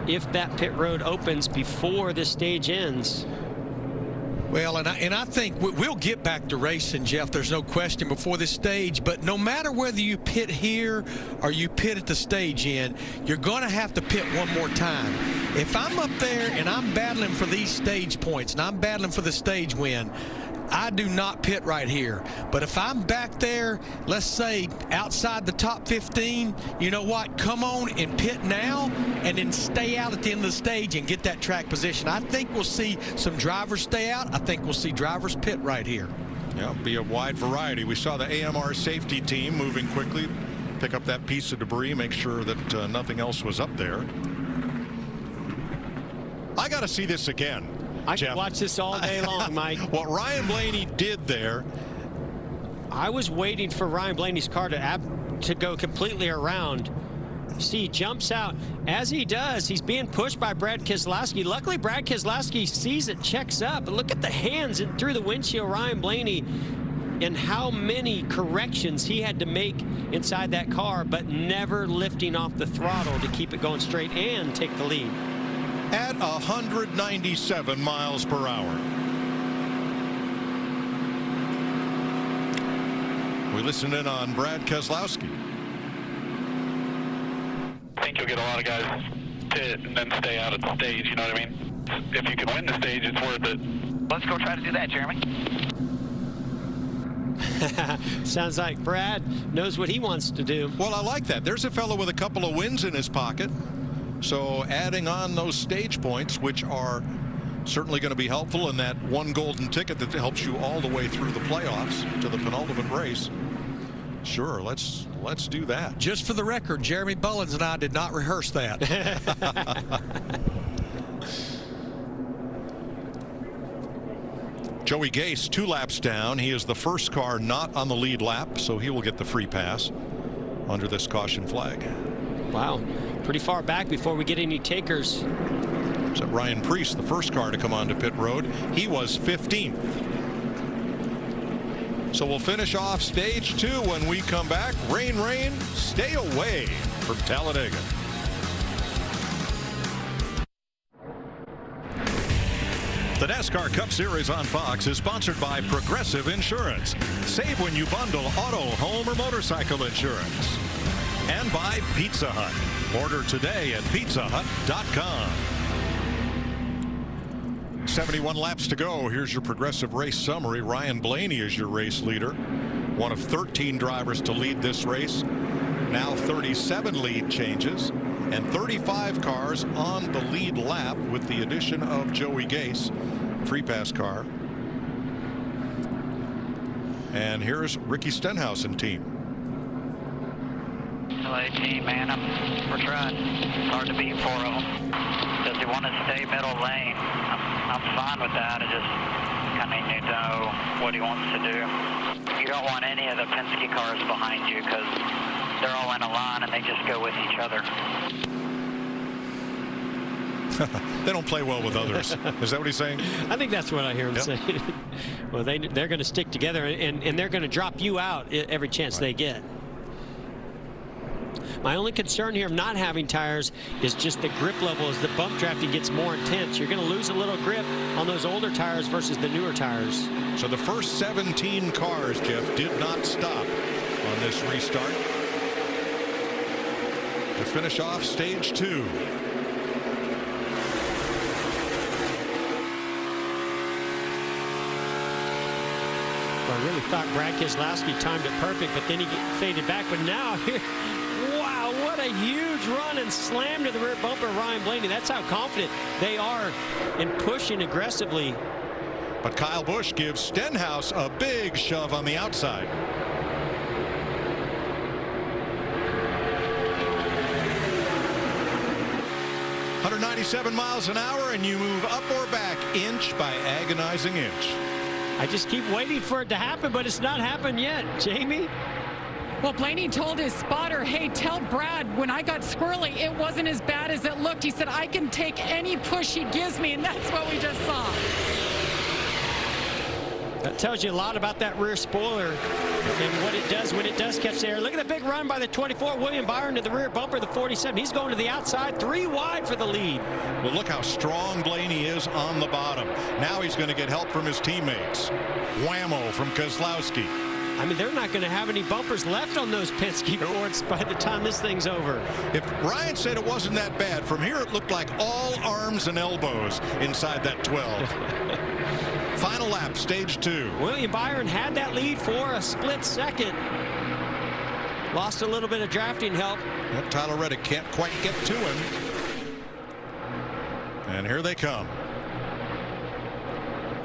if that pit road opens before this stage ends? Well, and I think we'll get back to racing, Jeff. There's no question before this stage. But no matter whether you pit here or you pit at the stage end, you're going to have to pit one more time. If I'm up there and I'm battling for these stage points and I'm battling for the stage win, I do not pit right here. But if I'm back there, let's say outside the top 15, you know what? Come on and pit now and then stay out at the end of the stage and get that track position. I think we'll see some drivers stay out. I think we'll see drivers pit right here. Yeah, it'll be a wide variety. We saw the AMR safety team moving quickly, pick up that piece of debris, make sure that nothing else was up there. I got to see this again. I could watch this all day long, Mike. What Ryan Blaney did there. I was waiting for Ryan Blaney's car to go completely around. See, he jumps out. As he does, he's being pushed by Brad Keselowski. Luckily, Brad Keselowski sees it, checks up. But look at the hands and through the windshield, Ryan Blaney, and how many corrections he had to make inside that car, but never lifting off the throttle to keep it going straight and take the lead. At 197 miles per hour. We listen in on Brad Keselowski. I think you'll get a lot of guys pit and then stay out at the stage, you know what I mean? If you can win the stage, it's worth it. Let's go try to do that, Jeremy. Sounds like Brad knows what he wants to do. Well, I like that. There's a fellow with a couple of wins in his pocket. So adding on those stage points, which are certainly going to be helpful in that one golden ticket that helps you all the way through the playoffs to the penultimate race. Sure, let's do that. Just for the record, Jeremy Bullins and I did not rehearse that. Joey Gase 2 laps down. He is the first car not on the lead lap, so he will get the free pass under this caution flag. Wow, pretty far back before we get any takers. So Ryan Preece, the first car to come onto pit road, he was 15th. So we'll finish off stage 2 when we come back. Rain, rain, stay away from Talladega. The NASCAR Cup Series on Fox is sponsored by Progressive Insurance. Save when you bundle auto, home, or motorcycle insurance. And by Pizza Hut. Order today at pizzahut.com. 71 laps to go. Here's your Progressive race summary. Ryan Blaney is your race leader. One of 13 drivers to lead this race. Now 37 lead changes and 35 cars on the lead lap with the addition of Joey Gase, free pass car. And here's Ricky Stenhouse and team. LA team, man, we're trying. It's hard to beat 4 of them. Does he want to stay middle lane? I'm fine with that. I just kind of need to know what he wants to do. You don't want any of the Penske cars behind you because they're all in a line and they just go with each other. They don't play well with others. Is that what he's saying? I think that's what I hear him say. Well, they're going to stick together and they're going to drop you out every chance they get. My only concern here of not having tires is just the grip level. As the bump drafting gets more intense, you're going to lose a little grip on those older tires versus the newer tires. So the first 17 cars, Jeff, did not stop on this restart to finish off stage 2. I really thought Brad Keselowski timed it perfect, but then he faded back. But now, wow, what a huge run and slam to the rear bumper of Ryan Blaney. That's how confident they are in pushing aggressively. But Kyle Busch gives Stenhouse a big shove on the outside. .197 miles an hour, and you move up or back inch by agonizing inch. I just keep waiting for it to happen, but it's not happened yet, Jamie. Well, Blaney told his spotter, hey, tell Brad when I got squirrely, it wasn't as bad as it looked. He said, I can take any push he gives me, and that's what we just saw. That tells you a lot about that rear spoiler and what it does when it does catch the air. Look at the big run by the 24, William Byron, to the rear bumper, the 47. He's going to the outside, 3 wide for the lead. Well, look how strong Blaney is on the bottom. Now he's going to get help from his teammates. Whammo from Keselowski. I mean, they're not going to have any bumpers left on those Penske boards by the time this thing's over. If Ryan said it wasn't that bad, from here it looked like all arms and elbows inside that 12. Final lap, stage 2. William Byron had that lead for a split second. Lost a little bit of drafting help. Yep, Tyler Reddick can't quite get to him. And here they come.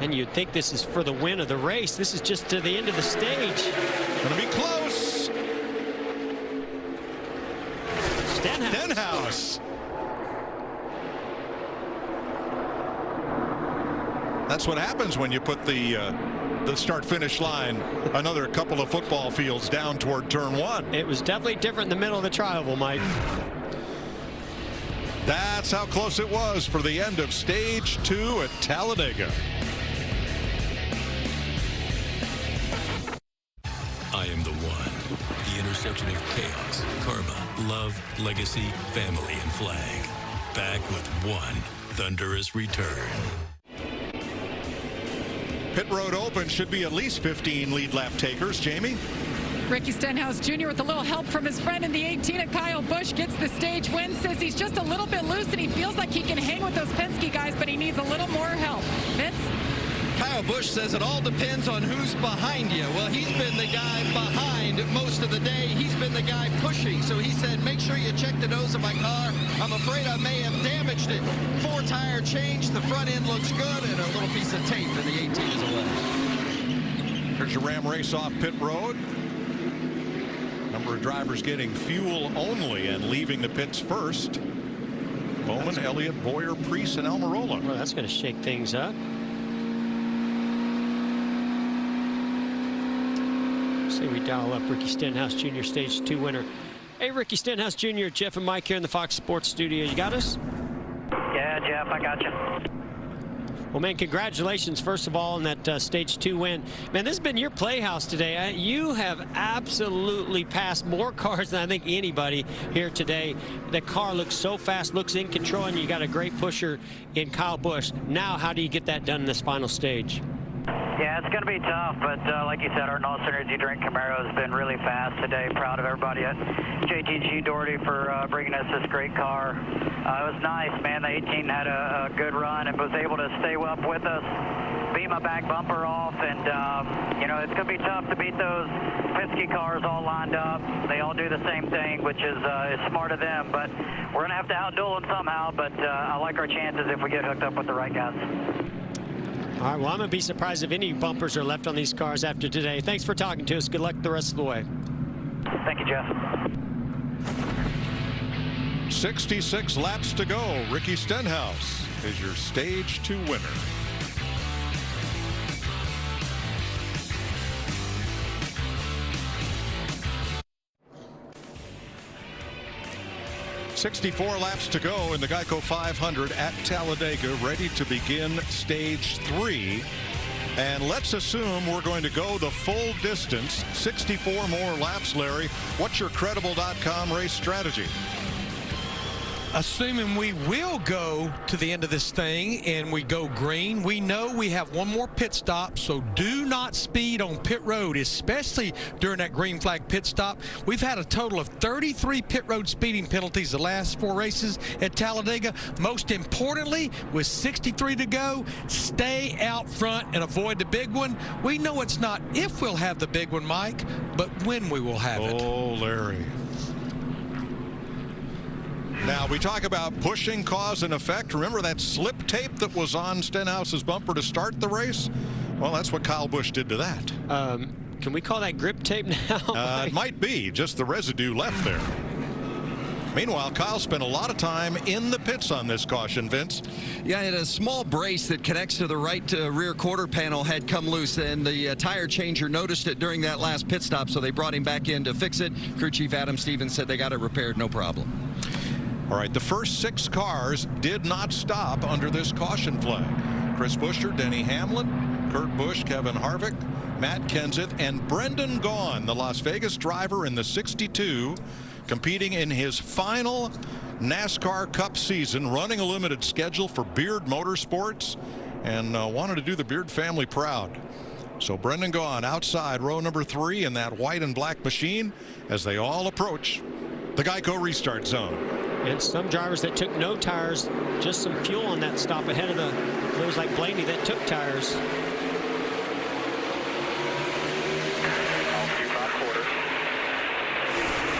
And you'd think this is for the win of the race. This is just to the end of the stage. Gonna be close. Stenhouse. That's what happens when you put the start-finish line another couple of football fields down toward turn 1. It was definitely different in the middle of the tri-oval, Mike. That's how close it was for the end of stage 2 at Talladega. I am the one. The intersection of chaos, karma, love, legacy, family, and flag. Back with one thunderous return. Pit Road Open should be at least 15 lead lap takers. Jamie? Ricky Stenhouse Jr. with a little help from his friend in the 18 at Kyle Busch gets the stage win. Says he's just a little bit loose and he feels like he can hang with those Penske guys, but he needs a little more help. Vince? Kyle Busch says it all depends on who's behind you. Well, he's been the guy behind most of the day. He's been the guy pushing. So he said, make sure you check the nose of my car. I'm afraid I may have damaged it. 4-tire change. The front end looks good, and a little piece of tape in the 18 is away. Here's your Ram race off pit road. Number of drivers getting fuel only and leaving the pits first. Bowman, Elliott, Boyer, Preece, and Almirola. Well, that's going to shake things up. Say we dial up Ricky Stenhouse Jr. Stage 2 winner. Hey, Ricky Stenhouse Jr., Jeff and Mike here in the Fox Sports studio. You got us? Yeah, Jeff, I got you. Well, man, congratulations, first of all, on that Stage 2 win. Man, this has been your playhouse today. You have absolutely passed more cars than I think anybody here today. The car looks so fast, looks in control, and you got a great pusher in Kyle Busch. Now, how do you get that done in this final stage? Yeah, it's going to be tough, but like you said, our No Synergy Drink Camaro has been really fast today. Proud of everybody at JTG Doherty for bringing us this great car. It was nice, man. The 18 had a good run and was able to stay up with us, beat my back bumper off, and, you know, it's going to be tough to beat those Penske cars all lined up. They all do the same thing, which is smart of them, but we're going to have to outduel them somehow, but I like our chances if we get hooked up with the right guys. All right, well, I'm going to be surprised if any bumpers are left on these cars after today. Thanks for talking to us. Good luck the rest of the way. Thank you, Jeff. 66 laps to go. Ricky Stenhouse is your Stage 2 winner. .64 laps to go in the Geico 500 at Talladega, ready to begin Stage 3 And let's assume we're going to go the full distance, 64 more laps, Larry. What's your Credible.com race strategy? Assuming we will go to the end of this thing and we go green, we know we have one more pit stop, so do not speed on pit road, especially during that green flag pit stop. We've had a total of 33 pit road speeding penalties the last 4 races at Talladega. Most importantly, with 63 to go, stay out front and avoid the big one. We know it's not if we'll have the big one, Mike, but when we will have it. Oh, Larry. Now, we talk about pushing cause and effect. Remember that slip tape that was on Stenhouse's bumper to start the race? Well, that's what Kyle Busch did to that. Can we call that grip tape now? It might be, just the residue left there. Meanwhile, Kyle spent a lot of time in the pits on this caution, Vince. Yeah, and a small brace that connects to the right rear quarter panel had come loose, and the tire changer noticed it during that last pit stop, so they brought him back in to fix it. Crew Chief Adam Stevens said they got it repaired, no problem. All right, the first 6 cars did not stop under this caution flag. Chris Buescher, Denny Hamlin, Kurt Busch, Kevin Harvick, Matt Kenseth, and Brendan Gaughan, the Las Vegas driver in the 62, competing in his final NASCAR Cup season, running a limited schedule for Beard Motorsports, and wanted to do the Beard family proud. So Brendan Gaughan outside row number 3 in that white and black machine as they all approach the Geico restart zone. And some drivers that took no tires, just some fuel on that stop ahead of those like Blaney that took tires. Off you by quarter.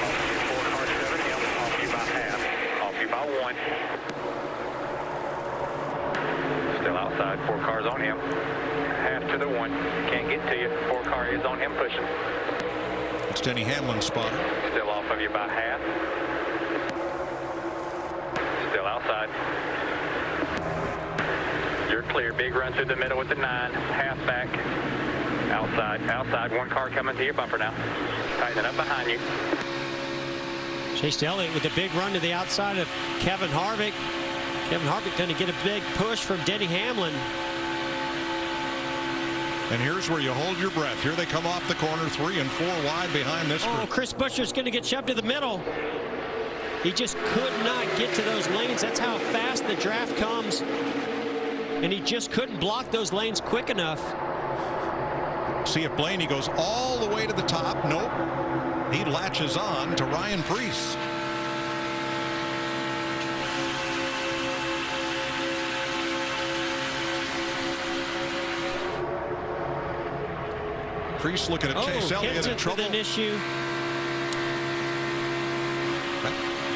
Off you 4 car 7 him. Off you by half. Off you by 1. Still outside. 4 cars on him. Half to the 1. Can't get to you. 4 car is on him pushing. It's Denny Hamlin's spotter. Still off of you by half. Still outside. You're clear. Big run through the middle with the 9. Half back. Outside. Outside. 1 car coming to your bumper now. Tightening up behind you. Chase Elliott with a big run to the outside of Kevin Harvick. Kevin Harvick going to get a big push from Denny Hamlin. And here's where you hold your breath. Here they come off the corner, 3 and 4 wide behind this group. Oh, Chris Buescher's going to get shoved to the middle. He just could not get to those lanes. That's how fast the draft comes. And he just couldn't block those lanes quick enough. See if Blaney goes all the way to the top. Nope. He latches on to Ryan Preece. Preece looking at Chase Elliott in trouble. An issue.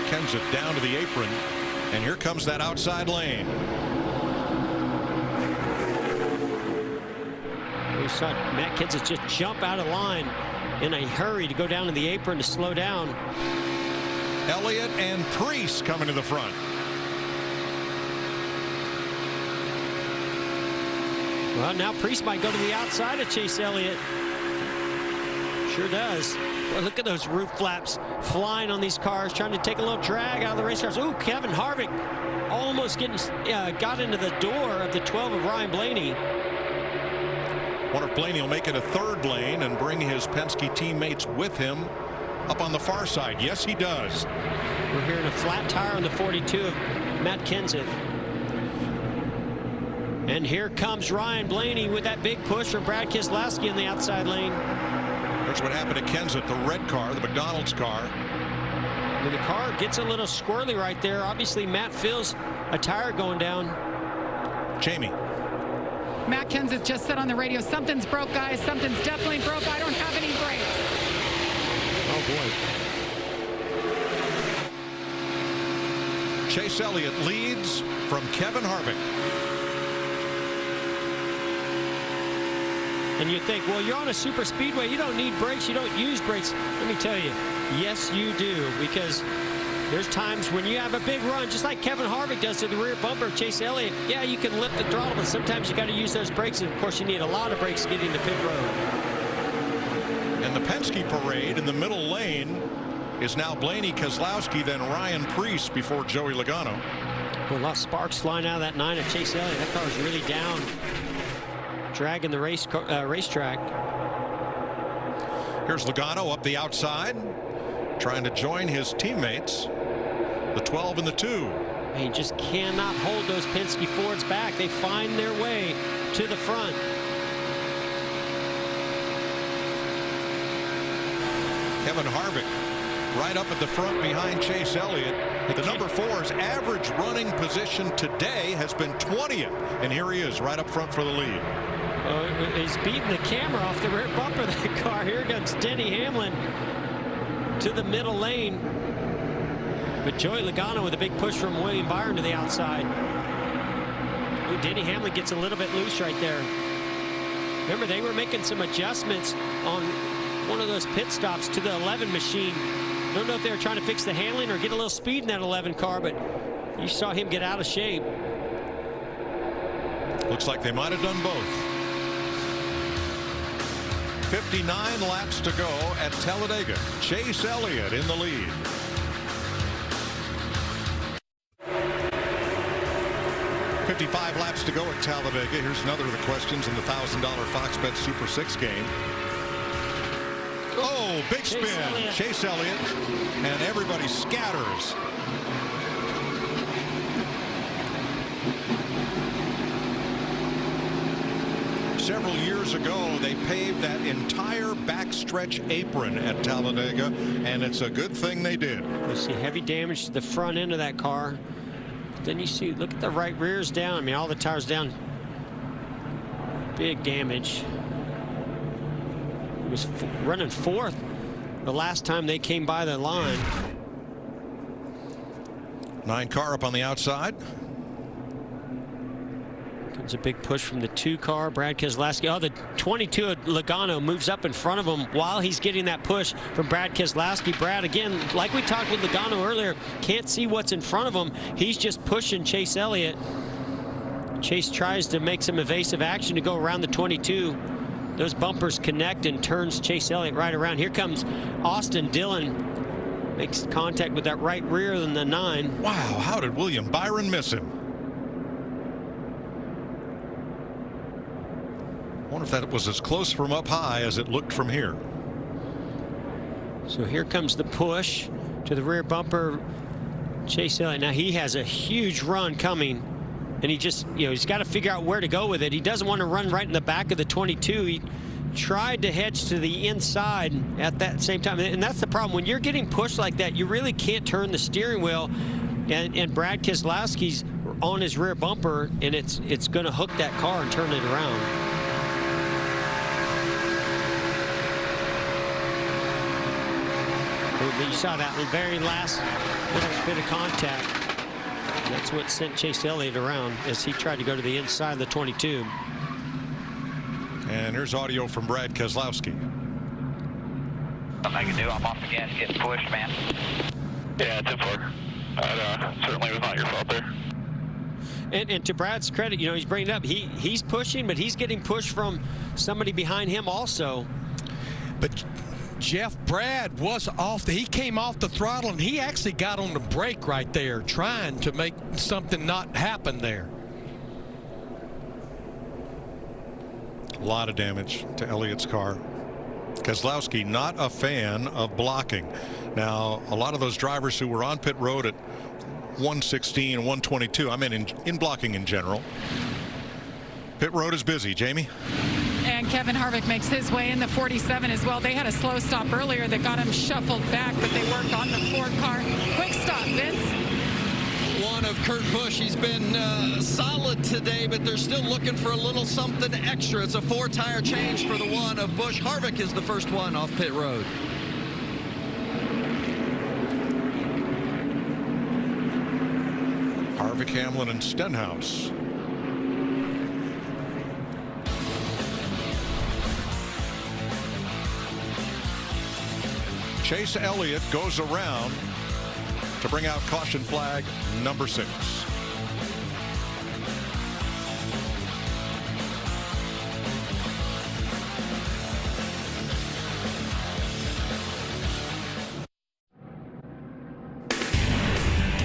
Kenseth down to the apron, and here comes that outside lane. We saw Matt Kenseth just jump out of line in a hurry to go down to the apron to slow down. Elliott and Preece coming to the front. Well, now Preece might go to the outside of Chase Elliott. Sure does. Well, look at those roof flaps flying on these cars, trying to take a little drag out of the race cars. Ooh, Kevin Harvick almost got into the door of the 12 of Ryan Blaney. Wonder if Blaney will make it a 3rd lane and bring his Penske teammates with him up on the far side. Yes, he does. We're hearing a flat tire on the 42 of Matt Kenseth. And here comes Ryan Blaney with that big push from Brad Keselowski in the outside lane. Here's what happened to Kenseth, the red car, the McDonald's car. When the car gets a little squirrely right there, obviously Matt feels a tire going down. Jamie. Matt Kenseth just said on the radio, something's broke, guys. Something's definitely broke. I don't have any brakes. Oh, boy. Chase Elliott leads from Kevin Harvick. And you think, well, you're on a super speedway. You don't need brakes. You don't use brakes. Let me tell you, yes, you do. Because there's times when you have a big run, just like Kevin Harvick does to the rear bumper of Chase Elliott. Yeah, you can lift the throttle, but sometimes you got to use those brakes. And, of course, you need a lot of brakes to get into pit road. And the Penske parade in the middle lane is now Blaney, Keselowski, then Ryan Preece before Joey Logano. Well, a lot of sparks flying out of that 9 of Chase Elliott. That car is really down. dragging the racetrack. Here's Logano up the outside, trying to join his teammates, the 12 and the 2. He just cannot hold those Penske Fords back. They find their way to the front. Kevin Harvick right up at the front behind Chase Elliott. The number 4's average running position today has been 20th, and here he is right up front for the lead. He's beating the camera off the rear bumper of that car. Here comes Denny Hamlin to the middle lane. But Joey Logano with a big push from William Byron to the outside. Ooh, Denny Hamlin gets a little bit loose right there. Remember, they were making some adjustments on one of those pit stops to the 11 machine. I don't know if they were trying to fix the handling or get a little speed in that 11 car, but you saw him get out of shape. Looks like they might have done both. 59 laps to go at Talladega. Chase Elliott in the lead. $55 laps to go at Talladega. Here's another of the questions in the $1,000 Fox Bet Super 6 game. Oh, big spin. Chase Elliott, and everybody scatters. Several years ago, they paved that entire backstretch apron at Talladega, and it's a good thing they did. You see heavy damage to the front end of that car. Then you see, look at the right rears down. I mean, all the tires down. Big damage. He was running fourth the last time they came by the line. 9 car up on the outside. Comes a big push from the 2 car, Brad Keselowski. Oh, the 22 of Logano moves up in front of him while he's getting that push from Brad Keselowski. Brad, again, like we talked with Logano earlier, can't see what's in front of him. He's just pushing Chase Elliott. Chase tries to make some evasive action to go around the 22. Those bumpers connect and turns Chase Elliott right around. Here comes Austin Dillon. Makes contact with that right rear than the 9. Wow, how did William Byron miss him? I wonder if that was as close from up high as it looked from here. So here comes the push to the rear bumper. Chase Elliott. Now he has a huge run coming, and he just, he's got to figure out where to go with it. He doesn't want to run right in the back of the 22. He tried to hedge to the inside at that same time, and that's the problem. When you're getting pushed like that, you really can't turn the steering wheel, and Brad Keselowski's on his rear bumper, and it's going to hook that car and turn it around. You saw that very last bit of contact. That's what sent Chase Elliott around as he tried to go to the inside of the 22. And here's audio from Brad Keselowski. Nothing I can do. I'm off the gas, getting pushed, man. Yeah, 10-4. Certainly was not your fault there. And to Brad's credit, he's bringing it up. He's pushing, but he's getting pushed from somebody behind him also. But Jeff, Brad was off. He came off the throttle, and he actually got on the brake right there, trying to make something not happen there. A lot of damage to Elliott's car. Keselowski not a fan of blocking. Now, a lot of those drivers who were on pit road at 116 and 122, I mean in blocking in general. Pit road is busy. Jamie? And Kevin Harvick makes his way in the 47 as well. They had a slow stop earlier that got him shuffled back, but they worked on the Ford car. Quick stop, Vince. One of Kurt Busch. He's been solid today, but they're still looking for a little something extra. It's a 4-tire change for the one of Busch. Harvick is the first one off pit road. Harvick, Hamlin, and Stenhouse. Chase Elliott goes around to bring out caution flag number 6.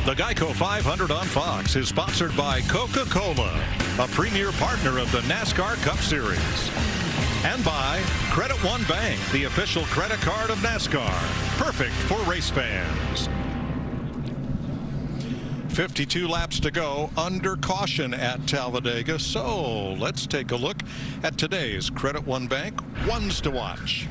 The Geico 500 on Fox is sponsored by Coca-Cola, a premier partner of the NASCAR Cup Series. And by Credit One Bank, the official credit card of NASCAR. Perfect for race fans. 52 laps to go under caution at Talladega. So let's take a look at today's Credit One Bank ones to watch.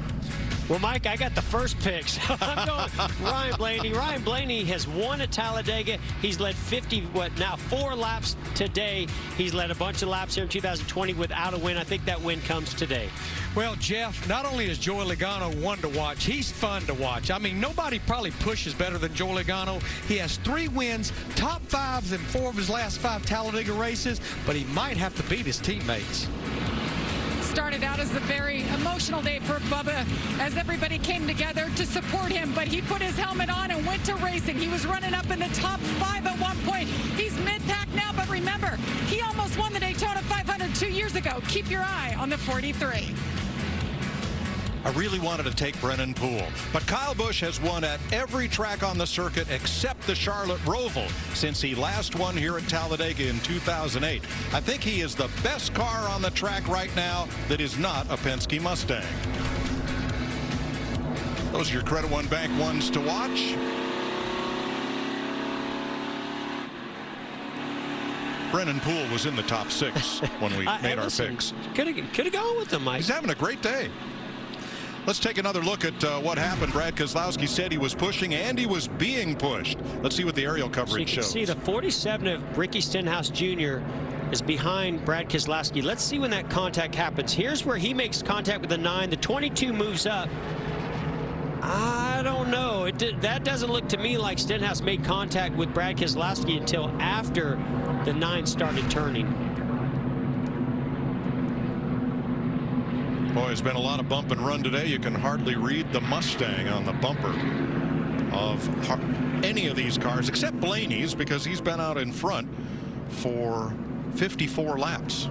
Well, Mike, I got the first pick. So I'm going Ryan Blaney. Ryan Blaney has won at Talladega. He's led 4 laps today. He's led a bunch of laps here in 2020 without a win. I think that win comes today. Well, Jeff, not only is Joey Logano one to watch, he's fun to watch. I mean, nobody probably pushes better than Joey Logano. He has 3 wins, top 5s in 4 of his last 5 Talladega races, but he might have to beat his teammates. Started out as a very emotional day for Bubba as everybody came together to support him, but he put his helmet on and went to racing. He was running up in the top 5 at one point. He's mid-pack now, but remember, he almost won the Daytona 500 2 years ago. Keep your eye on the 43. I really wanted to take Brennan Poole, but Kyle Busch has won at every track on the circuit except the Charlotte Roval since he last won here at Talladega in 2008. I think he is the best car on the track right now that is not a Penske Mustang. Those are your Credit One Bank ones to watch. Brennan Poole was in the top 6 when we made our picks. Could have gone with him, Mike. He's having a great day. Let's take another look at what happened. Brad Keselowski said he was pushing and he was being pushed. Let's see what the aerial coverage shows. See, the 47 of Ricky Stenhouse Jr. is behind Brad Keselowski. Let's see when that contact happens. Here's where he makes contact with the 9. The 22 moves up. I don't know. That doesn't look to me like Stenhouse made contact with Brad Keselowski until after the 9 started turning. Boy, it's been a lot of bump and run today. You can hardly read the Mustang on the bumper of any of these cars except Blaney's, because he's been out in front for 54 laps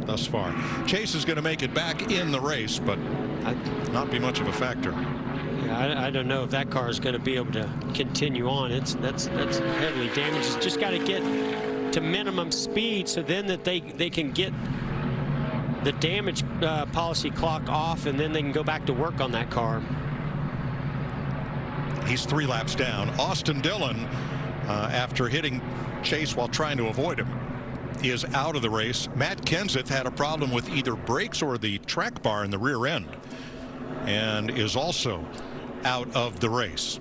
thus far. Chase is going to make it back in the race, but not be much of a factor. Yeah, I don't know if that car is going to be able to continue on. That's heavily damaged. It's just got to get to minimum speed so then that they can get the damage policy clock off, and then they can go back to work on that car. He's 3 laps down. Austin Dillon, after hitting Chase while trying to avoid him, is out of the race. Matt Kenseth had a problem with either brakes or the track bar in the rear end and is also out of the race.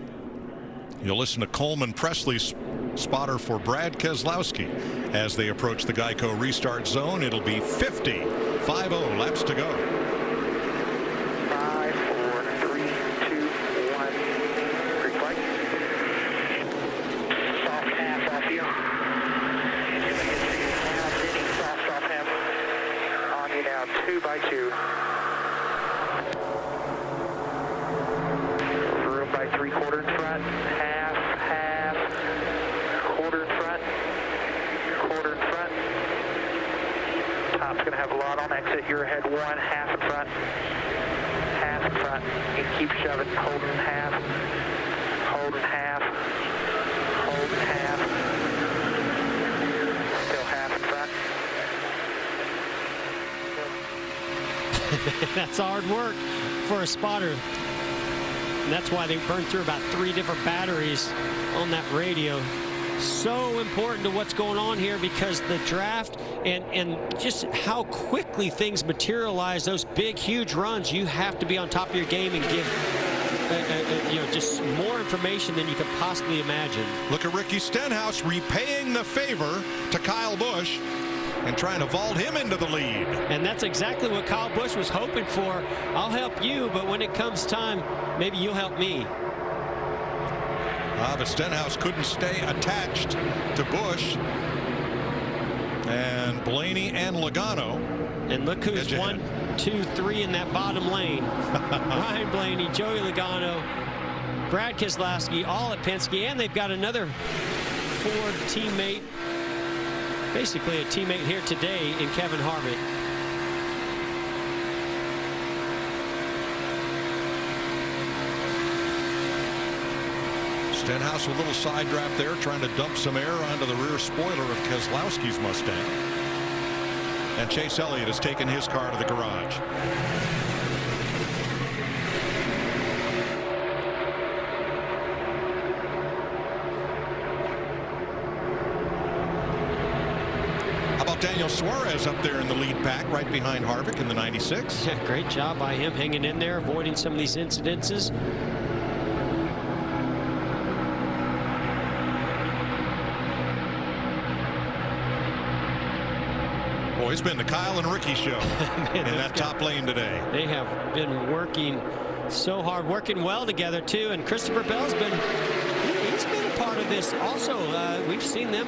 You'll listen to Coleman Presley's spotter for Brad Keselowski as they approach the Geico restart zone. It'll be 50 laps to go. 5, 4, 3, 2, 1. Green flag. Soft half off you. Soft half. On you now, 2 by 2. Room by 3/4 in front. Half. Quarter in front. Quarter in front. Top's going to have a lot on exit. You're ahead 1, half in front. Half in front. You keep shoving, holding half. Holding half. Holding half. Still half in front. That's hard work for a spotter. And that's why they burned through about 3 different batteries on that radio. So important to what's going on here, because the draft and just how quickly things materialize, those big, huge runs, you have to be on top of your game and give just more information than you could possibly imagine. Look at Ricky Stenhouse repaying the favor to Kyle Busch and trying to vault him into the lead. And that's exactly what Kyle Busch was hoping for. I'll help you, but when it comes time, maybe you'll help me. But Stenhouse couldn't stay attached to Busch. And Blaney and Logano. And look who's 1, 2, 3 in that bottom lane. Ryan Blaney, Joey Logano, Brad Keselowski, all at Penske, and they've got another Ford teammate, basically a teammate here today in Kevin Harvick. Stenhouse with a little side draft there, trying to dump some air onto the rear spoiler of Keselowski's Mustang. And Chase Elliott has taken his car to the garage. Daniel Suarez up there in the lead pack right behind Harvick in the 96. Yeah, great job by him hanging in there, avoiding some of these incidences. Boy, it's been the Kyle and Ricky show in that top lane today. They have been working so hard, working well together too, and Christopher Bell's he's been a part of this also. We've seen them,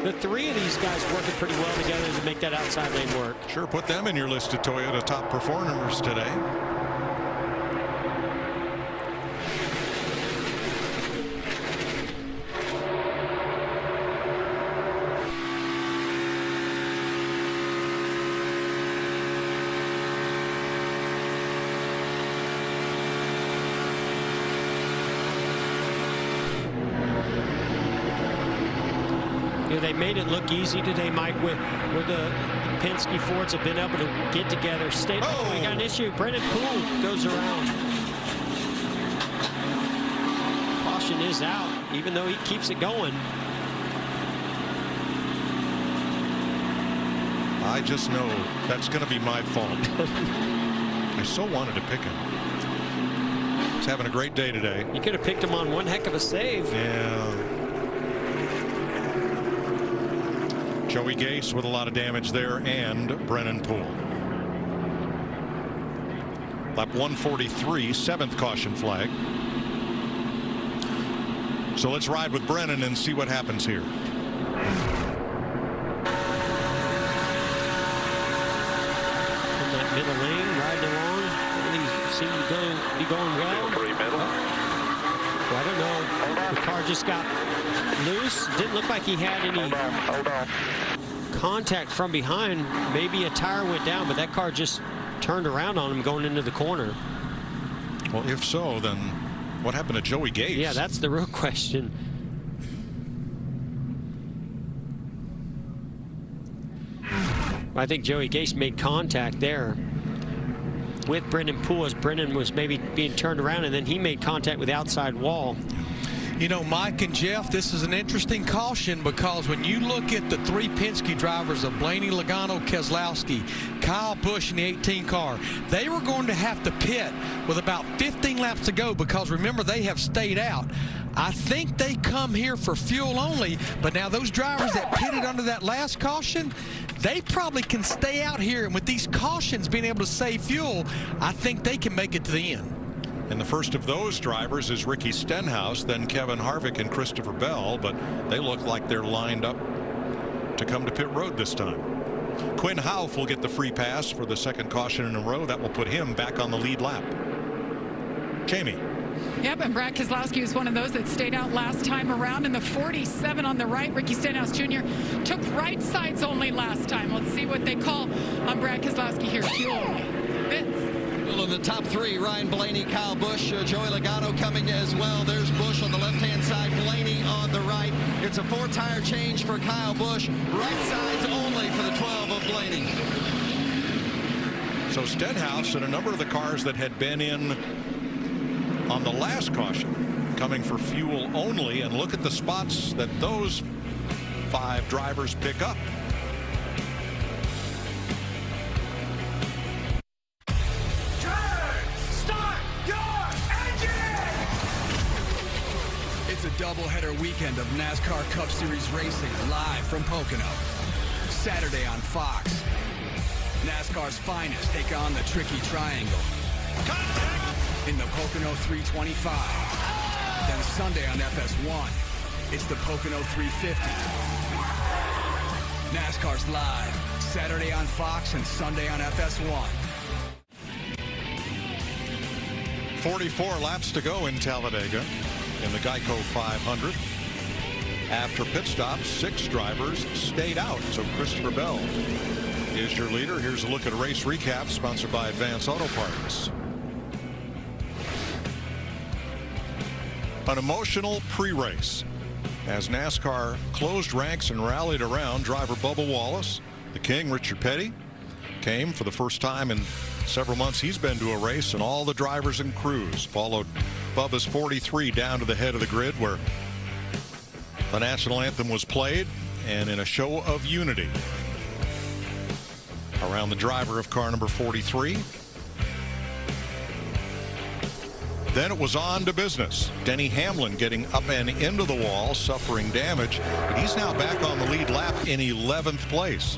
the three of these guys, working pretty well together to make that outside lane work. Sure, put them in your list of Toyota top performers today. They made it look easy today, Mike, where the Penske Fords have been able to get together. We got an issue. Brennan Poole goes around. Caution is out, even though he keeps it going. I just know that's going to be my fault. I so wanted to pick him. He's having a great day today. You could have picked him on one heck of a save. Yeah. Joey Gase with a lot of damage there, and Brennan Poole. Lap 143, 7th caution flag. So let's ride with Brennan and see what happens here. In that middle lane, riding along. Everything seemed to be going well. Well, I don't know. The car just got loose. Didn't look like he had any contact from behind. Maybe a tire went down, but that car just turned around on him going into the corner. Well, if so, then what happened to Joey Gase? Yeah, that's the real question. I think Joey Gase made contact there with Brennan Poole as Brennan was maybe being turned around, and then he made contact with the outside wall. You know, Mike and Jeff, this is an interesting caution, because when you look at the three Penske drivers of Blaney, Logano, Keselowski, Kyle Busch in the 18 car, they were going to have to pit with about 15 laps to go, because remember, they have stayed out. I think they come here for fuel only, but now those drivers that pitted under that last caution, they probably can stay out here, and with these cautions being able to save fuel, I think they can make it to the end. And the first of those drivers is Ricky Stenhouse, then Kevin Harvick and Christopher Bell, but they look like they're lined up to come to pit road this time. Quinn Houff will get the free pass for the second caution in a row. That will put him back on the lead lap. Jamie. Yep, and Brad Keselowski was one of those that stayed out last time around in the 47 on the right. Ricky Stenhouse Jr. took right sides only last time. Let's see what they call on Brad Keselowski here. Fuel only. Vince. In the top three, Ryan Blaney, Kyle Busch, Joey Logano coming as well. There's Busch on the left-hand side, Blaney on the right. It's a 4-tire change for Kyle Busch. Right sides only for the 12 of Blaney. So Stenhouse and a number of the cars that had been in on the last caution coming for fuel only, and look at the spots that those 5 drivers pick up. It's a doubleheader weekend of NASCAR Cup Series racing live from Pocono. Saturday on Fox. NASCAR's finest take on the tricky triangle in the Pocono 325. Then Sunday on FS1, it's the Pocono 350. NASCAR's live Saturday on Fox and Sunday on FS1. 44 laps to go in Talladega in the Geico 500. After pit stops, 6 drivers stayed out. So Christopher Bell is your leader. Here's a look at a race recap sponsored by Advance Auto Parts. An emotional pre-race as NASCAR closed ranks and rallied around driver Bubba Wallace. The King, Richard Petty, came for the first time in several months. He's been to a race, and all the drivers and crews followed Bubba's 43 down to the head of the grid where the national anthem was played, and in a show of unity around the driver of car number 43. Then it was on to business. Denny Hamlin getting up and into the wall, suffering damage. But he's now back on the lead lap in 11th place.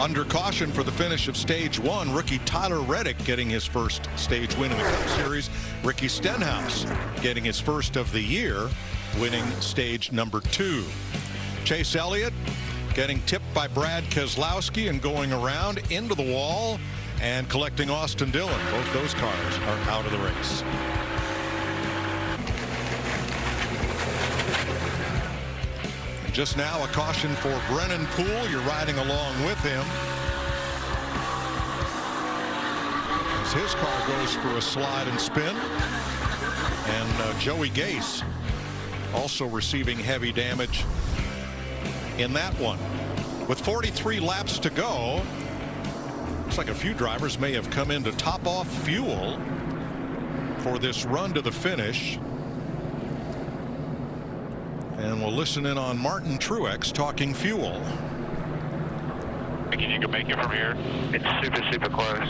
Under caution for the finish of stage 1, rookie Tyler Reddick getting his first stage win in the Cup Series. Ricky Stenhouse getting his first of the year, winning stage number 2. Chase Elliott getting tipped by Brad Keselowski and going around into the wall and collecting Austin Dillon. Both those cars are out of the race. And just now, a caution for Brennan Poole. You're riding along with him as his car goes for a slide and spin. And Joey Gase also receiving heavy damage in that one. With 43 laps to go, looks like a few drivers may have come in to top off fuel for this run to the finish. And we'll listen in on Martin Truex talking fuel. Think you can make it from here? It's super close.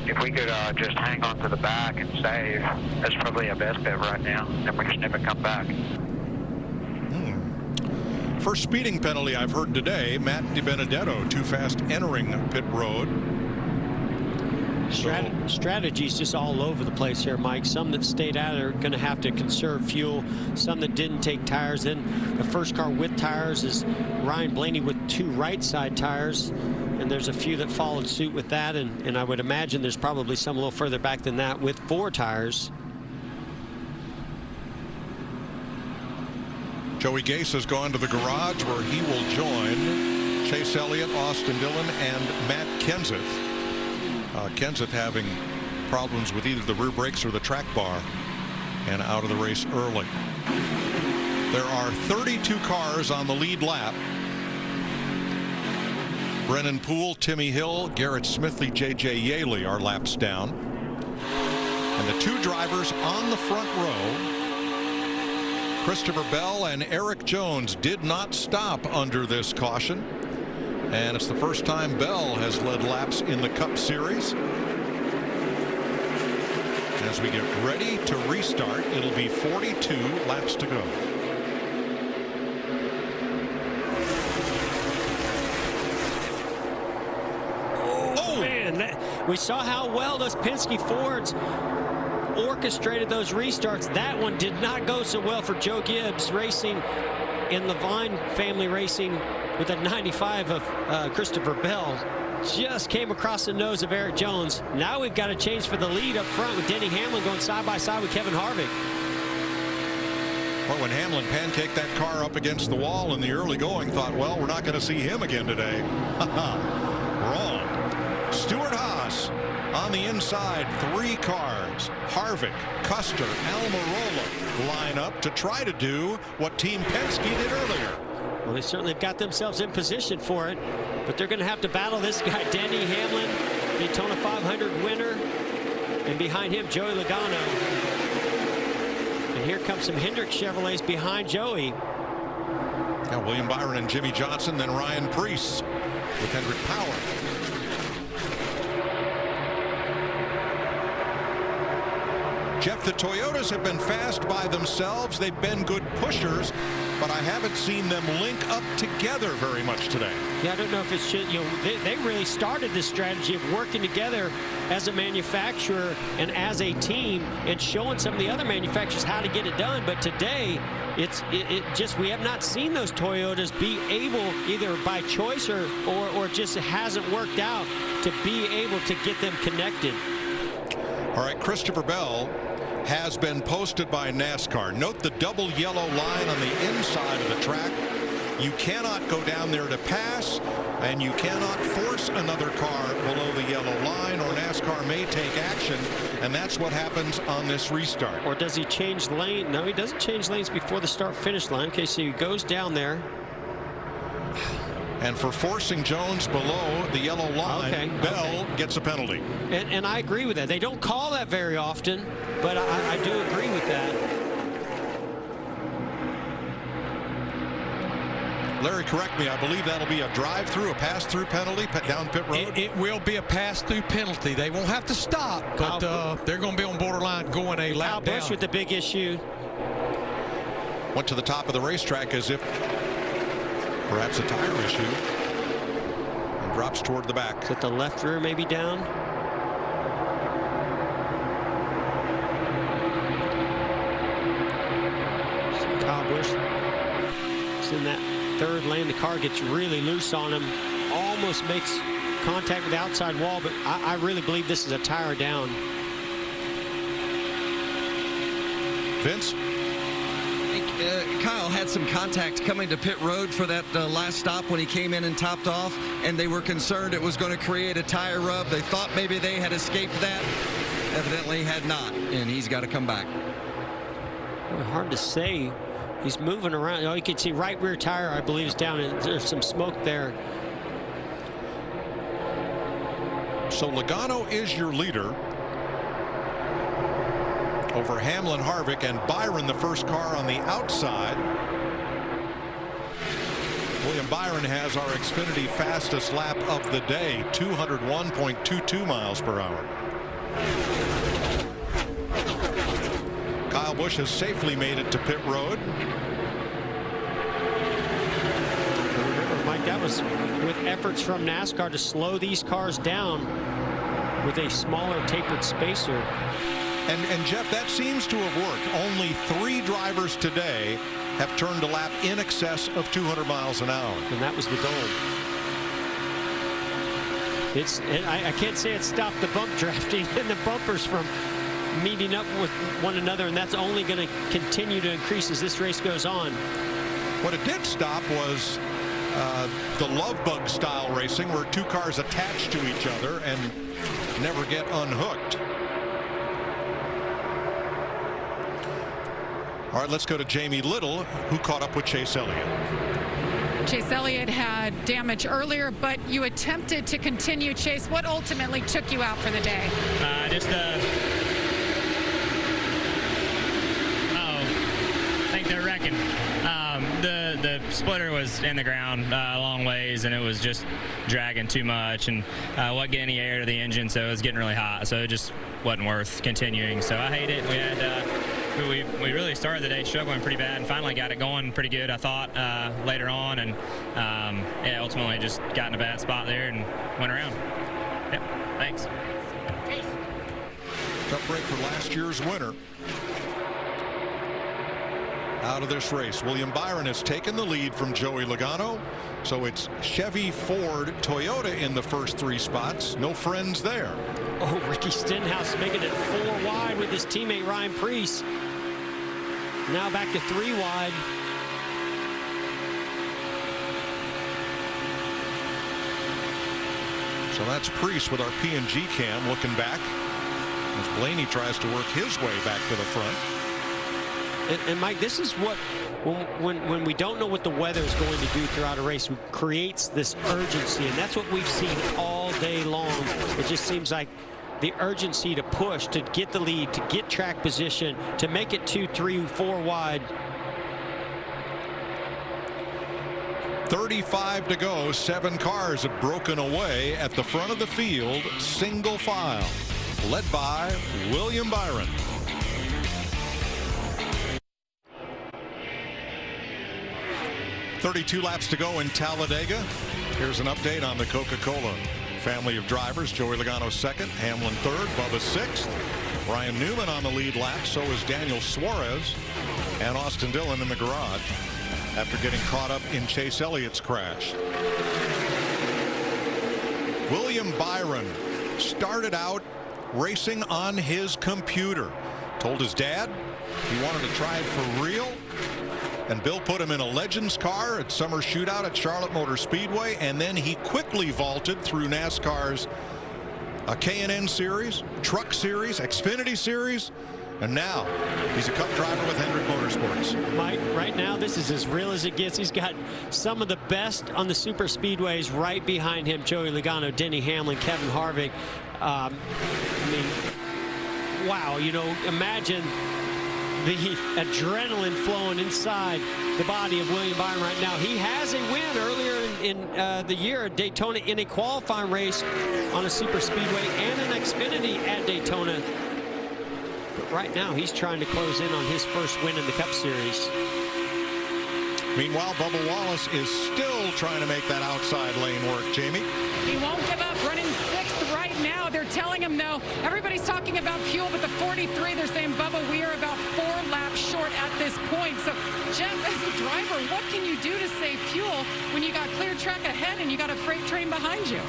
If we could just hang on to the back and save, that's probably our best bet right now. And we just never come back. First speeding penalty I've heard today. Matt DiBenedetto too fast entering pit road. Strategies just all over the place here, Mike. Some that stayed out are going to have to conserve fuel. Some that didn't take tires. Then the first car with tires is Ryan Blaney with 2 right side tires. And there's a few that followed suit with that. And I would imagine there's probably some a little further back than that with 4 tires. Joey Gase has gone to the garage where he will join Chase Elliott, Austin Dillon, and Matt Kenseth. Kenseth having problems with either the rear brakes or the track bar and out of the race early. There are 32 cars on the lead lap. Brennan Poole, Timmy Hill, Garrett Smithley, J.J. Yaley are laps down. And the 2 drivers on the front row, Christopher Bell and Eric Jones, did not stop under this caution. And it's the first time Bell has led laps in the Cup Series. As we get ready to restart, it'll be 42 laps to go. Oh man, we saw how well those Penske Fords orchestrated those restarts. That one did not go so well for Joe Gibbs racing in the Vine family racing with a 95 of Christopher Bell. Just came across the nose of Eric Jones. Now we've got a change for the lead up front with Denny Hamlin going side by side with Kevin Harvick. Well, when Hamlin pancaked that car up against the wall in the early going, thought, well, we're not going to see him again today. Wrong. Stewart Haas on the inside, 3 cars. Harvick, Custer, Almirola line up to try to do what Team Penske did earlier. Well, they certainly have got themselves in position for it, but they're going to have to battle this guy, Denny Hamlin, Daytona 500 winner, and behind him, Joey Logano. And here comes some Hendrick Chevrolets behind Joey. Now William Byron and Jimmy Johnson, then Ryan Preece with Hendrick Power. Jeff, the Toyotas have been fast by themselves. They've been good pushers, but I haven't seen them link up together very much today. Yeah, I don't know if it's, they really started this strategy of working together as a manufacturer and as a team and showing some of the other manufacturers how to get it done. But today, we have not seen those Toyotas be able, either by choice or just it hasn't worked out, to be able to get them connected. All right, Christopher Bell has been posted by NASCAR. Note the double yellow line on the inside of the track. You cannot go down there to pass. And you cannot force another car below the yellow line, or NASCAR may take action, and that's what happens on this restart. Or does he change lane? No, he doesn't change lanes before the start-finish line. Okay, so he goes down there. And for forcing Jones below the yellow line, Bell gets a penalty. And I agree with that. They don't call that very often, but I do agree with that. Larry, correct me. I believe that'll be a drive-through, a pass-through penalty down pit road. It will be a pass-through penalty. They won't have to stop, but they're going to be on borderline going a lap down. Busch with the big issue. Went to the top of the racetrack as if perhaps a tire issue, and drops toward the back. Is it the left rear maybe down? So Kyle Busch is in that third lane. The car gets really loose on him, almost makes contact with the outside wall, but I really believe this is a tire down. Vince? Kyle had some contact coming to pit road for that last stop when he came in and topped off, and they were concerned it was going to create a tire rub. They thought maybe they had escaped that. Evidently had not, and he's got to come back. Hard to say. He's moving around. Oh, you can see right rear tire, I believe, is down, and there's some smoke there. So Logano is your leader over Hamlin, Harvick, and Byron, the first car on the outside. William Byron has our Xfinity fastest lap of the day, 201.22 miles per hour. Kyle Busch has safely made it to pit road. Remember, Mike, that was with efforts from NASCAR to slow these cars down with a smaller tapered spacer. And Jeff, that seems to have worked. Only 3 drivers today have turned a lap in excess of 200 miles an hour. And that was the goal. I can't say it stopped the bump drafting and the bumpers from meeting up with one another, and that's only going to continue to increase as this race goes on. What it did stop was the love bug style racing, where 2 cars attach to each other and never get unhooked. All right, let's go to Jamie Little, who caught up with Chase Elliott. Chase Elliott had damage earlier, but you attempted to continue. Chase, what ultimately took you out for the day? Just I think they're wrecking. The splitter was in the ground a long ways, and it was just dragging too much, and wasn't getting any air to the engine, so it was getting really hot. So it just wasn't worth continuing. So I hate it. We had we really started the day struggling pretty bad, and finally got it going pretty good, I thought, later on, and yeah, ultimately just got in a bad spot there and went around. Yep, thanks. Tough break for last year's winner. Out of this race, William Byron has taken the lead from Joey Logano. So it's Chevy, Ford, Toyota in the first 3 spots. No friends there. Oh, Ricky Stenhouse making it 4 wide with his teammate Ryan Preece. Now back to 3 wide. So that's Preece with our P&G cam looking back as Blaney tries to work his way back to the front. And Mike, this is what, when we don't know what the weather is going to do throughout a race, it creates this urgency, and that's what we've seen all day long. It just seems like the urgency to push, to get the lead, to get track position, to make it 2, 3, 4 wide. 35 to go. 7 cars have broken away at the front of the field, single file, led by William Byron. .32 laps to go in Talladega. Here's an update on the Coca-Cola family of drivers. Joey Logano 2nd, Hamlin 3rd, Bubba 6th. Ryan Newman on the lead lap. So is Daniel Suarez and Austin Dillon in the garage after getting caught up in Chase Elliott's crash. William Byron started out racing on his computer. Told his dad he wanted to try it for real. And Bill put him in a Legends car at Summer Shootout at Charlotte Motor Speedway, and then he quickly vaulted through NASCAR's K&N Series, Truck Series, Xfinity Series, and now he's a Cup driver with Hendrick Motorsports. Mike, right now this is as real as it gets. He's got some of the best on the super speedways right behind him. Joey Logano, Denny Hamlin, Kevin Harvick. I mean, wow, you know, imagine the adrenaline flowing inside the body of William Byron right now. He has a win earlier in the year at Daytona in a qualifying race on a super speedway and an Xfinity at Daytona. But right now he's trying to close in on his first win in the Cup Series. Meanwhile, Bubba Wallace is still trying to make that outside lane work, Jamie. He won't give up, running 6th right now. They're telling him no. Everybody's talking about fuel, but the 43, they're saying, Bubba, we are about 4 laps short at this point. So, Jeff, as a driver, what can you do to save fuel when you got clear track ahead and you got a freight train behind you?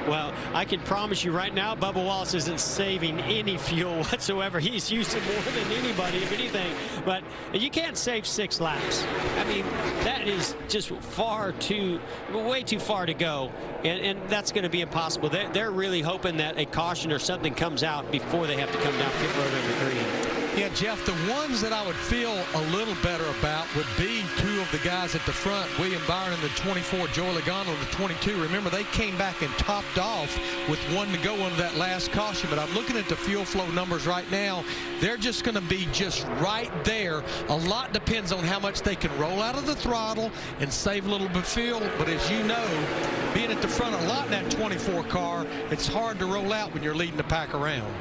Well, I can promise you right now, Bubba Wallace isn't saving any fuel whatsoever. He's using more than anybody, if anything. But you can't save 6 laps. I mean, that is just way too far to go. And that's going to be impossible. They're really hoping that a caution or something comes out before they have to come down pit road on the green. Yeah, Jeff, the ones that I would feel a little better about would be 2 of the guys at the front, William Byron in the 24, Joey Logano in the 22. Remember, they came back and topped off with 1 to go under that last caution. But I'm looking at the fuel flow numbers right now. They're just going to be just right there. A lot depends on how much they can roll out of the throttle and save a little bit of fuel. But as you know, being at the front a lot in that 24 car, it's hard to roll out when you're leading the pack around.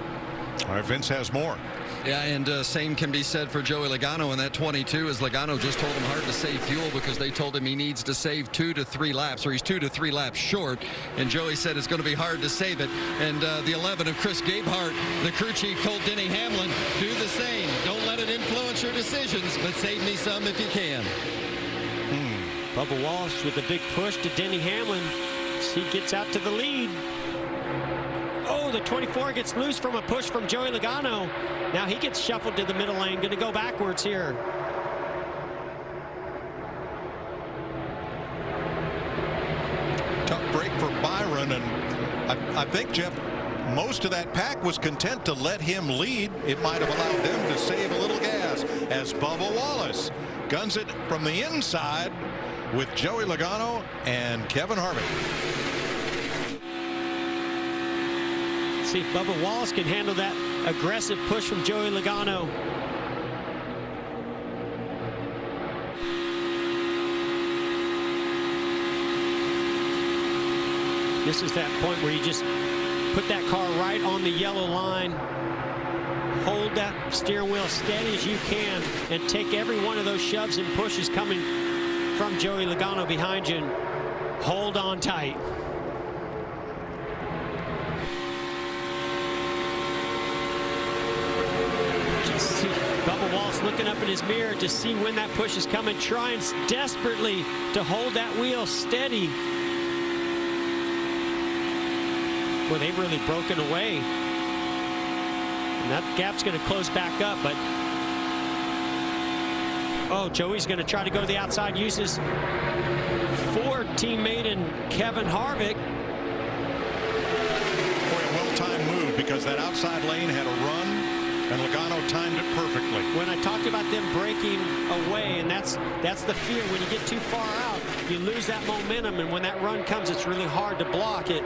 All right, Vince has more. Yeah, and same can be said for Joey Logano in that 22, as Logano just told him hard to save fuel because they told him he needs to save 2 to 3 laps, or he's 2 to 3 laps short. And Joey said it's going to be hard to save it. And the 11 of Chris Gabehart, the crew chief, told Denny Hamlin, do the same. Don't let it influence your decisions, but save me some if you can. Bubba Wallace with a big push to Denny Hamlin. He gets out to the lead. Oh, the 24 gets loose from a push from Joey Logano. Now he gets shuffled to the middle lane, going to go backwards here. Tough break for Byron, and I think, Jeff, most of that pack was content to let him lead. It might have allowed them to save a little gas as Bubba Wallace guns it from the inside with Joey Logano and Kevin Harvick. See if Bubba Wallace can handle that aggressive push from Joey Logano. This is that point where you just put that car right on the yellow line, hold that steering wheel steady as you can, and take every one of those shoves and pushes coming from Joey Logano behind you, and hold on tight. Bubba Wallace looking up in his mirror to see when that push is coming, trying desperately to hold that wheel steady. Well, they've really broken away. And that gap's going to close back up, but oh, Joey's going to try to go to the outside, uses Ford teammate and Kevin Harvick. Boy, a well-timed move because that outside lane had a run. And Logano timed it perfectly. When I talked about them breaking away, and that's the fear. When you get too far out, you lose that momentum, and when that run comes, it's really hard to block it.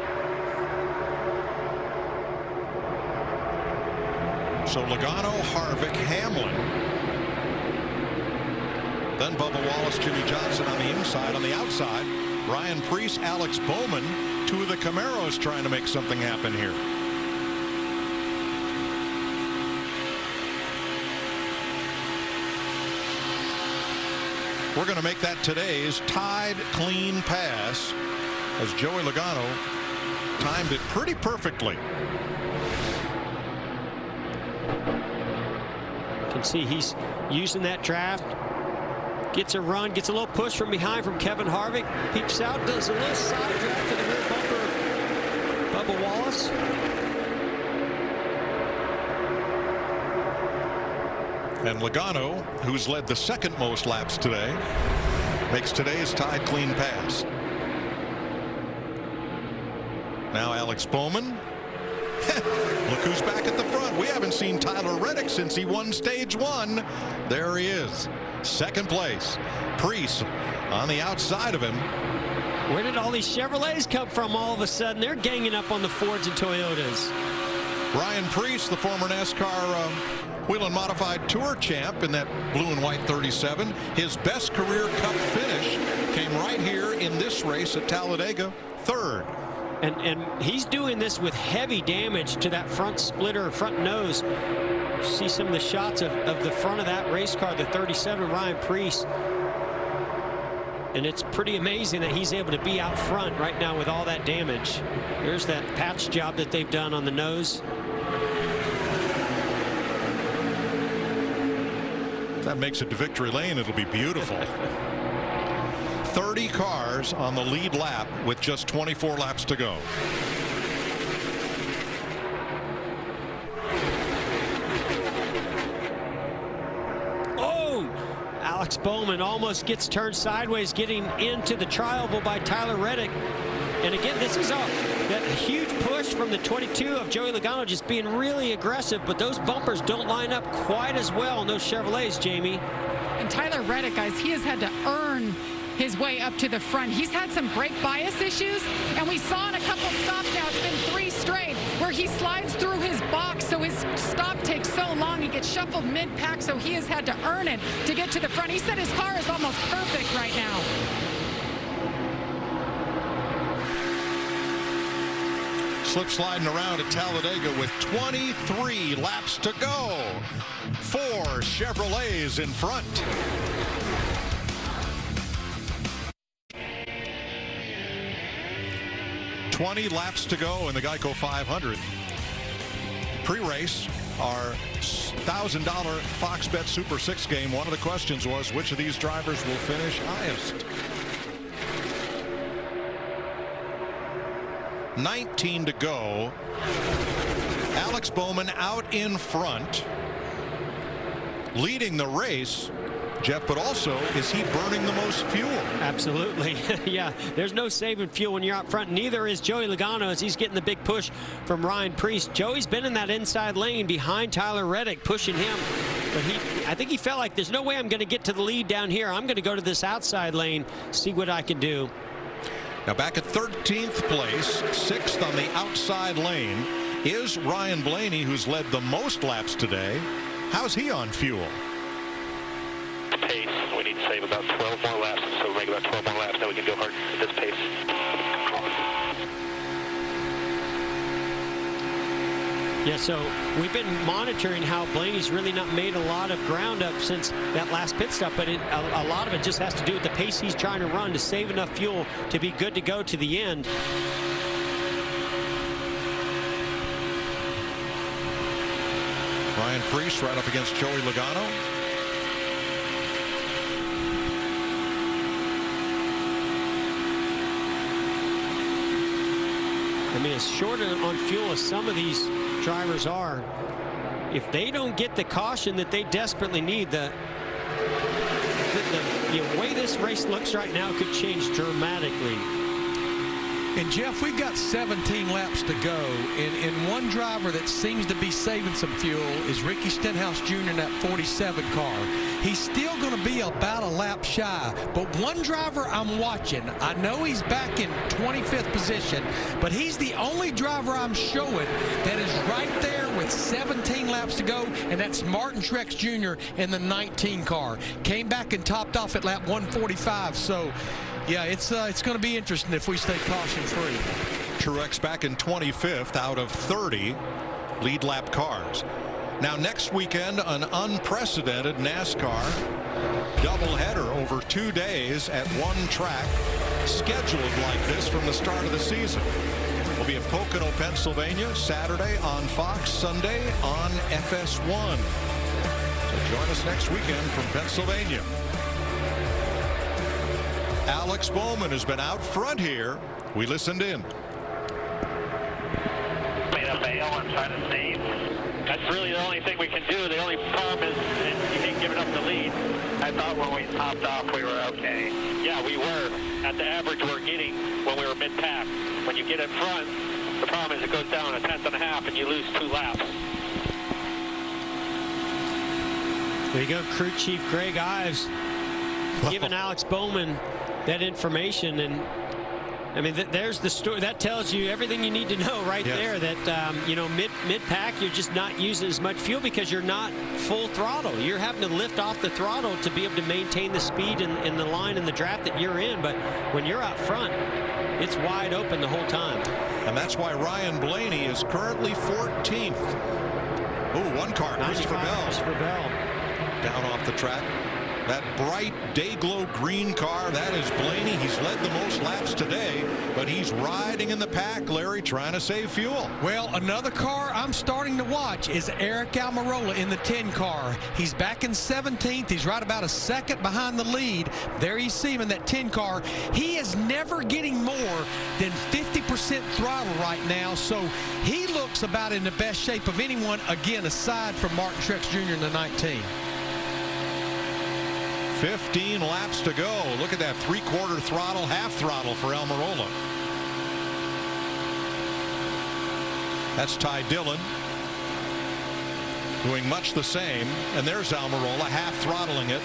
So Logano, Harvick, Hamlin. Then Bubba Wallace, Jimmy Johnson on the inside. On the outside, Ryan Preece, Alex Bowman, 2 of the Camaros trying to make something happen here. We're going to make that today's tied clean pass as Joey Logano timed it pretty perfectly. You can see he's using that draft. Gets a run, gets a little push from behind from Kevin Harvick. Peeps out, does a little side draft to the rear bumper of Bubba Wallace. And Logano, who's led the second most laps today, makes today's tide clean pass. Now Alex Bowman. Look who's back at the front. We haven't seen Tyler Reddick since he won stage 1. There he is. Second place. Preece on the outside of him. Where did all these Chevrolets come from all of a sudden? They're ganging up on the Fords and Toyotas. Ryan Preece, the former NASCAR Wheel and Modified Tour champ in that blue and white 37. His best career Cup finish came right here in this race at Talladega, 3rd. And he's doing this with heavy damage to that front splitter, front nose. See some of the shots of the front of that race car, the 37, Ryan Preece. And it's pretty amazing that he's able to be out front right now with all that damage. There's that patch job that they've done on the nose. If that makes it to victory lane, it'll be beautiful. 30 cars on the lead lap with just 24 laps to go. Oh, Alex Bowman almost gets turned sideways, getting into the trial by Tyler Reddick. And again, this is that huge push from the 22 of Joey Logano, just being really aggressive, but those bumpers don't line up quite as well in those Chevrolets, Jamie. And Tyler Reddick, guys, he has had to earn his way up to the front. He's had some brake bias issues, and we saw in a couple stops now, it's been 3 straight, where he slides through his box, so his stop takes so long, he gets shuffled mid-pack, so he has had to earn it to get to the front. He said his car is almost perfect right now. Slip sliding around at Talladega with 23 laps to go. 4 Chevrolets in front. $20 laps to go in the Geico 500. Pre-race, our $1,000 Fox Bet Super 6 game. One of the questions was, which of these drivers will finish highest? 19 to go. Alex Bowman out in front, leading the race. Jeff, but also, is he burning the most fuel? Absolutely. Yeah, there's no saving fuel when you're out front. Neither is Joey Logano as he's getting the big push from Ryan Preece. Joey's been in that inside lane behind Tyler Reddick, pushing him. But I think he felt like there's no way I'm going to get to the lead down here. I'm going to go to this outside lane, see what I can do. Now back at 13th place, 6th on the outside lane, is Ryan Blaney, who's led the most laps today. How's he on fuel? Pace. We need to save about 12 more laps, so we'll make about 12 more laps, then we can go hard at this pace. Yeah, so we've been monitoring how Blaney's really not made a lot of ground up since that last pit stop, but a lot of it just has to do with the pace he's trying to run to save enough fuel to be good to go to the end. Ryan Preece right up against Joey Logano. I mean, as short on fuel as some of these drivers are, if they don't get the caution that they desperately need, the way this race looks right now could change dramatically. And Jeff, we've got 17 laps to go, and one driver that seems to be saving some fuel is Ricky Stenhouse Jr. in that 47 car. He's still going to be about a lap shy, but one driver I'm watching, I know he's back in 25th position, but he's the only driver I'm showing that is right there with 17 laps to go, and that's Martin Truex Jr. in the 19 car. Came back and topped off at lap 145, so yeah, it's going to be interesting if we stay caution-free. Truex back in 25th out of 30 lead lap cars. Now next weekend, an unprecedented NASCAR doubleheader over 2 days at one track, scheduled like this from the start of the season. We'll be in Pocono, Pennsylvania, Saturday on Fox, Sunday on FS1. So join us next weekend from Pennsylvania. Alex Bowman has been out front here. We listened in. Made a bail and try to save. That's really the only thing we can do. The only problem is I thought when we topped off we were okay. Yeah, we were at the average we're getting when we were mid-pack. When you get in front, the problem is it goes down 1.5 and you lose 2 laps. There you go, Crew Chief Greg Ives giving Alex Bowman that information. And I mean, there's the story. That tells you everything you need to know right there, that, you know, mid-pack, you're just not using as much fuel because you're not full throttle. You're having to lift off the throttle to be able to maintain the speed in the line and the draft that you're in. But when you're out front, it's wide open the whole time. And that's why Ryan Blaney is currently 14th. Oh, one car, Christopher Bell. Down off the track. That bright day-glow green car, that is Blaney. He's led the most laps today, but he's riding in the pack, Larry, trying to save fuel. Well, another car I'm starting to watch is Eric Almirola in the 10 car. He's back in 17th. He's right about a second behind the lead. There you see him in that 10 car. He is never getting more than 50% throttle right now, so he looks about in the best shape of anyone, again, aside from Martin Truex Jr. in the 19. 15 laps to go. Look at that, 3/4 throttle, half throttle for Almirola. That's Ty Dillon doing much the same, and there's Almirola half throttling it.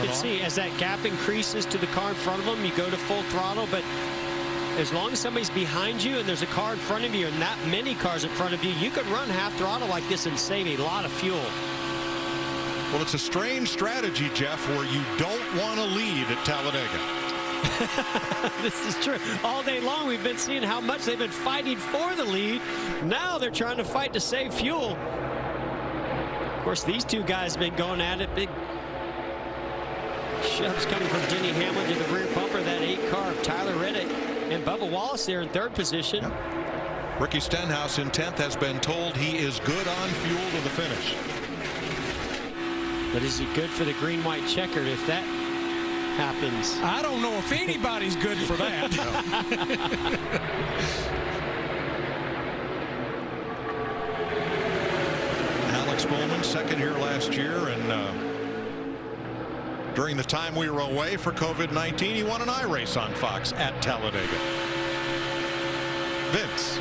You can see as that gap increases to the car in front of them, you go to full throttle, but as long as somebody's behind you and there's a car in front of you and that many cars in front of you, you could run half throttle like this and save a lot of fuel. Well, it's a strange strategy, Jeff, where you don't want to lead at Talladega. This is true. All day long we've been seeing how much they've been fighting for the lead. Now they're trying to fight to save fuel. Of course, these two guys have been going at it. Big shoves coming from Denny Hamlin to the rear bumper. That 8 car of Tyler Reddick and Bubba Wallace there in 3rd position. Yep. Ricky Stenhouse in 10th has been told he is good on fuel to the finish. But is he good for the green-white checkered if that happens? I don't know if anybody's good for that. Alex Bowman, second here last year, and during the time we were away for COVID-19, he won an iRace on Fox at Talladega. Vince.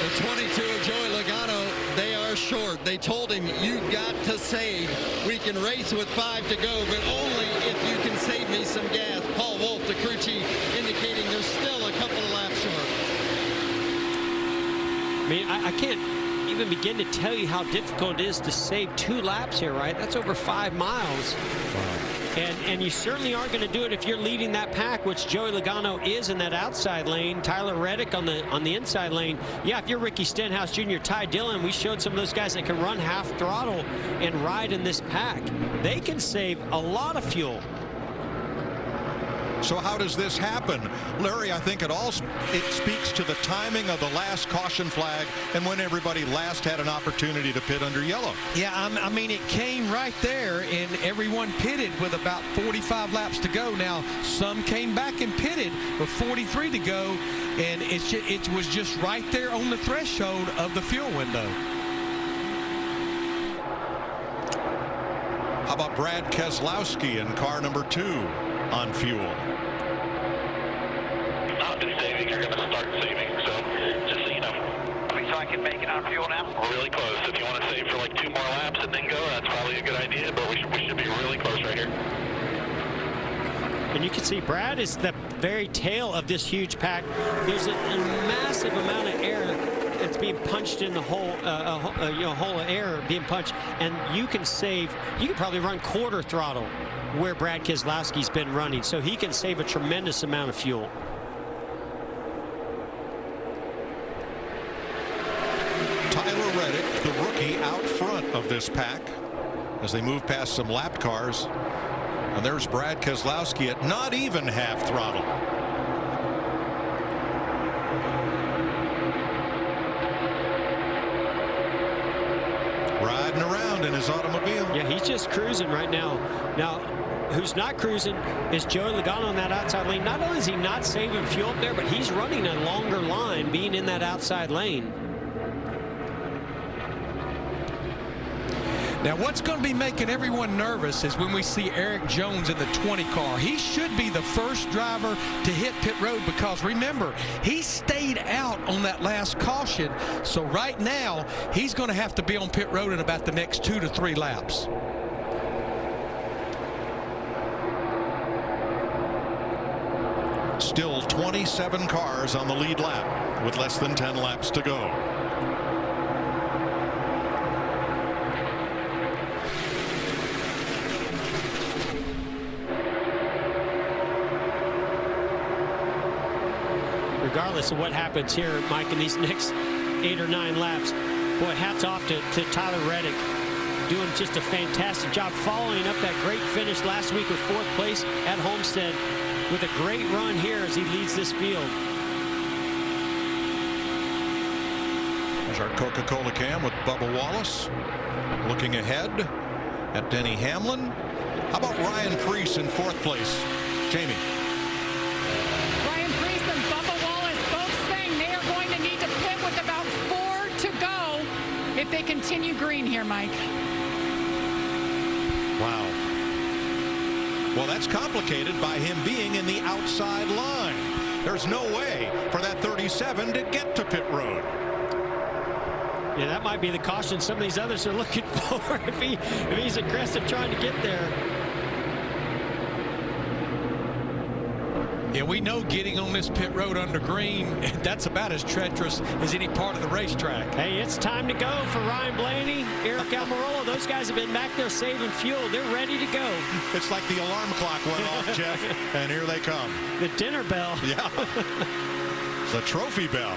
The 22 of Joey Logano, they are short. They told him, you got to save. We can race with 5 to go, but only if you can save me some gas. Paul Wolf, the crew chief, indicating there's still a couple of laps short. I mean, I can't even begin to tell you how difficult it is to save 2 laps here, right? That's over 5 miles. Wow. And you certainly aren't going to do it if you're leading that pack, which Joey Logano is in that outside lane. Tyler Reddick on the inside lane. Yeah, if you're Ricky Stenhouse Jr., Ty Dillon, we showed some of those guys that can run half throttle and ride in this pack. They can save a lot of fuel. So how does this happen? Larry, I think it speaks to the timing of the last caution flag and when everybody last had an opportunity to pit under yellow. Yeah, I mean, it came right there, and everyone pitted with about 45 laps to go. Now, some came back and pitted with 43 to go, and it was just right there on the threshold of the fuel window. How about Brad Keselowski in car number 2 on fuel? Not been saving, you're going to start saving, so just so you know. So I can make it on fuel now? We're really close. If you want to save for like 2 more laps and then go, that's probably a good idea, but we should be really close right here. And you can see Brad is the very tail of this huge pack. There's a massive amount of air that's being punched in the hole, hole of air being punched, and you can probably run 1/4 throttle where Brad Keselowski's been running, so he can save a tremendous amount of fuel. Tyler Reddick, the rookie, out front of this pack as they move past some lap cars. And there's Brad Keselowski at not even half throttle. Riding around in his automobile. Yeah, he's just cruising right now. Now, who's not cruising is Joey Logano in that outside lane. Not only is he not saving fuel up there, but he's running a longer line being in that outside lane. Now, what's going to be making everyone nervous is when we see Eric Jones in the 20 car. He should be the first driver to hit pit road because, remember, he stayed out on that last caution. So right now, he's going to have to be on pit road in about the next 2 to 3 laps. Still 27 cars on the lead lap with less than 10 laps to go. Regardless of what happens here, Mike, in these next 8 or 9 laps, boy, hats off to Tyler Reddick, doing just a fantastic job following up that great finish last week with 4th place at Homestead with a great run here as he leads this field. There's our Coca-Cola cam with Bubba Wallace looking ahead at Denny Hamlin. How about Ryan Preece in 4th place? Jamie. Ryan Preece and Bubba Wallace both saying they are going to need to pit with about 4 to go if they continue green here, Mike. Wow. Well, that's complicated by him being in the outside line. There's no way for that 37 to get to pit road. Yeah, that might be the caution some of these others are looking for if he's aggressive trying to get there. Yeah, we know getting on this pit road under green, that's about as treacherous as any part of the racetrack. Hey, it's time to go for Ryan Blaney, Eric Almirola. Those guys have been back there saving fuel. They're ready to go. It's like the alarm clock went off, Jeff, and here they come. The dinner bell. Yeah. The trophy bell.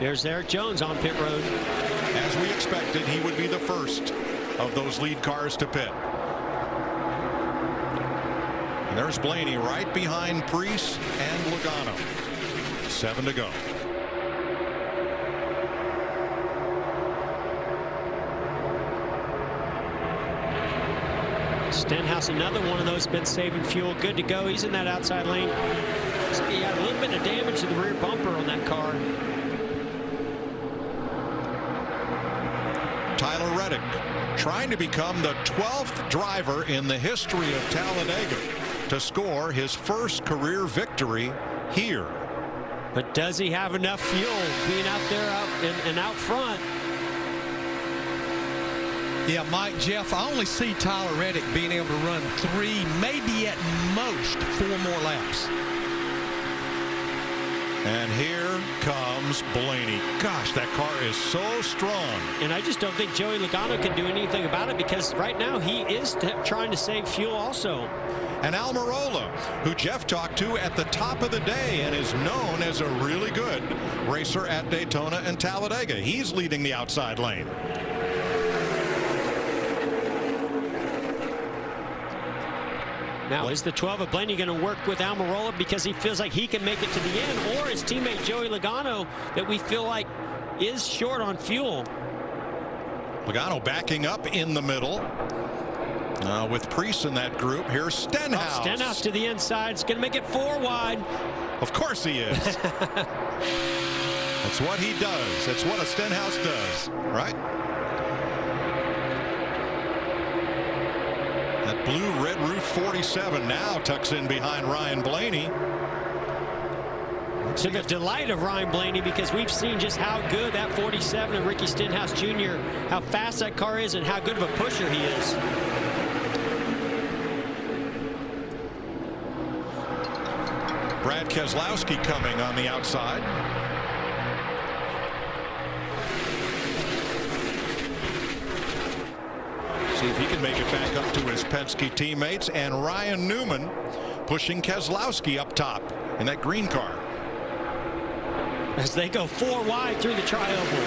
There's Eric Jones on pit road. As we expected, he would be the first of those lead cars to pit. And there's Blaney right behind Preece and Logano. 7 to go. Stenhouse, another one of those, been saving fuel. Good to go. He's in that outside lane. So he had a little bit of damage to the rear bumper on that car. Tyler Reddick trying to become the 12th driver in the history of Talladega to score his first career victory here. But does he have enough fuel being out there and out front? Yeah, Mike, Jeff, I only see Tyler Reddick being able to run 3, maybe at most 4 more laps. And here comes Blaney. Gosh, that car is so strong. And I just don't think Joey Logano can do anything about it because right now he is trying to save fuel also. And Almirola, who Jeff talked to at the top of the day and is known as a really good racer at Daytona and Talladega. He's leading the outside lane. Now, is the 12 of Blaney going to work with Almirola because he feels like he can make it to the end, or his teammate Joey Logano that we feel like is short on fuel? Logano backing up in the middle. With Preece in that group, here's Stenhouse. Oh, Stenhouse to the inside. It's going to make it 4 wide. Of course he is. That's what he does. That's what a Stenhouse does, right? That blue red roof 47 now tucks in behind Ryan Blaney. To the delight of Ryan Blaney, because we've seen just how good that 47 of Ricky Stenhouse Jr., how fast that car is and how good of a pusher he is. Brad Keselowski coming on the outside. See if he can make it back up to his Penske teammates. And Ryan Newman pushing Keselowski up top in that green car. As they go 4 wide through the tri-oval.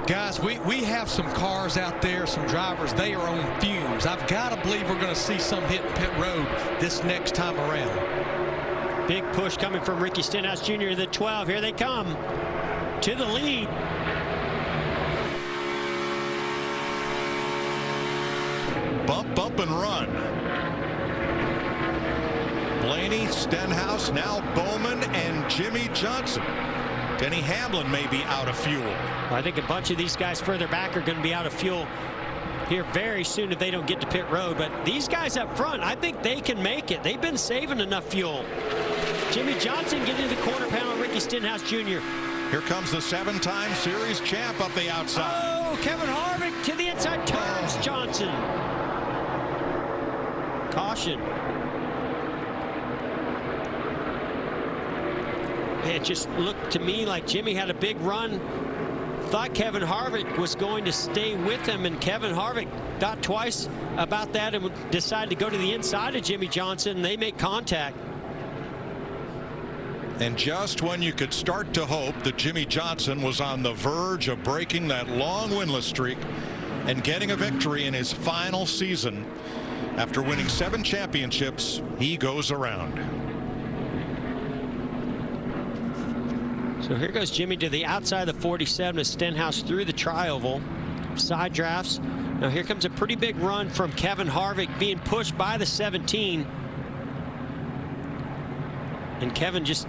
Guys, we have some cars out there, some drivers, they are on fumes. I've got to believe we're going to see some hit pit road this next time around. Big push coming from Ricky Stenhouse Jr. The 12. Here they come to the lead. Bump, bump, and run. Blaney, Stenhouse, now Bowman and Jimmy Johnson. Denny Hamlin may be out of fuel. I think a bunch of these guys further back are going to be out of fuel here very soon if they don't get to pit road. But these guys up front, I think they can make it. They've been saving enough fuel. Jimmy Johnson getting into the corner panel. Ricky Stenhouse Jr. Here comes the 7-time series champ up the outside. Oh, Kevin Harvick to the inside, turns Johnson. Caution. It just looked to me like Jimmy had a big run. Thought Kevin Harvick was going to stay with him, and Kevin Harvick thought twice about that and decided to go to the inside of Jimmy Johnson, and they make contact. And just when you could start to hope that Jimmy Johnson was on the verge of breaking that long winless streak and getting a victory in his final season, after winning 7 championships, he goes around. So here goes Jimmy to the outside of the 47 as Stenhouse through the tri-oval. Side drafts. Now here comes a pretty big run from Kevin Harvick being pushed by the 17. And Kevin just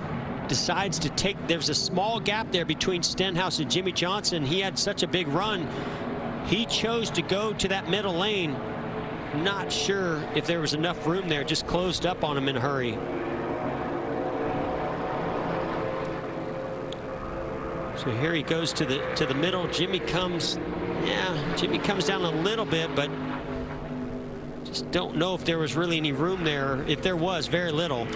decides to take, there's a small gap there between Stenhouse and Jimmy Johnson. He had such a big run. He chose to go to that middle lane. Not sure if there was enough room there, just closed up on him in a hurry. So here he goes to the middle. Jimmy comes down a little bit, but just don't know if there was really any room there. If there was, very little.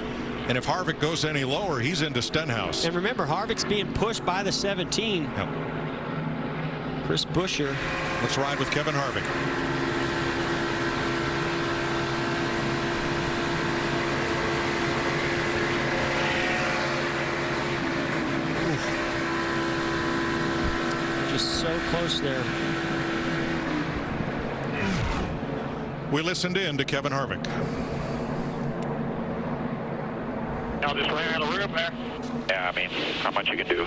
And if Harvick goes any lower, he's into Stenhouse. And remember, Harvick's being pushed by the 17. Yep. Chris Buescher. Let's ride with Kevin Harvick. Just so close there. We listened in to Kevin Harvick. Y'all just ran out of room there. Yeah, I mean, how much you can do.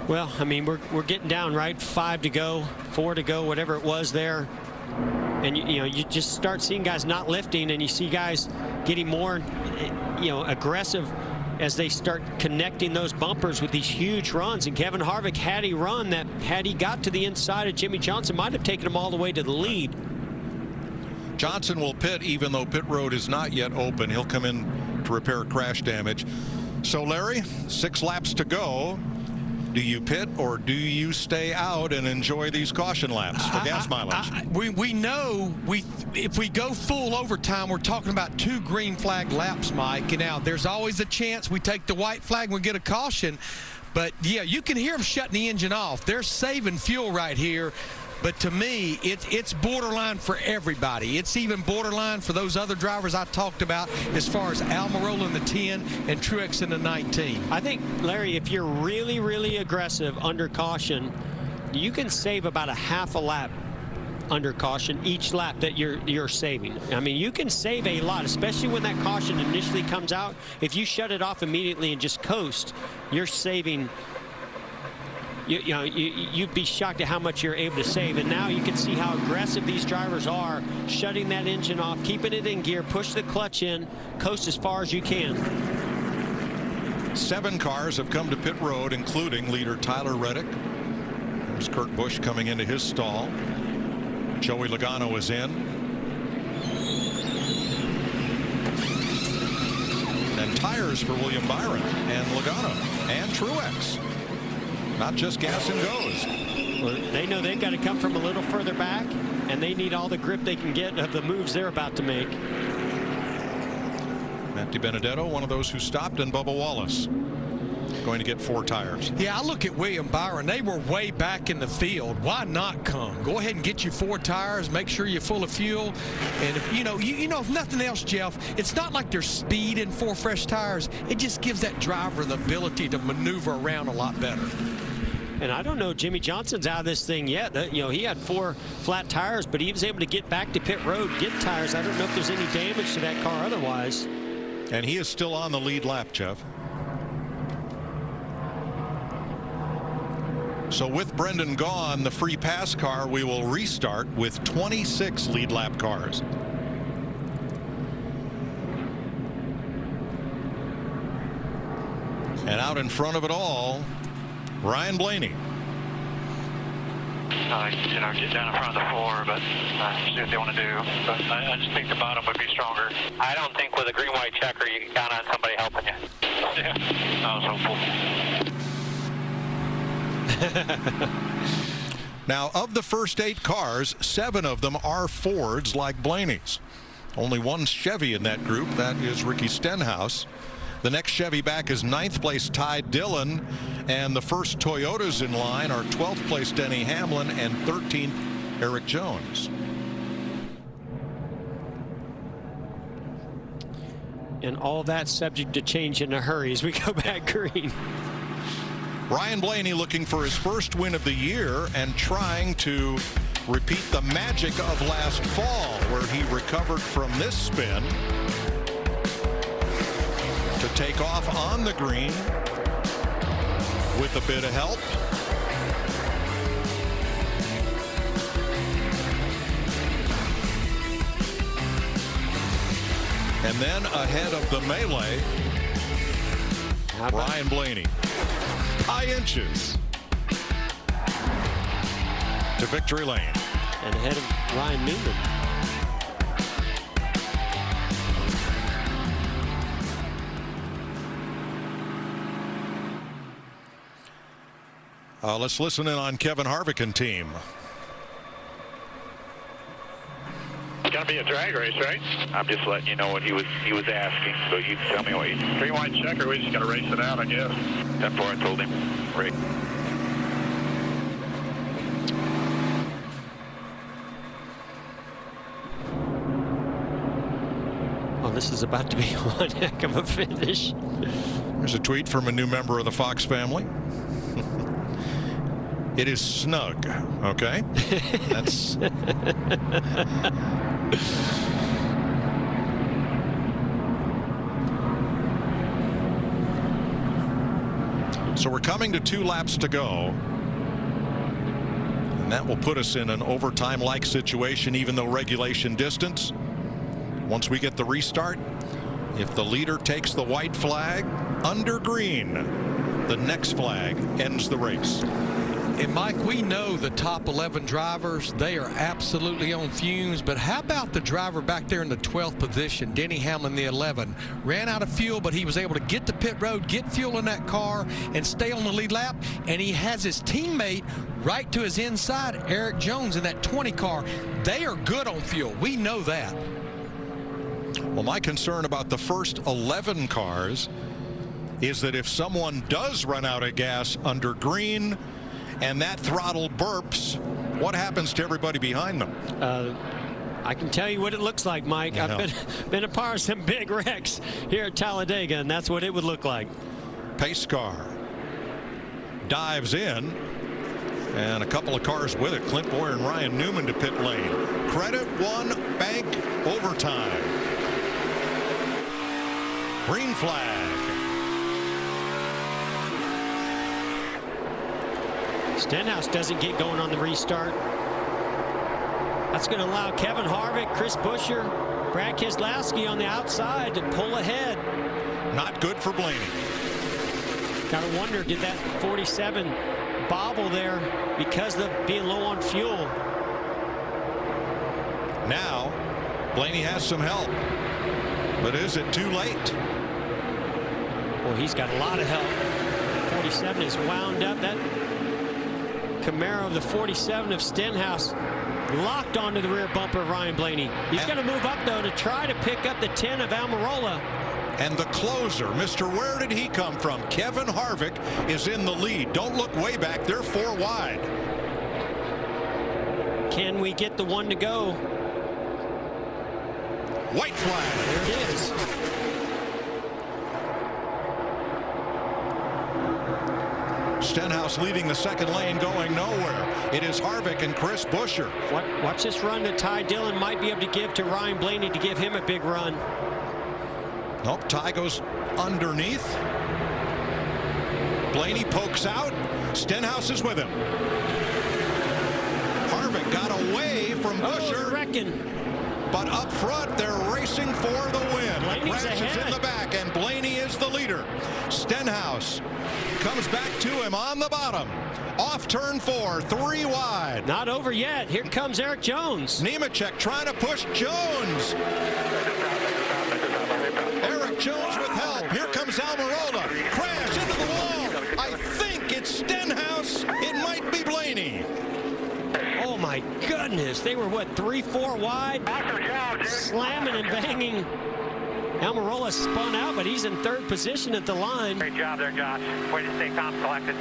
Well, I mean, we're getting down, right? 5 to go, 4 to go, whatever it was there. And you know, you just start seeing guys not lifting, and you see guys getting more, aggressive as they start connecting those bumpers with these huge runs. And Kevin Harvick had a run that, had he got to the inside of Jimmy Johnson, might have taken him all the way to the lead. Johnson will pit even though pit road is not yet open. He'll come in to repair crash damage. So Larry, 6 laps to go. Do you pit or do you stay out and enjoy these caution laps for gas mileage? We know if we go full overtime, we're talking about 2 green flag laps, Mike. And now there's always a chance we take the white flag and we get a caution. But yeah, you can hear them shutting the engine off. They're saving fuel right here. But to me, it's borderline for everybody. It's even borderline for those other drivers I talked about as far as Almirola in the 10 and Truex in the 19. I think, Larry, if you're really, really aggressive under caution, you can save about a half a lap under caution each lap that you're saving. I mean, you can save a lot, especially when that caution initially comes out. If you shut it off immediately and just coast, you're saving. You'd be shocked at how much you're able to save. And now you can see how aggressive these drivers are, shutting that engine off, keeping it in gear, push the clutch in, coast as far as you can. 7 cars have come to pit road, including leader Tyler Reddick. There's Kurt Busch coming into his stall. Joey Logano is in. And tires for William Byron and Logano and Truex. Not just gas and goes. Well, they know they've got to come from a little further back, and they need all the grip they can get of the moves they're about to make. Matt DiBenedetto, one of those who stopped, and Bubba Wallace going to get 4 tires. Yeah, I look at William Byron. They were way back in the field. Why not come? Go ahead and get you 4 tires. Make sure you're full of fuel. And if if nothing else, Jeff, it's not like there's speed in 4 fresh tires. It just gives that driver the ability to maneuver around a lot better. And I don't know, Jimmy Johnson's out of this thing yet. He had 4 flat tires, but he was able to get back to pit road, get tires. I don't know if there's any damage to that car otherwise. And he is still on the lead lap, Jeff. So with Brendan gone, the free pass car, we will restart with 26 lead lap cars. And out in front of it all, Ryan Blaney. Get down in front of the 4, but see what they want to do. But I just think the bottom would be stronger. I don't think with a green-white checker you can count on somebody helping you. Yeah, I was hopeful. Now, of the first 8 cars, 7 of them are Fords like Blaney's. Only one Chevy in that group. That is Ricky Stenhouse. The next Chevy back is 9th place Ty Dillon, and the first Toyotas in line are 12th place Denny Hamlin and 13th Eric Jones. And all that subject to change in a hurry as we go back green. Ryan Blaney looking for his first win of the year and trying to repeat the magic of last fall, where he recovered from this spin to take off on the green with a bit of help. And then ahead of the melee, Ryan Blaney. High inches to victory lane. And ahead of Ryan Newman. Let's listen in on Kevin Harvick and team. It's gonna be a drag race, right? I'm just letting you know what he was asking, so you tell me what you. Green-white checker, we just gotta race it out, I guess. That's what I told him. Right. Oh, this is about to be one heck of a finish. There's a tweet from a new member of the Fox family. It is snug, okay? That's... So we're coming to 2 laps to go. And that will put us in an overtime-like situation, even though regulation distance. Once we get the restart, if the leader takes the white flag under green, the next flag ends the race. And Mike, we know the top 11 drivers, they are absolutely on fumes, but how about the driver back there in the 12th position, Denny Hamlin, the 11, ran out of fuel, but he was able to get to pit road, get fuel in that car, and stay on the lead lap, and he has his teammate right to his inside, Eric Jones, in that 20 car. They are good on fuel. We know that. Well, my concern about the first 11 cars is that if someone does run out of gas under green, and that throttle burps, what happens to everybody behind them? I can tell you what it looks like, Mike. I've been a part of some big wrecks here at Talladega, and that's what it would look like. Pace car dives in, and a couple of cars with it. Clint Boyer and Ryan Newman to pit lane. Credit one, bank overtime. Green flag. Stenhouse doesn't get going on the restart. That's going to allow Kevin Harvick, Chris Buescher, Brad Keselowski on the outside to pull ahead. Not good for Blaney. Got to wonder, did that 47 bobble there because of being low on fuel? Now, Blaney has some help. But is it too late? Well, he's got a lot of help. 47 is wound up. That Camaro of the 47 of Stenhouse locked onto the rear bumper of Ryan Blaney. He's going to move up, though, to try to pick up the 10 of Almirola. And the closer, Mr. Where did he come from? Kevin Harvick is in the lead. Don't look way back. They're 4 wide. Can we get the one to go? White flag. There it is. Stenhouse leading the second lane, going nowhere. It is Harvick and Chris Buescher. Watch this run that Ty Dillon might be able to give to Ryan Blaney to give him a big run. Nope, Ty goes underneath. Blaney pokes out. Stenhouse is with him. Harvick got away from Buescher. But up front, they're racing for the win. Blaney's Crash is ahead. in the back, and Blaney is the leader. Stenhouse comes back to him on the bottom. Off turn 4, 3 wide. Not over yet. Here comes Eric Jones. Nemechek trying to push Jones. Eric Jones with help. Here comes Almirola. Crash into the wall. I think it's Stenhouse. It might be Blaney. Oh my goodness. They were, what, 3-4 wide? Slamming and banging. Almirola spun out, but he's in third position at the line. Great job there, Josh. Way to stay calm, collected.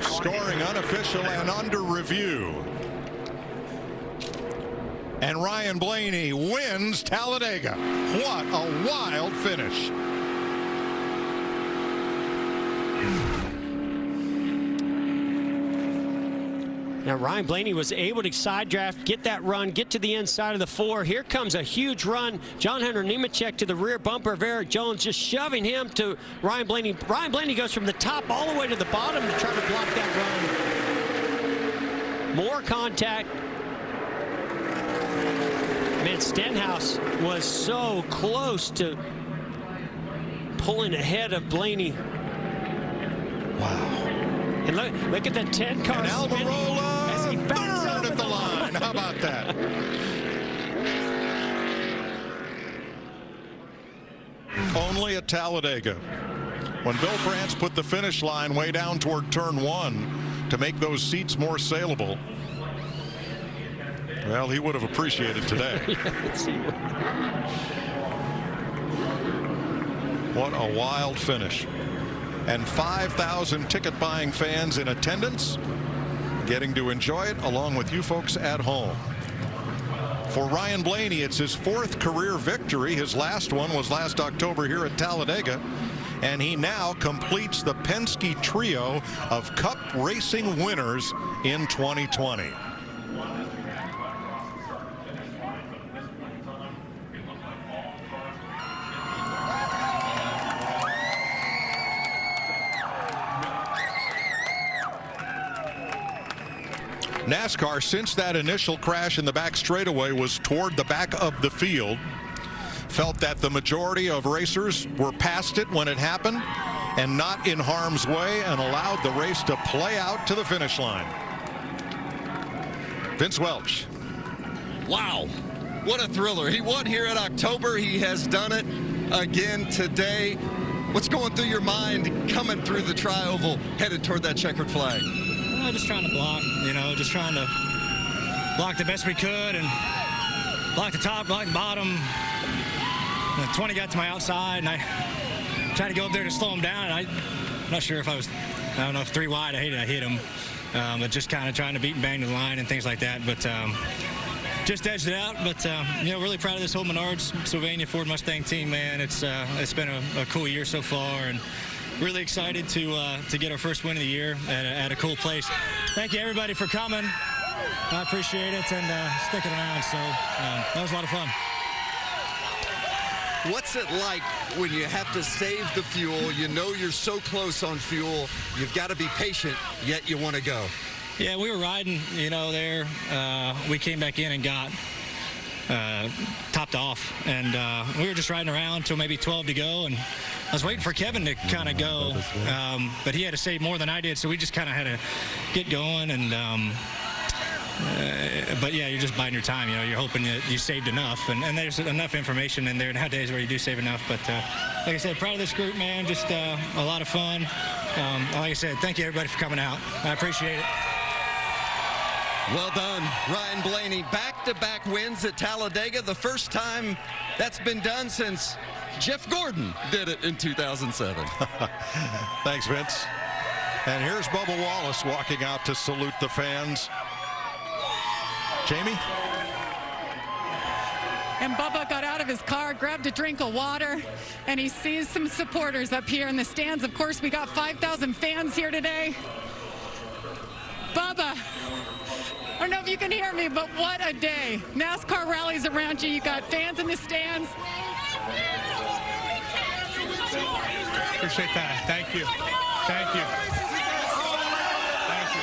Scoring unofficial and under review. And Ryan Blaney wins Talladega. What a wild finish. Now Ryan Blaney was able to side draft, get that run, get to the inside of the 4. Here comes a huge run. John Hunter Nemechek to the rear bumper of Eric Jones, just shoving him to Ryan Blaney. Ryan Blaney goes from the top all the way to the bottom to try to block that run. More contact. Man, Stenhouse was so close to pulling ahead of Blaney. Wow. And look at the 10 car. And Almirola as he third at the line. How about that? Only at Talladega. When Bill France put the finish line way down toward turn 1 to make those seats more saleable, well, he would have appreciated today. What a wild finish. And 5,000 ticket-buying fans in attendance, getting to enjoy it along with you folks at home. For Ryan Blaney, it's his 4th career victory. His last one was last October here at Talladega, and he now completes the Penske trio of Cup racing winners in 2020. NASCAR, since that initial crash in the back straightaway was toward the back of the field, felt that the majority of racers were past it when it happened and not in harm's way, and allowed the race to play out to the finish line. Vince Welch. Wow, what a thriller. He won here in October. He has done it again today. What's going through your mind coming through the tri-oval headed toward that checkered flag? Just trying to block, just trying to block the best we could and block the top, block the bottom. And 20 got to my outside, and I tried to go up there to slow him down. And I'm not sure if I don't know if 3 wide, I hit him. But just kind of trying to beat and bang to the line and things like that. But just edged it out. But, really proud of this whole Menards Sylvania Ford Mustang team, man. It's been a cool year so far. And really excited to get our first win of the year at a cool place. Thank you, everybody, for coming. I appreciate it and sticking around. So that was a lot of fun. What's it like when you have to save the fuel? You know you're so close on fuel. You've got to be patient, yet you want to go. Yeah, we were riding, there. We came back in and got topped off, and we were just riding around till maybe 12 to go, and I was waiting for Kevin to kind of go, but he had to save more than I did, so we just kind of had to get going, and but yeah, you're just biding your time. You're hoping that you saved enough, and there's enough information in there nowadays where you do save enough. But like I said, proud of this group, man. Just a lot of fun. Like I said, thank you everybody for coming out. I appreciate it. Well done, Ryan Blaney. Back-to-back wins at Talladega, the first time that's been done since Jeff Gordon did it in 2007. Thanks, Vince. And here's Bubba Wallace walking out to salute the fans. Jamie? And Bubba got out of his car, grabbed a drink of water, and he sees some supporters up here in the stands. Of course, we got 5,000 fans here today. Bubba, I don't know if you can hear me, but what a day. NASCAR rallies around you. You got fans in the stands. Appreciate that. Thank you. Thank you. Thank you.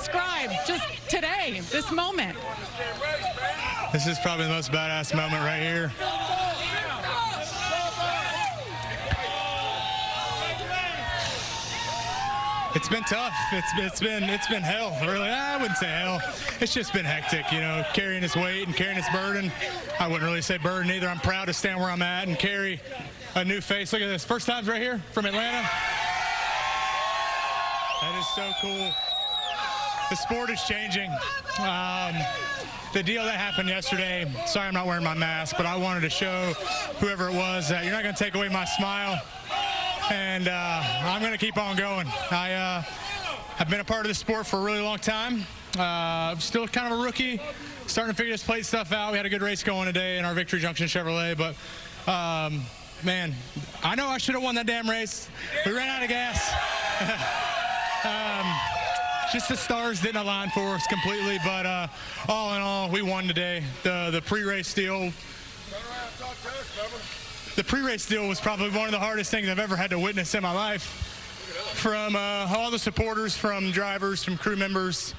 describe just today, this moment? This is probably the most badass moment right here. It's been tough. It's been hell. Really, I wouldn't say hell. It's just been hectic, you know, carrying this weight and carrying this burden. I wouldn't really say burden either. I'm proud to stand where I'm at and carry a new face. Look at this. First times right here from Atlanta. That is so cool. The sport is changing. The deal that happened yesterday, sorry I'm not wearing my mask, but I wanted to show whoever it was that you're not going to take away my smile. And I'm going to keep on going. I've been a part of this sport for a really long time. I'm still kind of a rookie, starting to figure this plate stuff out. We had a good race going today in our Victory Junction Chevrolet, but man, I know I should have won that damn race. We ran out of gas. Just the stars didn't align for us completely, but all in all, we won today. The pre-race deal. The pre-race deal was probably one of the hardest things I've ever had to witness in my life. From all the supporters, from drivers, from crew members,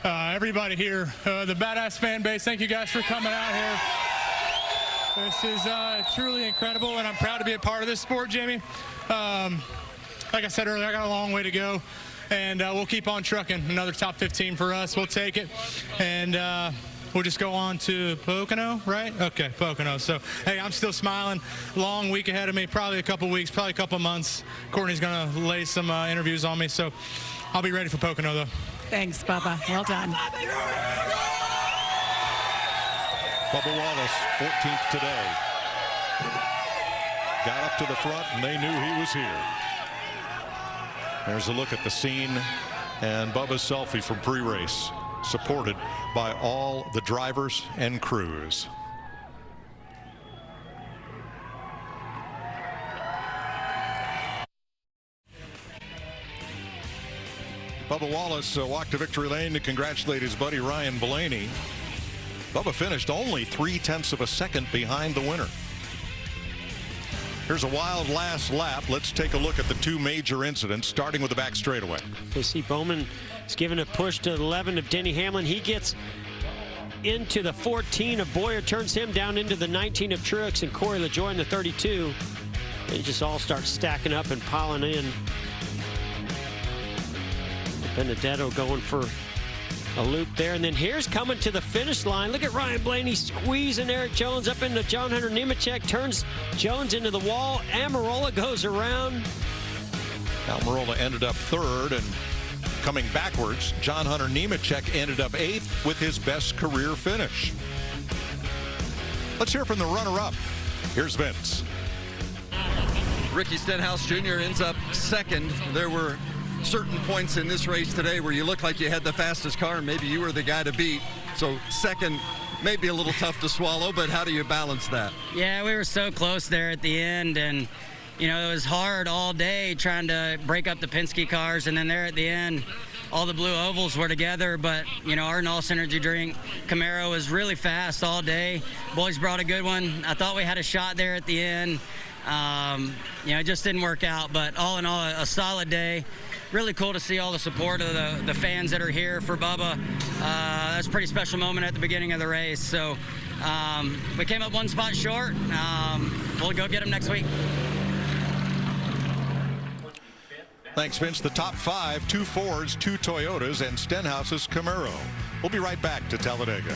everybody here, the badass fan base. Thank you guys for coming out here. This is truly incredible, and I'm proud to be a part of this sport, Jamie. Like I said earlier, I got a long way to go, and we'll keep on trucking. Another top 15 for us. We'll take it, and we'll just go on to Pocono, right? Okay, Pocono. So, hey, I'm still smiling. Long week ahead of me, probably a couple weeks, probably a couple months. Courtney's going to lay some interviews on me, so I'll be ready for Pocono, though. Thanks, Bubba. Well done. Bubba Wallace, 14th today. Got up to the front, and they knew he was here. There's a look at the scene and Bubba's selfie from pre-race, supported by all the drivers and crews. Bubba Wallace walked to victory lane to congratulate his buddy Ryan Blaney. Bubba finished only 0.3 of a second behind the winner. Here's a wild last lap. Let's take a look at the two major incidents, starting with the back straightaway. You see Bowman is giving a push to 11 of Denny Hamlin. He gets into the 14 of Boyer, turns him down into the 19 of Truex, and Corey LaJoie in the 32. They just all start stacking up and piling in. Benedetto going for a loop there, and then here's coming to the finish line. Look at Ryan Blaney squeezing Eric Jones up into John Hunter Nemechek, turns Jones into the wall. Almirola goes around. Almirola ended up third, and coming backwards, John Hunter Nemechek ended up 8th with his best career finish. Let's hear from the runner-up. Here's Vince. Ricky Stenhouse Jr. ends up second. There were certain points in this race today where you looked like you had the fastest car and maybe you were the guy to beat. So second may be a little tough to swallow, but how do you balance that? Yeah, we were so close there at the end, and you know, it was hard all day trying to break up the Penske cars, and then there at the end, all the blue ovals were together, but you know, our NOS energy drink Camaro was really fast all day. Boys brought a good one. I thought we had a shot there at the end. You know, it just didn't work out, but all in all, a solid day. Really cool to see all the support of the fans that are here for Bubba. That's a pretty special moment at the beginning of the race. So we came up one spot short. We'll go get him next week. Thanks, Vince. The top 5, 2 Fords, 2 Toyotas, and Stenhouse's Camaro. We'll be right back to Talladega.